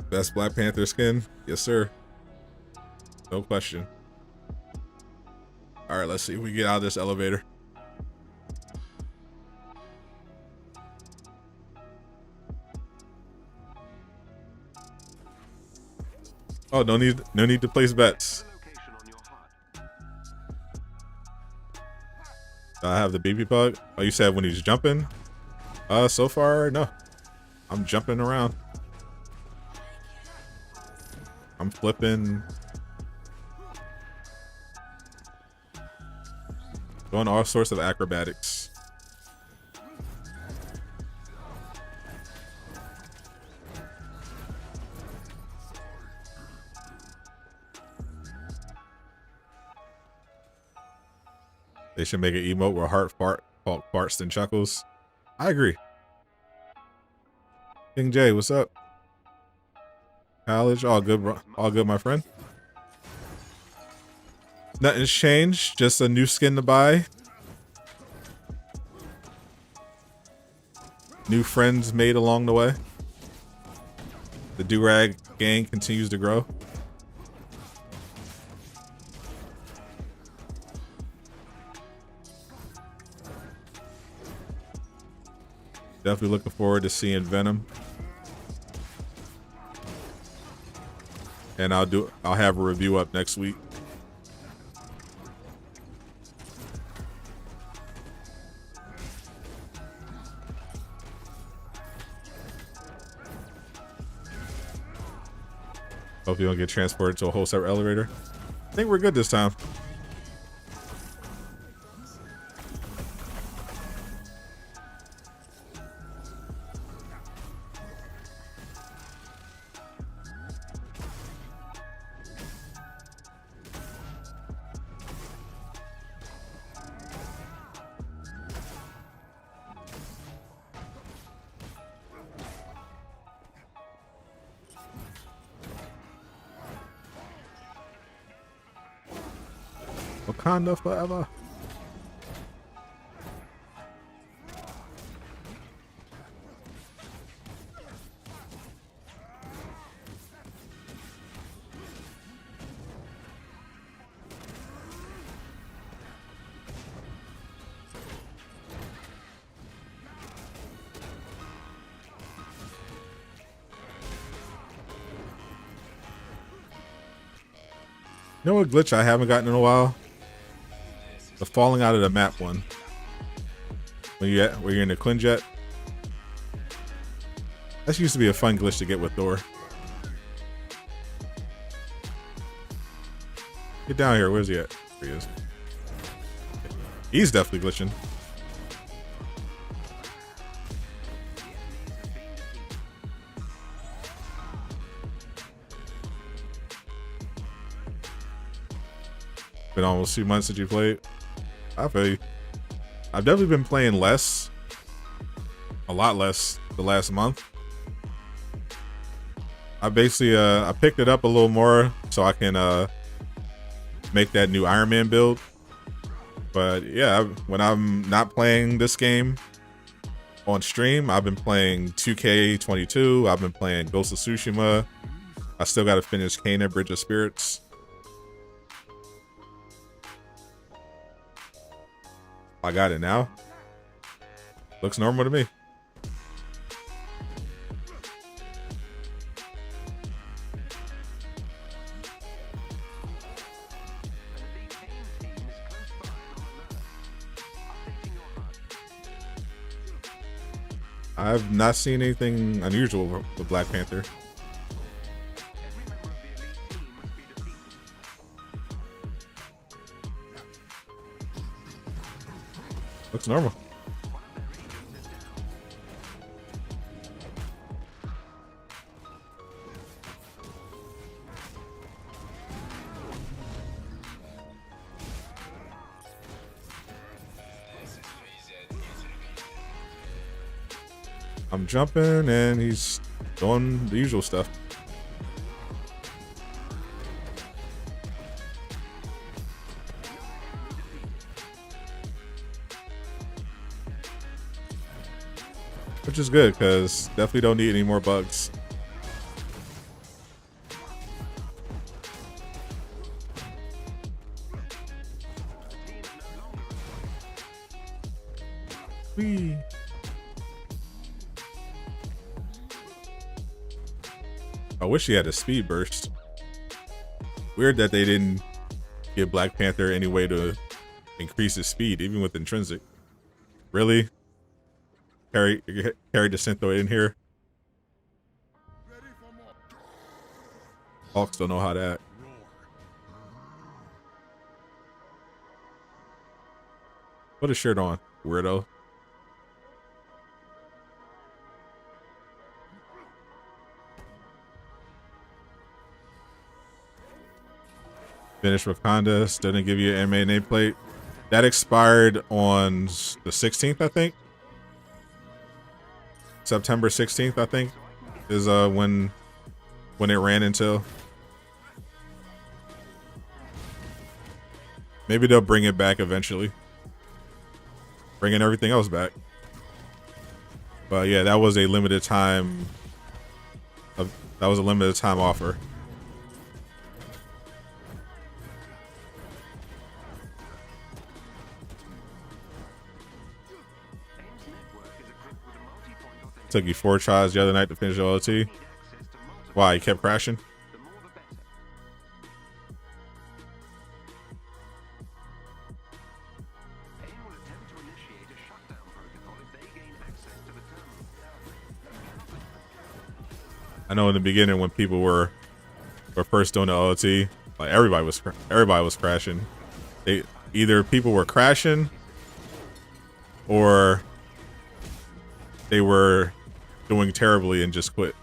Best Black Panther skin? Yes, sir. No question. All right, let's see if we get out of this elevator. Oh, no need to place bets. The location on your HUD. Do I have the BB plug? Oh, you said when he's jumping? So far, no. I'm jumping around. I'm flipping. Doing all sorts of acrobatics. They should make an emote where Heart farts and chuckles. I agree. King J, what's up? College, all good, bro. All good, my friend. Nothing's changed. Just a new skin to buy. New friends made along the way. The Durag gang continues to grow. Definitely looking forward to seeing Venom. and I'll have a review up next week. Hope you don't get transported to a whole separate elevator. I think we're good this time. Wakanda forever. You know what glitch I haven't gotten in a while? The falling out of the map one. Where you're in the Quinjet. That used to be a fun glitch to get with Thor. Get down here. Where's he at? There he is. He's definitely glitching. Been almost 2 months since you played. I feel you. I've definitely been playing less. A lot less the last month. I basically I picked it up a little more so I can make that new Iron Man build. But yeah, when I'm not playing this game on stream, I've been playing 2K22. I've been playing Ghost of Tsushima. I still got to finish Kena Bridge of Spirits. I got it now. Looks normal to me. I've not seen anything unusual with Black Panther. Looks normal. I'm jumping and he's doing the usual stuff. Which is good, because definitely don't need any more bugs. Whee. I wish he had a speed burst. Weird that they didn't give Black Panther any way to increase his speed, even with intrinsic. Really? Carry the Synthoid in here. Hawks don't know how to act. Put a shirt on, weirdo. Finish Wakanda. Still didn't give you an anime nameplate. That expired on the 16th, I think. September 16th, I think, is when it ran until. Maybe they'll bring it back eventually. Bringing everything else back. But yeah, that was a limited time. That was a limited time offer. Took you 4 tries the other night to finish the OLT. Why, you kept crashing? I know in the beginning when people were first doing the OT, like everybody was crashing. Either people were crashing or they were doing terribly and just quit.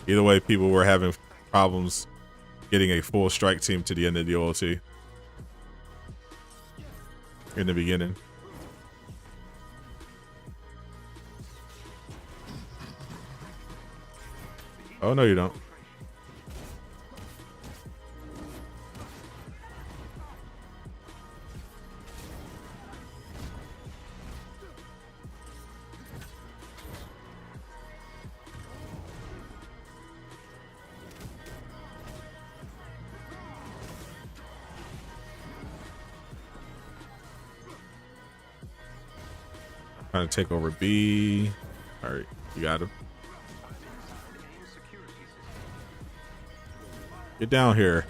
Either way, people were having problems getting a full strike team to the end of the OT in the beginning. Oh, no, you don't. Trying to take over B. All right, you got him. Get down here.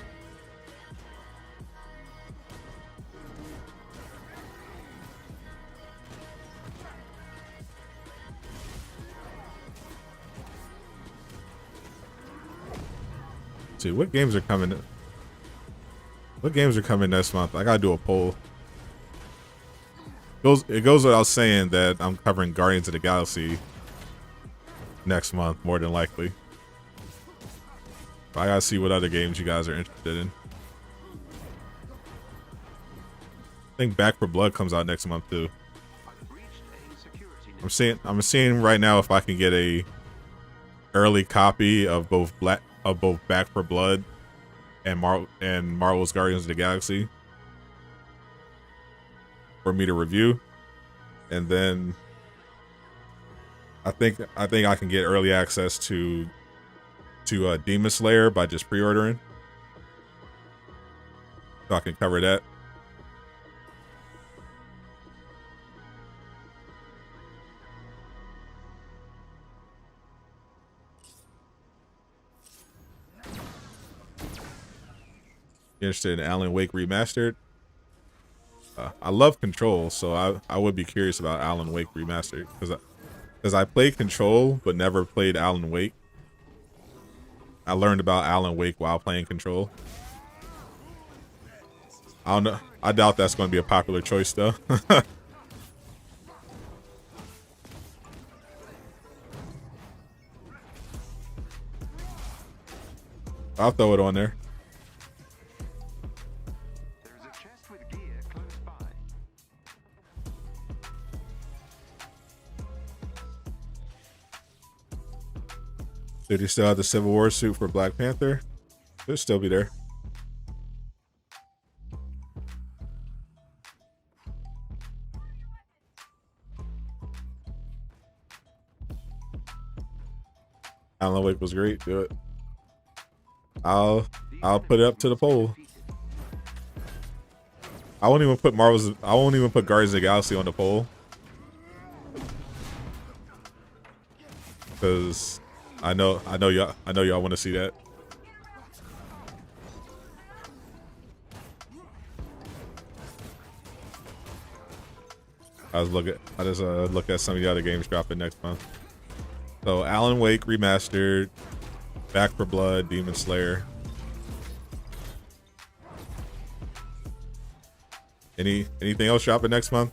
Let's see what games are coming. What games are coming next month? I gotta do a poll. It goes without saying that I'm covering Guardians of the Galaxy next month, more than likely. But I gotta see what other games you guys are interested in. I think Back for Blood comes out next month too. I'm seeing right now if I can get a early copy of both Back for Blood and Marvel's Guardians of the Galaxy for me to review, and then I think I can get early access to Demon Slayer by just pre-ordering, so I can cover that. You interested in Alan Wake Remastered? I love Control, so I would be curious about Alan Wake Remastered because I played Control but never played Alan Wake. I learned about Alan Wake while playing Control. I don't know. I doubt that's going to be a popular choice though. I'll throw it on there. Did he still have the Civil War suit for Black Panther? Should still be there. Alan Wake was great. Do it. I'll put it up to the poll. I won't even put Guardians of the Galaxy on the poll because I know y'all want to see that. I just look at some of the other games dropping next month. So Alan Wake Remastered, Back for Blood, Demon Slayer. Anything else dropping next month?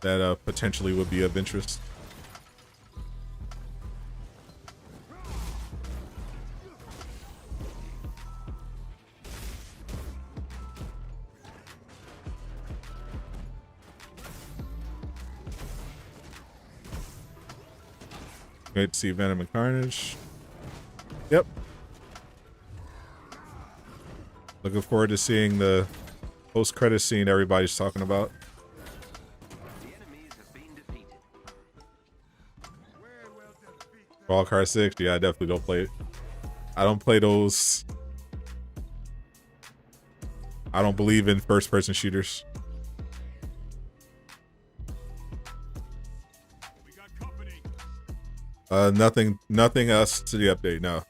That potentially would be of interest. Great to see Venom and Carnage. Yep. Looking forward to seeing the post-credit scene everybody's talking about. Wildcard 6, yeah, I definitely don't play it. I don't play those. I don't believe in first-person shooters. Nothing else to the update, no.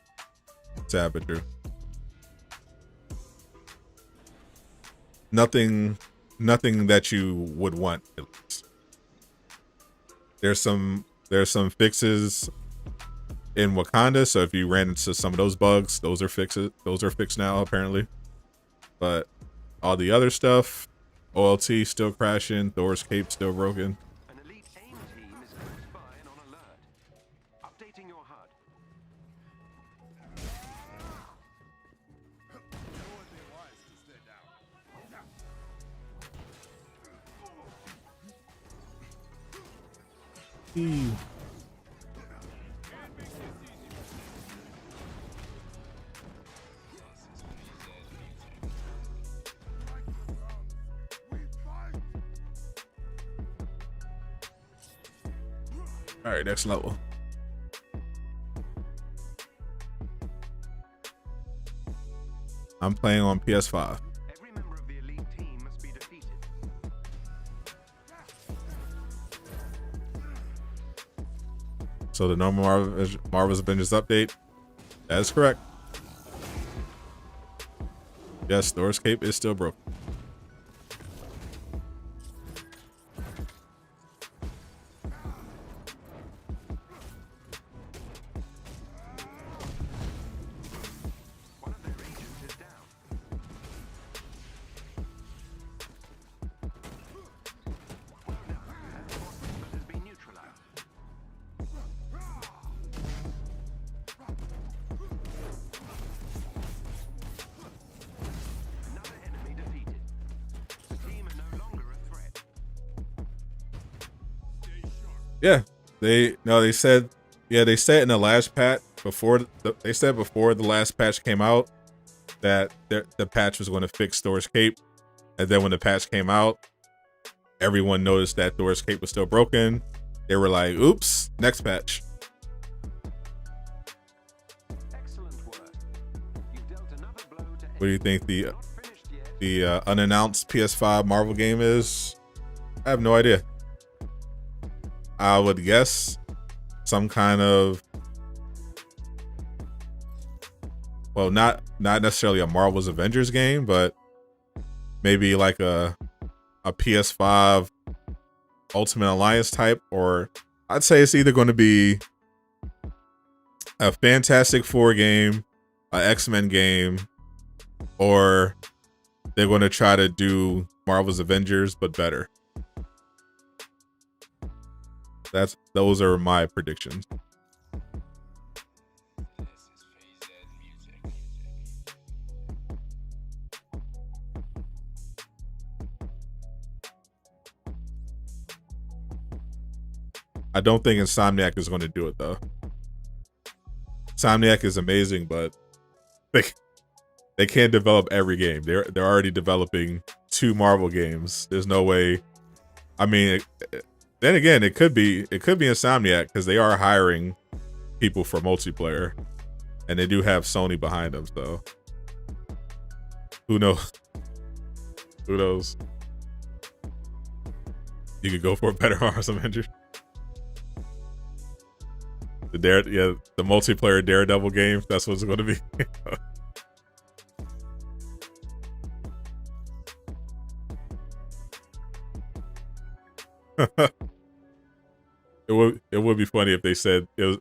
Sad but true. Nothing nothing that you would want. At least. There's some fixes in Wakanda, so if you ran into some of those bugs, those are fixed now apparently. But all the other stuff, OLT still crashing, Thor's cape still broken. An elite AIM team is close by and on alert. Updating your HUD. All right, next level. I'm playing on PS5. Every member of the elite team must be defeated. So the normal Marvel's Avengers update, that is correct. Yes, Thor's cape is still broken. One of their agents is down. Well done. That hostile has been neutralized. Another enemy defeated. The team are no longer a threat. Yeah, they said in the last patch before the last patch came out that the patch was going to fix Thor's cape, and then when the patch came out, everyone noticed that Thor's cape was still broken. They were like, "Oops, next patch." Excellent work. You've dealt another blow to What do you think the Not finished yet. unannounced PS5 Marvel game is? I have no idea. I would guess some kind of, well, not necessarily a Marvel's Avengers game, but maybe like a PS5 Ultimate Alliance type, or I'd say it's either going to be a Fantastic Four game, a X-Men game, or they're going to try to do Marvel's Avengers but better. Those are my predictions. I don't think Insomniac is going to do it though. Insomniac is amazing, but they can't develop every game. They're already developing 2 Marvel games. There's no way. I mean, then again, it could be Insomniac because they are hiring people for multiplayer, and they do have Sony behind them. So who knows? Who knows? You could go for a better Marvel's Avengers. The multiplayer Daredevil game. That's what it's going to be. It would be funny if they said the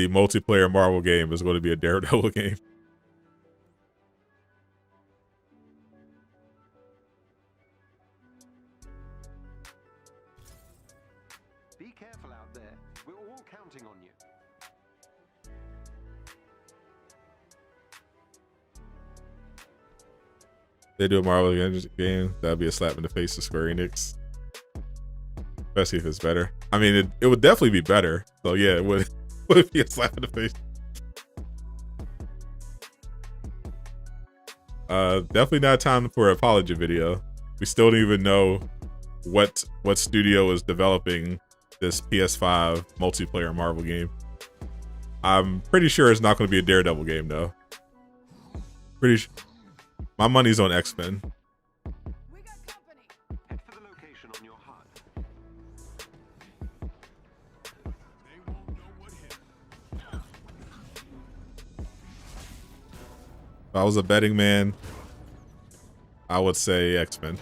multiplayer Marvel game is going to be a Daredevil game. Be careful out there. We're all counting on you. They do a Marvel Avengers game, that'd be a slap in the face to Square Enix. Especially if it's better. I mean, it would definitely be better. So yeah, it would be a slap in the face. Definitely not time for an apology video. We still don't even know what studio is developing this PS5 multiplayer Marvel game. I'm pretty sure it's not going to be a Daredevil game though. Pretty sure. My money's on X-Men. We got company. Head for the location on your HUD. If I was a betting man, I would say X-Men.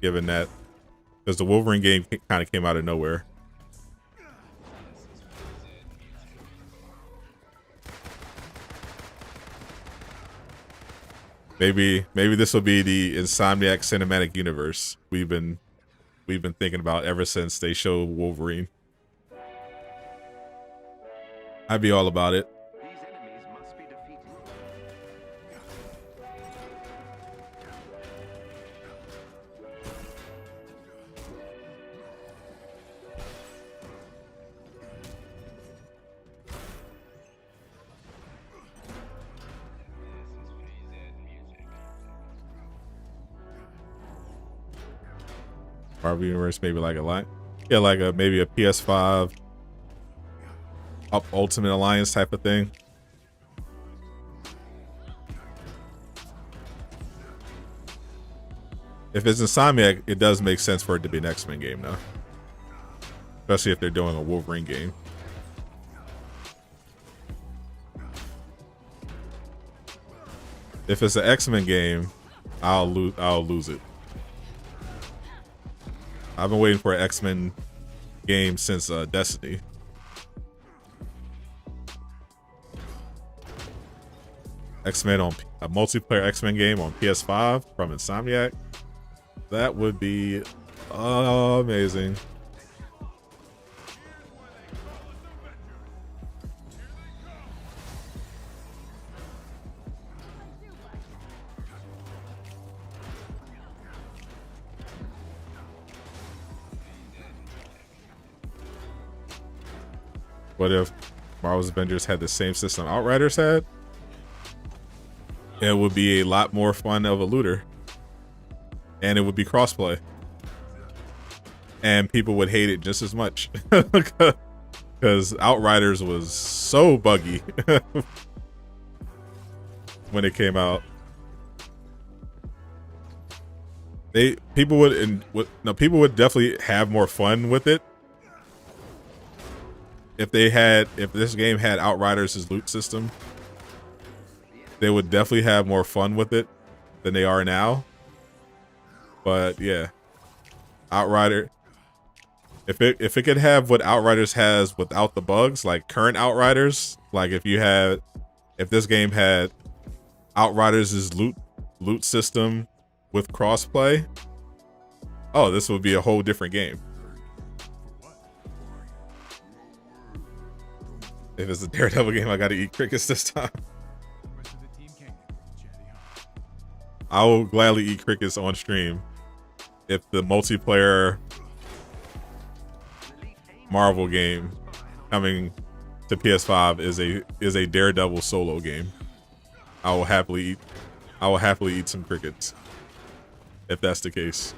given that because the Wolverine game kind of came out of nowhere. Maybe this will be the Insomniac cinematic universe we've been thinking about ever since they showed Wolverine. I'd be all about it. These enemies must be defeated. Marvel Universe, maybe like a line. Yeah, like maybe a PS5 Ultimate Alliance type of thing. If it's Insomniac, it does make sense for it to be an X-Men game now. Especially if they're doing a Wolverine game. If it's an X-Men game, I'll lose it. I've been waiting for an X-Men game since Destiny. X-Men on a multiplayer X-Men game on PS5 from Insomniac. That would be amazing. What if Marvel's Avengers had the same system Outriders had? It would be a lot more fun of a looter. And it would be crossplay. And people would hate it just as much. Because Outriders was so buggy when it came out. People would definitely have more fun with it if this game had Outriders' loot system. They would definitely have more fun with it than they are now. But yeah, Outrider. If it could have what Outriders has without the bugs, like current Outriders, like if this game had Outriders' loot system with crossplay, oh, this would be a whole different game. If it's a Daredevil game, I gotta eat crickets this time. I will gladly eat crickets on stream if the multiplayer Marvel game coming to PS5 is a Daredevil solo game. I will happily eat some crickets if that's the case.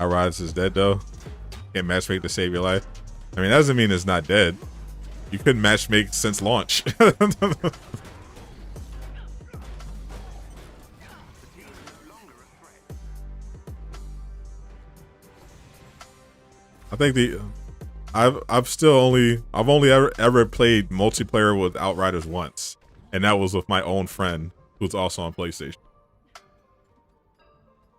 Outriders is dead though. Can't matchmake to save your life. I mean, that doesn't mean it's not dead. You couldn't matchmake since launch. I think I've only ever played multiplayer with Outriders once, and that was with my own friend who's also on PlayStation.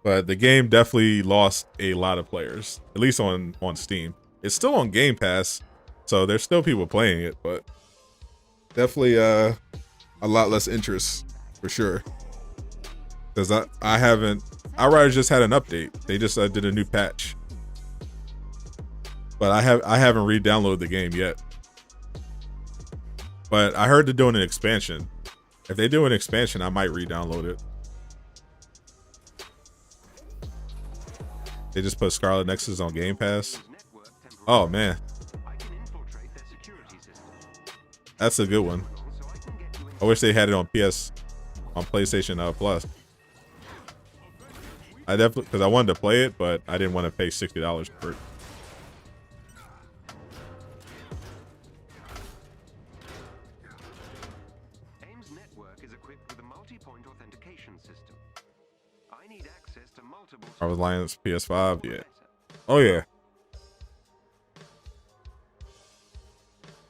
But the game definitely lost a lot of players, at least on Steam. It's still on Game Pass, so there's still people playing it, but definitely a lot less interest for sure. Because Outriders just had an update. They just did a new patch. But I haven't re-downloaded the game yet. But I heard they're doing an expansion. If they do an expansion, I might re-download it. They just put Scarlet Nexus on Game Pass. Oh man, that's a good one. I wish they had it on PlayStation Plus. I definitely, because I wanted to play it, but I didn't want to pay $60 for it. Marvel Alliance PS5, yeah. Oh yeah.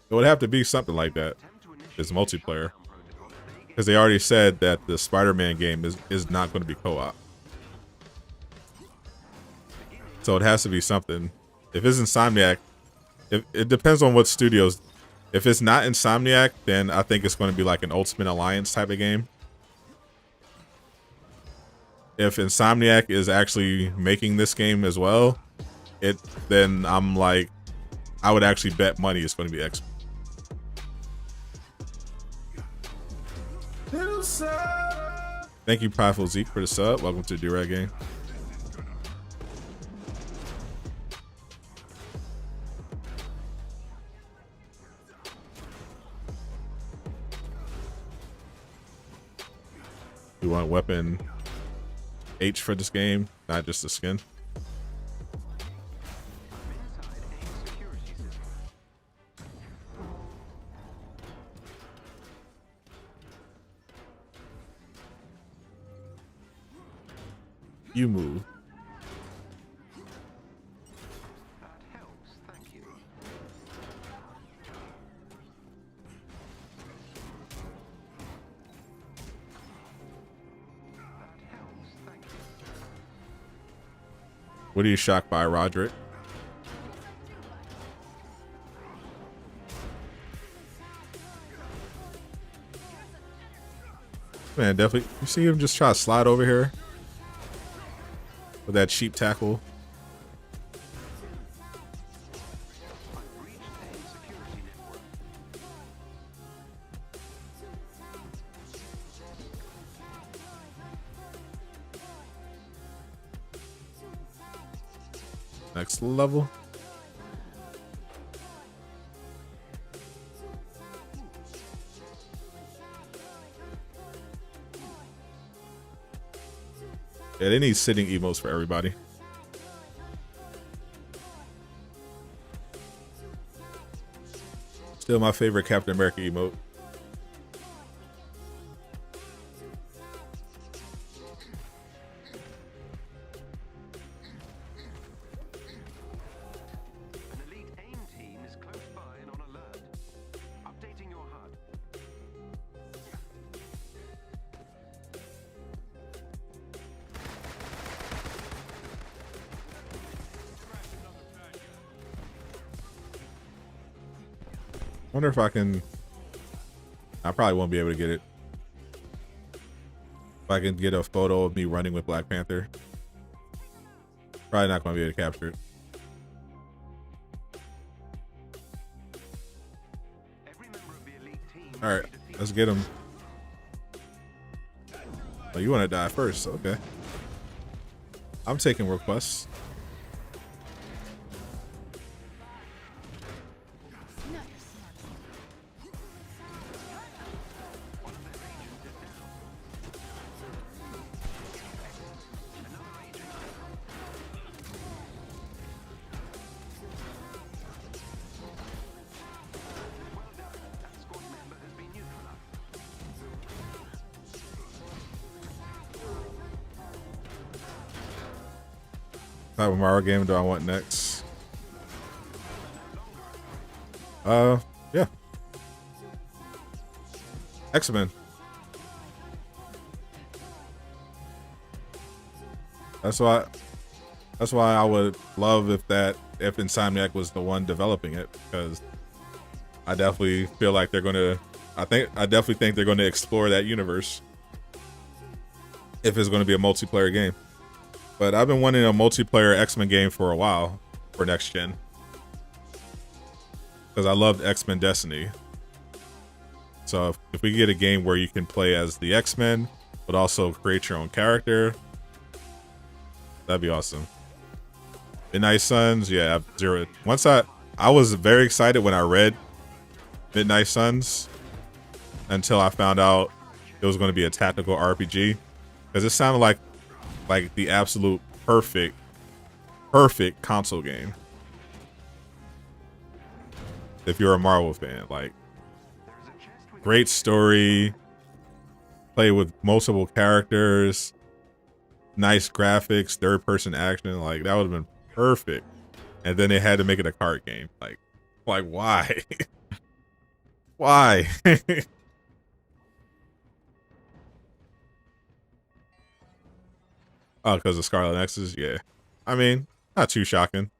It would have to be something like that. It's multiplayer. Because they already said that the Spider-Man game is not going to be co-op. So it has to be something. If it's Insomniac, it depends on what studios. If it's not Insomniac, then I think it's going to be like an Ultimate Alliance type of game. If Insomniac is actually making this game as well, then I'm like, I would actually bet money it's going to be X. Thank you, Prideful Zeke, for the sub. Welcome to the D-Rag Game. You want weapon H for this game, not just the skin. You move. That helps, thank you. That helps, thank you. What are you shocked by, Roderick? Man, definitely. You see him just try to slide over here with that cheap tackle. Next level. Yeah, they need sitting emotes for everybody. Still my favorite Captain America emote. An elite AIM team is close by and on alert. Updating your HUD. Wonder if I can. I probably won't be able to get it. If I can get a photo of me running with Black Panther. Probably not going to be able to capture it. Every member of the elite team All right, let's get him. Oh, you want to die first? Okay. I'm taking requests. What type of Mario game do I want next? Yeah. X-Men. That's why I would love if Insomniac was the one developing it, because I definitely feel like they're gonna I definitely think they're gonna explore that universe if it's gonna be a multiplayer game. But I've been wanting a multiplayer X-Men game for a while for next gen. Because I loved X-Men Destiny. So if we get a game where you can play as the X-Men, but also create your own character, that'd be awesome. Midnight Suns, yeah, zero. Once I was very excited when I read Midnight Suns until I found out it was going to be a tactical RPG. Because it sounded like the absolute perfect console game. If you're a Marvel fan, like, great story, play with multiple characters, nice graphics, third person action. Like that would have been perfect. And then they had to make it a card game. Like why? Why? Oh, because of Scarlet Nexus? Yeah. I mean, not too shocking.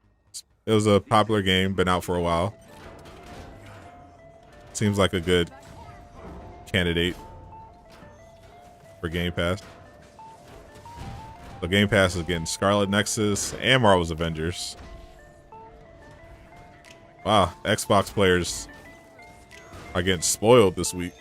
It was a popular game, been out for a while. Seems like a good candidate for Game Pass. So Game Pass is getting Scarlet Nexus and Marvel's Avengers. Wow, Xbox players are getting spoiled this week.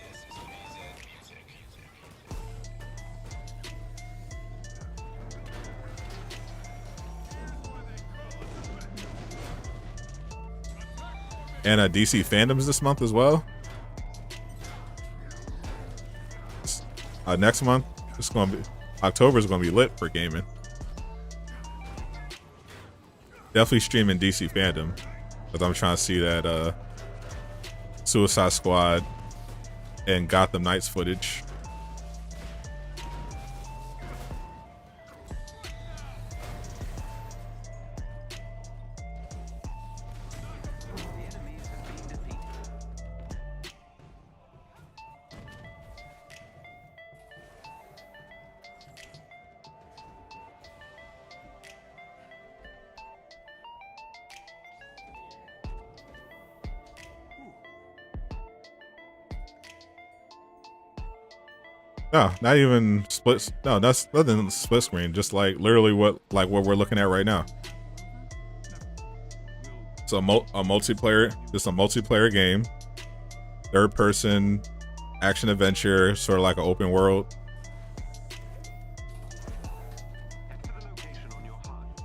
And DC fandoms this month as well. Next month, it's gonna be October is gonna be lit for gaming. Definitely streaming DC fandom, because I'm trying to see that Suicide Squad and Gotham Knights footage. No, not even split. No, that's nothing split screen. Just like literally what we're looking at right now. So a multiplayer, just a multiplayer game, third person, action adventure, sort of like an open world.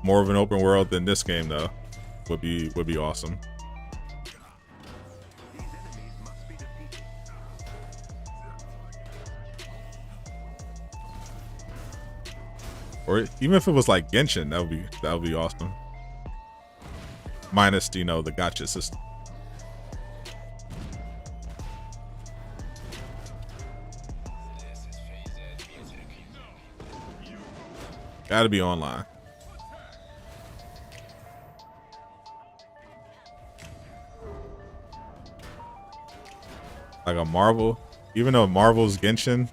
More of an open world than this game though. Would be awesome. Or even if it was like Genshin, that would be awesome. Minus, you know, the gacha system. Gotta be online. Like a Marvel, even though Marvel's Genshin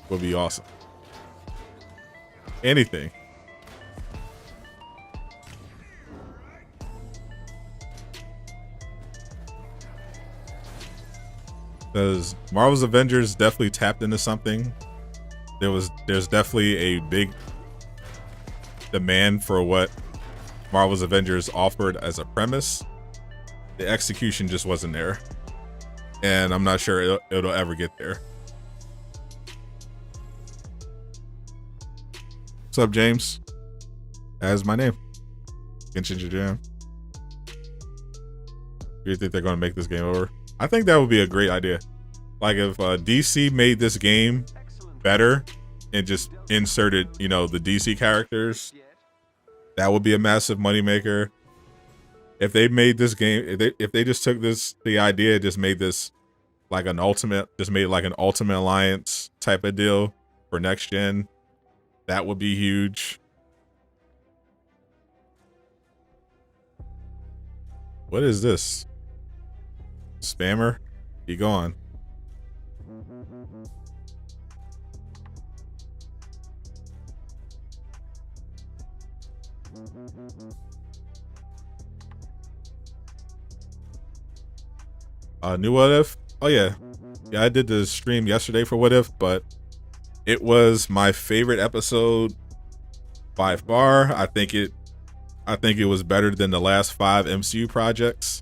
would be awesome. Anything. Because Marvel's Avengers definitely tapped into something. There's definitely a big demand for what Marvel's Avengers offered as a premise. The execution just wasn't there. And I'm not sure it'll ever get there. What's up, James? That's my name. Genshin Jam. Do you think they're going to make this game over? I think that would be a great idea. Like if DC made this game better and just inserted, you know, the DC characters, that would be a massive moneymaker. If they made this game, if they just took the idea, just made this like an ultimate, just made like an Ultimate Alliance type of deal for next gen, that would be huge. What is this? Spammer? Be gone. New What If? Oh yeah. Yeah, I did the stream yesterday for What If, but it was my favorite episode by far. I think it was better than the last 5 MCU projects.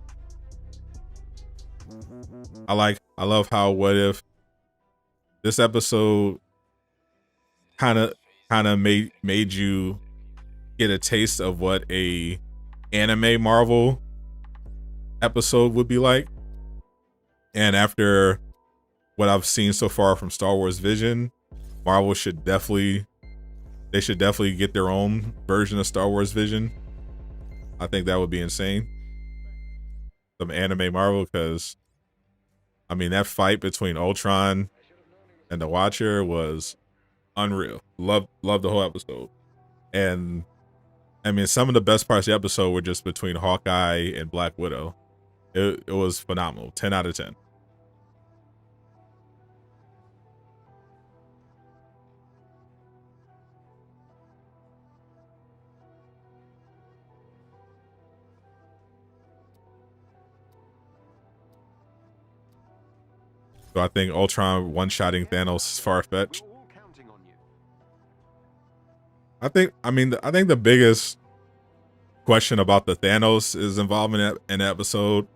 I love how What If this episode kind of made you get a taste of what a anime Marvel episode would be like. And after what I've seen so far from Star Wars Vision, Marvel should definitely get their own version of Star Wars Vision. I think that would be insane. Some anime Marvel, because I mean that fight between Ultron and the Watcher was unreal. Love the whole episode. And I mean, some of the best parts of the episode were just between Hawkeye and Black Widow. It was phenomenal. 10 out of 10. So I think Ultron one-shotting Thanos is far-fetched. We're all counting on you. I think the biggest question about the Thanos' involvement in the episode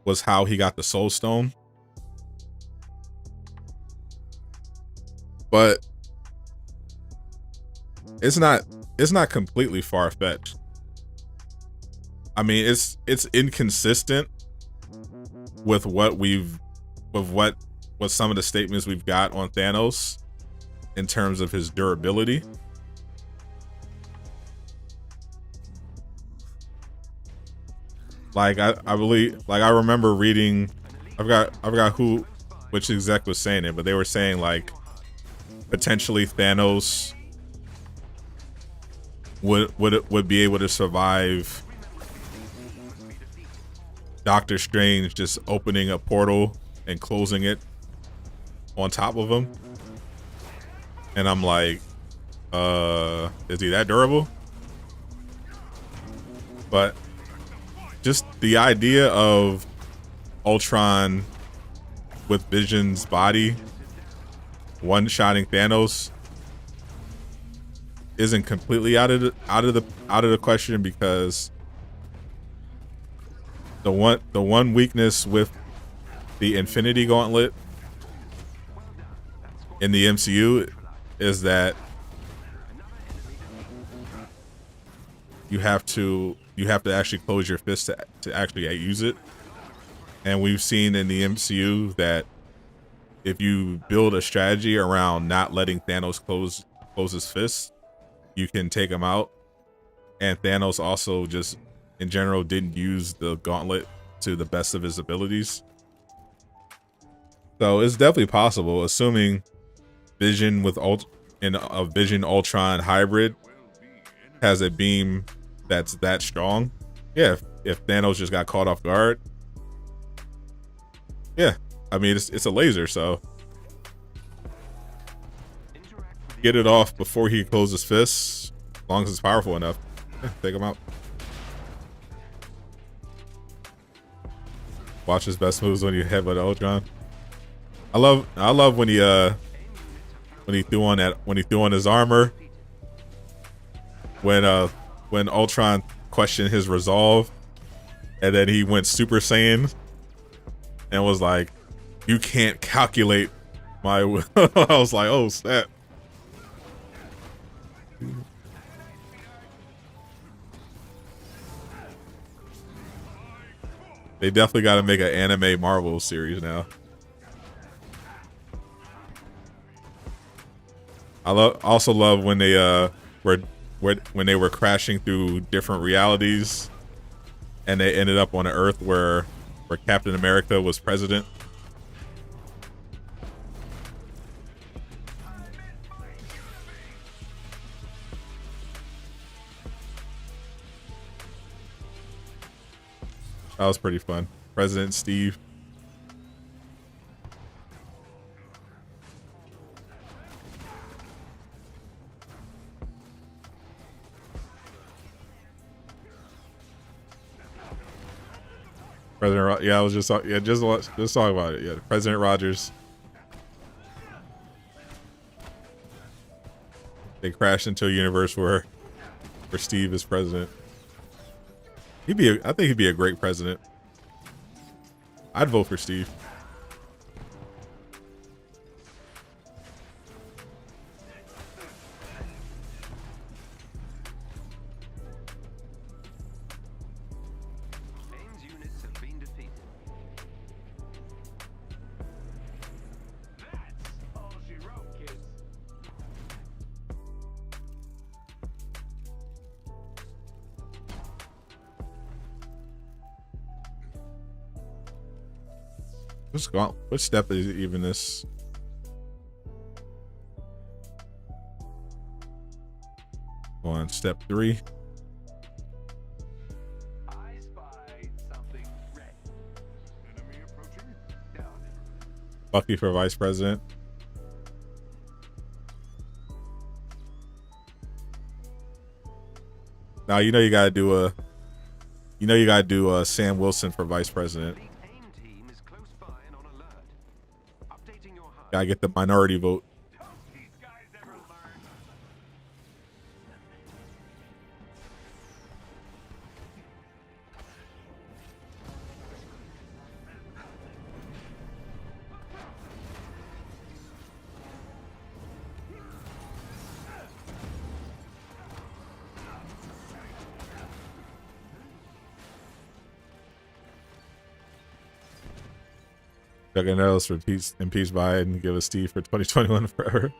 was how he got the Soul Stone. But it's not completely far-fetched. I mean, it's inconsistent with what some of the statements we've got on Thanos in terms of his durability. Like I believe, like I remember reading, I forgot who, which exec was saying it, but they were saying like potentially Thanos would be able to survive Doctor Strange just opening a portal and closing it on top of him. And I'm like, is he that durable? But just the idea of Ultron with Vision's body one-shotting Thanos isn't completely out of the question, because the one weakness with the Infinity Gauntlet in the MCU is that you have to actually close your fist to actually use it. And we've seen in the MCU that if you build a strategy around not letting Thanos close his fist, you can take him out. And Thanos also just in general didn't use the gauntlet to the best of his abilities. So it's definitely possible, assuming Vision in a Vision Ultron hybrid has a beam that's that strong. Yeah, if Thanos just got caught off guard. Yeah, I mean it's a laser, so get it off before he closes his fists, as long as it's powerful enough. Yeah, take him out. Watch his best moves when you headbutt Ultron. I love when he threw on his armor. When Ultron questioned his resolve, and then he went Super Saiyan and was like, "You can't calculate my." I was like, "Oh snap!" They definitely got to make an anime Marvel series now. I also love when they when they were crashing through different realities, and they ended up on an Earth where Captain America was president. That was pretty fun. President Steve. Yeah, I was just talking about it. Yeah, President Rogers. They crashed into a universe where Steve is president. I think he'd be a great president. I'd vote for Steve. AIM's units have been defeated. That's all she wrote, kids. What step is even this? on step 3. I spy something red. Enemy approaching. No, Bucky for vice president. Now you know you gotta do Sam Wilson for vice president. The AIM team is close by and on alert. Updating your HUD. Gotta get the minority vote. don't these guys ever learn? Juggernaut for impeached Biden. Give us Steve for 2021 forever.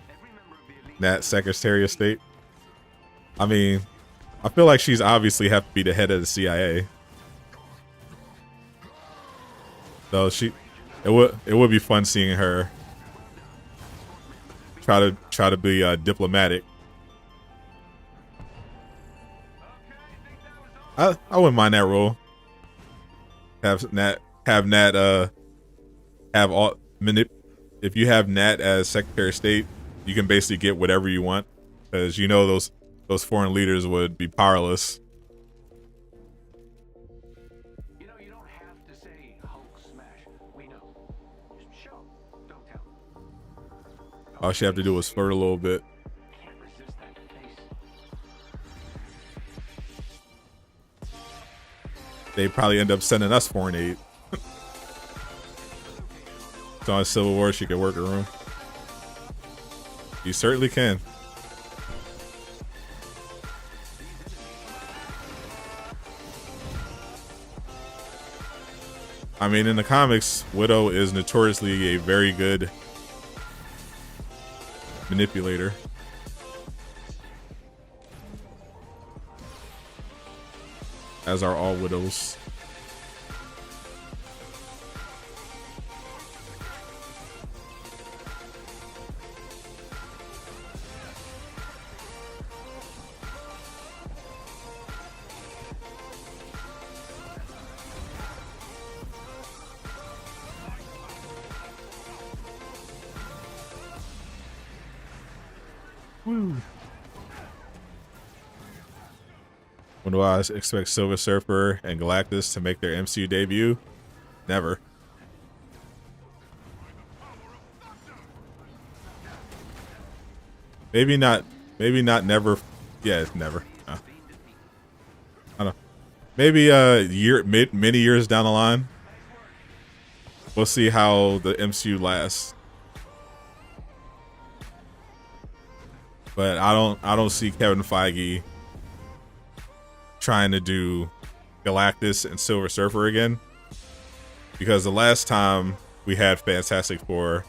Every member of the elite Nat Secretary of State. I mean, I feel like she's obviously have to be the head of the CIA. Though it would be fun seeing her try to be diplomatic. I wouldn't mind that role. Have Nat have all if you have Nat as Secretary of State, you can basically get whatever you want, because you know those foreign leaders would be powerless. You know, you don't have to say Hulk smash. We know. Just show. Don't tell. All she have to do was flirt a little bit. Can't resist that face. They probably end up sending us foreign aid. So on Civil War, she could work her room. You certainly can. I mean, in the comics, Widow is notoriously a very good manipulator. As are all widows. When do I expect Silver Surfer and Galactus to make their MCU debut? Never. Maybe not never. Yeah, it's never. I don't know. Maybe many years down the line. We'll see how the MCU lasts. But I don't see Kevin Feige trying to do Galactus and Silver Surfer again, because the last time we had Fantastic Four,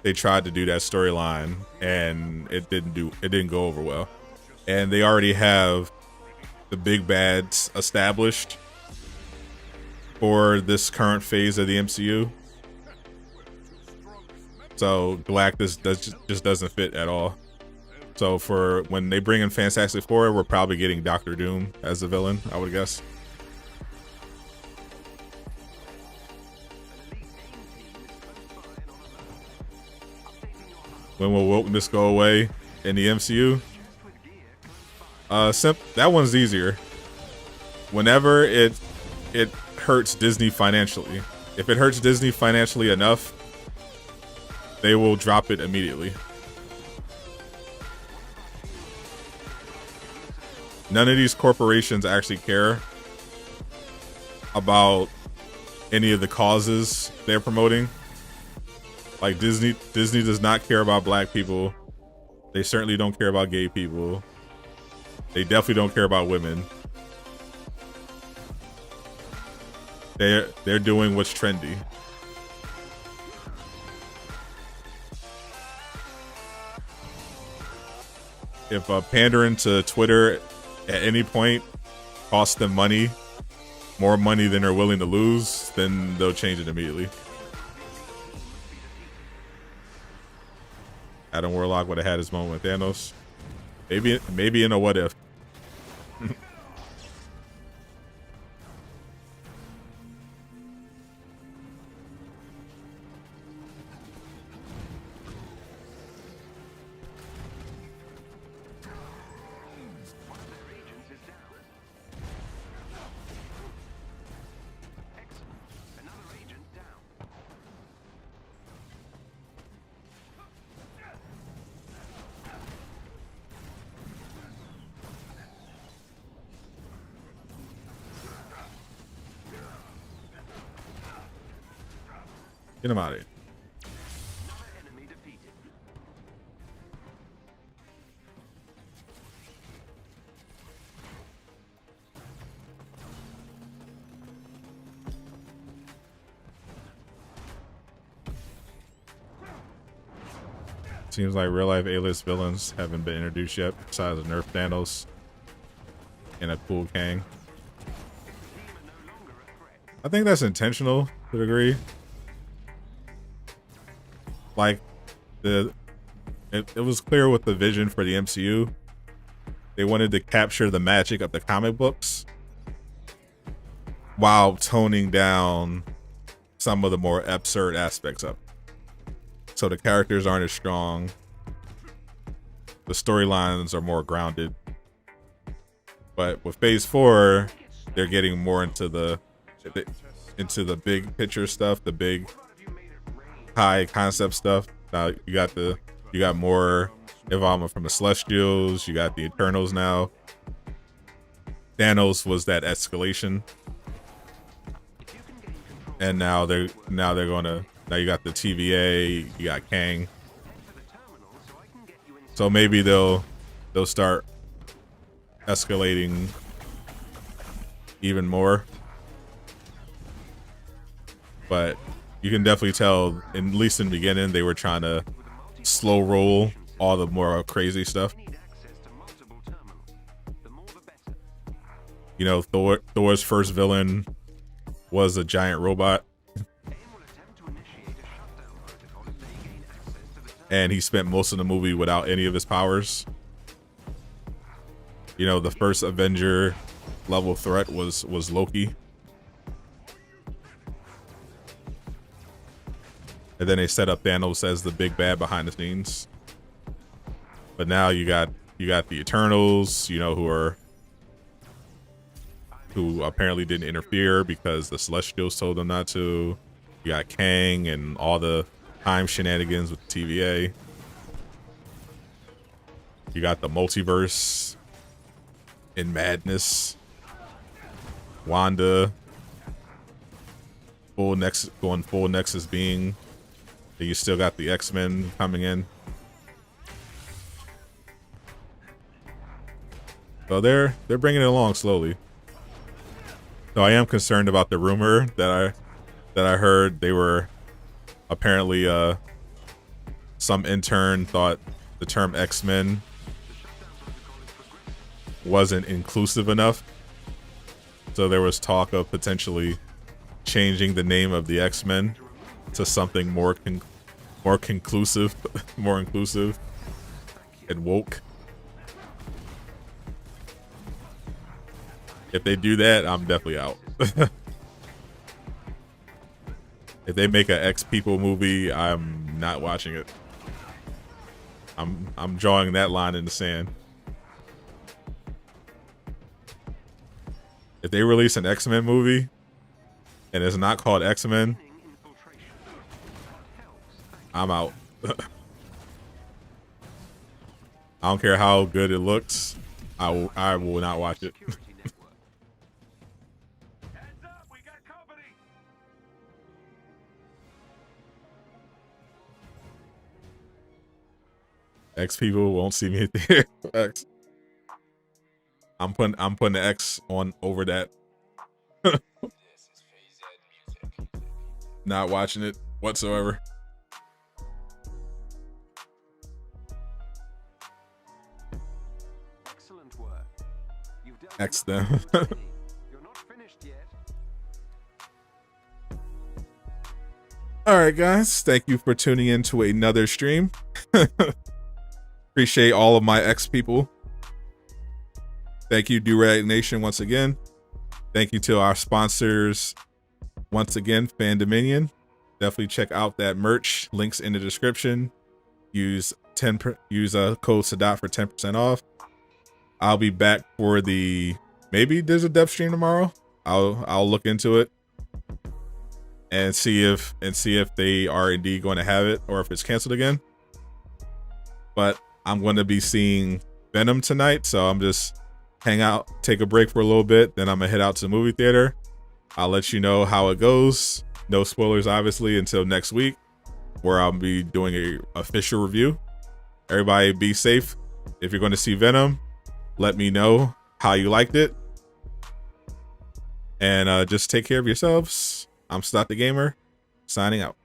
they tried to do that storyline and it didn't go over well. And they already have the big bads established for this current phase of the MCU. So Galactus just doesn't fit at all. So for when they bring in Fantastic Four, we're probably getting Doctor Doom as the villain, I would guess. When will wokeness go away in the MCU? That one's easier. Whenever it hurts Disney financially. If it hurts Disney financially enough, they will drop it immediately. None of these corporations actually care about any of the causes they're promoting. Like Disney does not care about black people. They certainly don't care about gay people. They definitely don't care about women. They're doing what's trendy. If pandering to Twitter at any point costs them money, more money than they're willing to lose, then they'll change it immediately. Adam Warlock would have had his moment with Thanos. Maybe in a what if. One of their agents is down. Excellent. Another agent down. Get him out of here. Another enemy defeated. Seems like real life A-list villains haven't been introduced yet, besides the nerf Thanos and a cool Kang. I think that's intentional to a degree. Like it was clear with the vision for the MCU. They wanted to capture the magic of the comic books while toning down some of the more absurd aspects of it. So the characters aren't as strong. The storylines are more grounded. But with Phase 4, they're getting more into the big picture stuff, the big high concept stuff. Now you got more involvement from the Celestials, you got the Eternals now. Thanos was that escalation. And now you got the TVA, you got Kang. So maybe they'll start escalating even more. But you can definitely tell, at least in the beginning, they were trying to slow roll all the more crazy stuff. You know, Thor's first villain was a giant robot. And he spent most of the movie without any of his powers. You know, the first Avenger level threat was Loki. And then they set up Thanos as the big bad behind the scenes. But now you got the Eternals, you know, who apparently didn't interfere because the Celestials told them not to. You got Kang and all the time shenanigans with the TVA. You got the multiverse in madness. Wanda going full Nexus being. You still got the X-Men coming in. So they're bringing it along slowly. So I am concerned about the rumor that I heard. They were apparently some intern thought the term X-Men wasn't inclusive enough. So there was talk of potentially changing the name of the X-Men to something more conclusive, more inclusive and woke. If they do that, I'm definitely out. If they make an X People movie, I'm not watching it. I'm drawing that line in the sand. If they release an X-Men movie and it's not called X-Men, I'm out. I don't care how good it looks. I will not watch it. X people won't see me there. X. I'm putting the X on over that. Not watching it whatsoever. Excellent work. You've dealt X with them. nothing already. You're not finished yet. All right, guys. Thank you for tuning in to another stream. Appreciate all of my X people. Thank you, Durag Nation, once again. Thank you to our sponsors once again, Fan Dominion. Definitely check out that merch. Links in the description. Use code Sadat for 10% off. I'll be back for maybe there's a dev stream tomorrow. I'll look into it and see if they are indeed going to have it or if it's canceled again. But I'm going to be seeing Venom tonight, so I'm just hang out, take a break for a little bit, then I'm gonna head out to the movie theater. I'll let you know how it goes. No spoilers, obviously, until next week, where I'll be doing a official review. Everybody be safe. If you're going to see Venom, let me know how you liked it. And just take care of yourselves. I'm Stott the Gamer, signing out.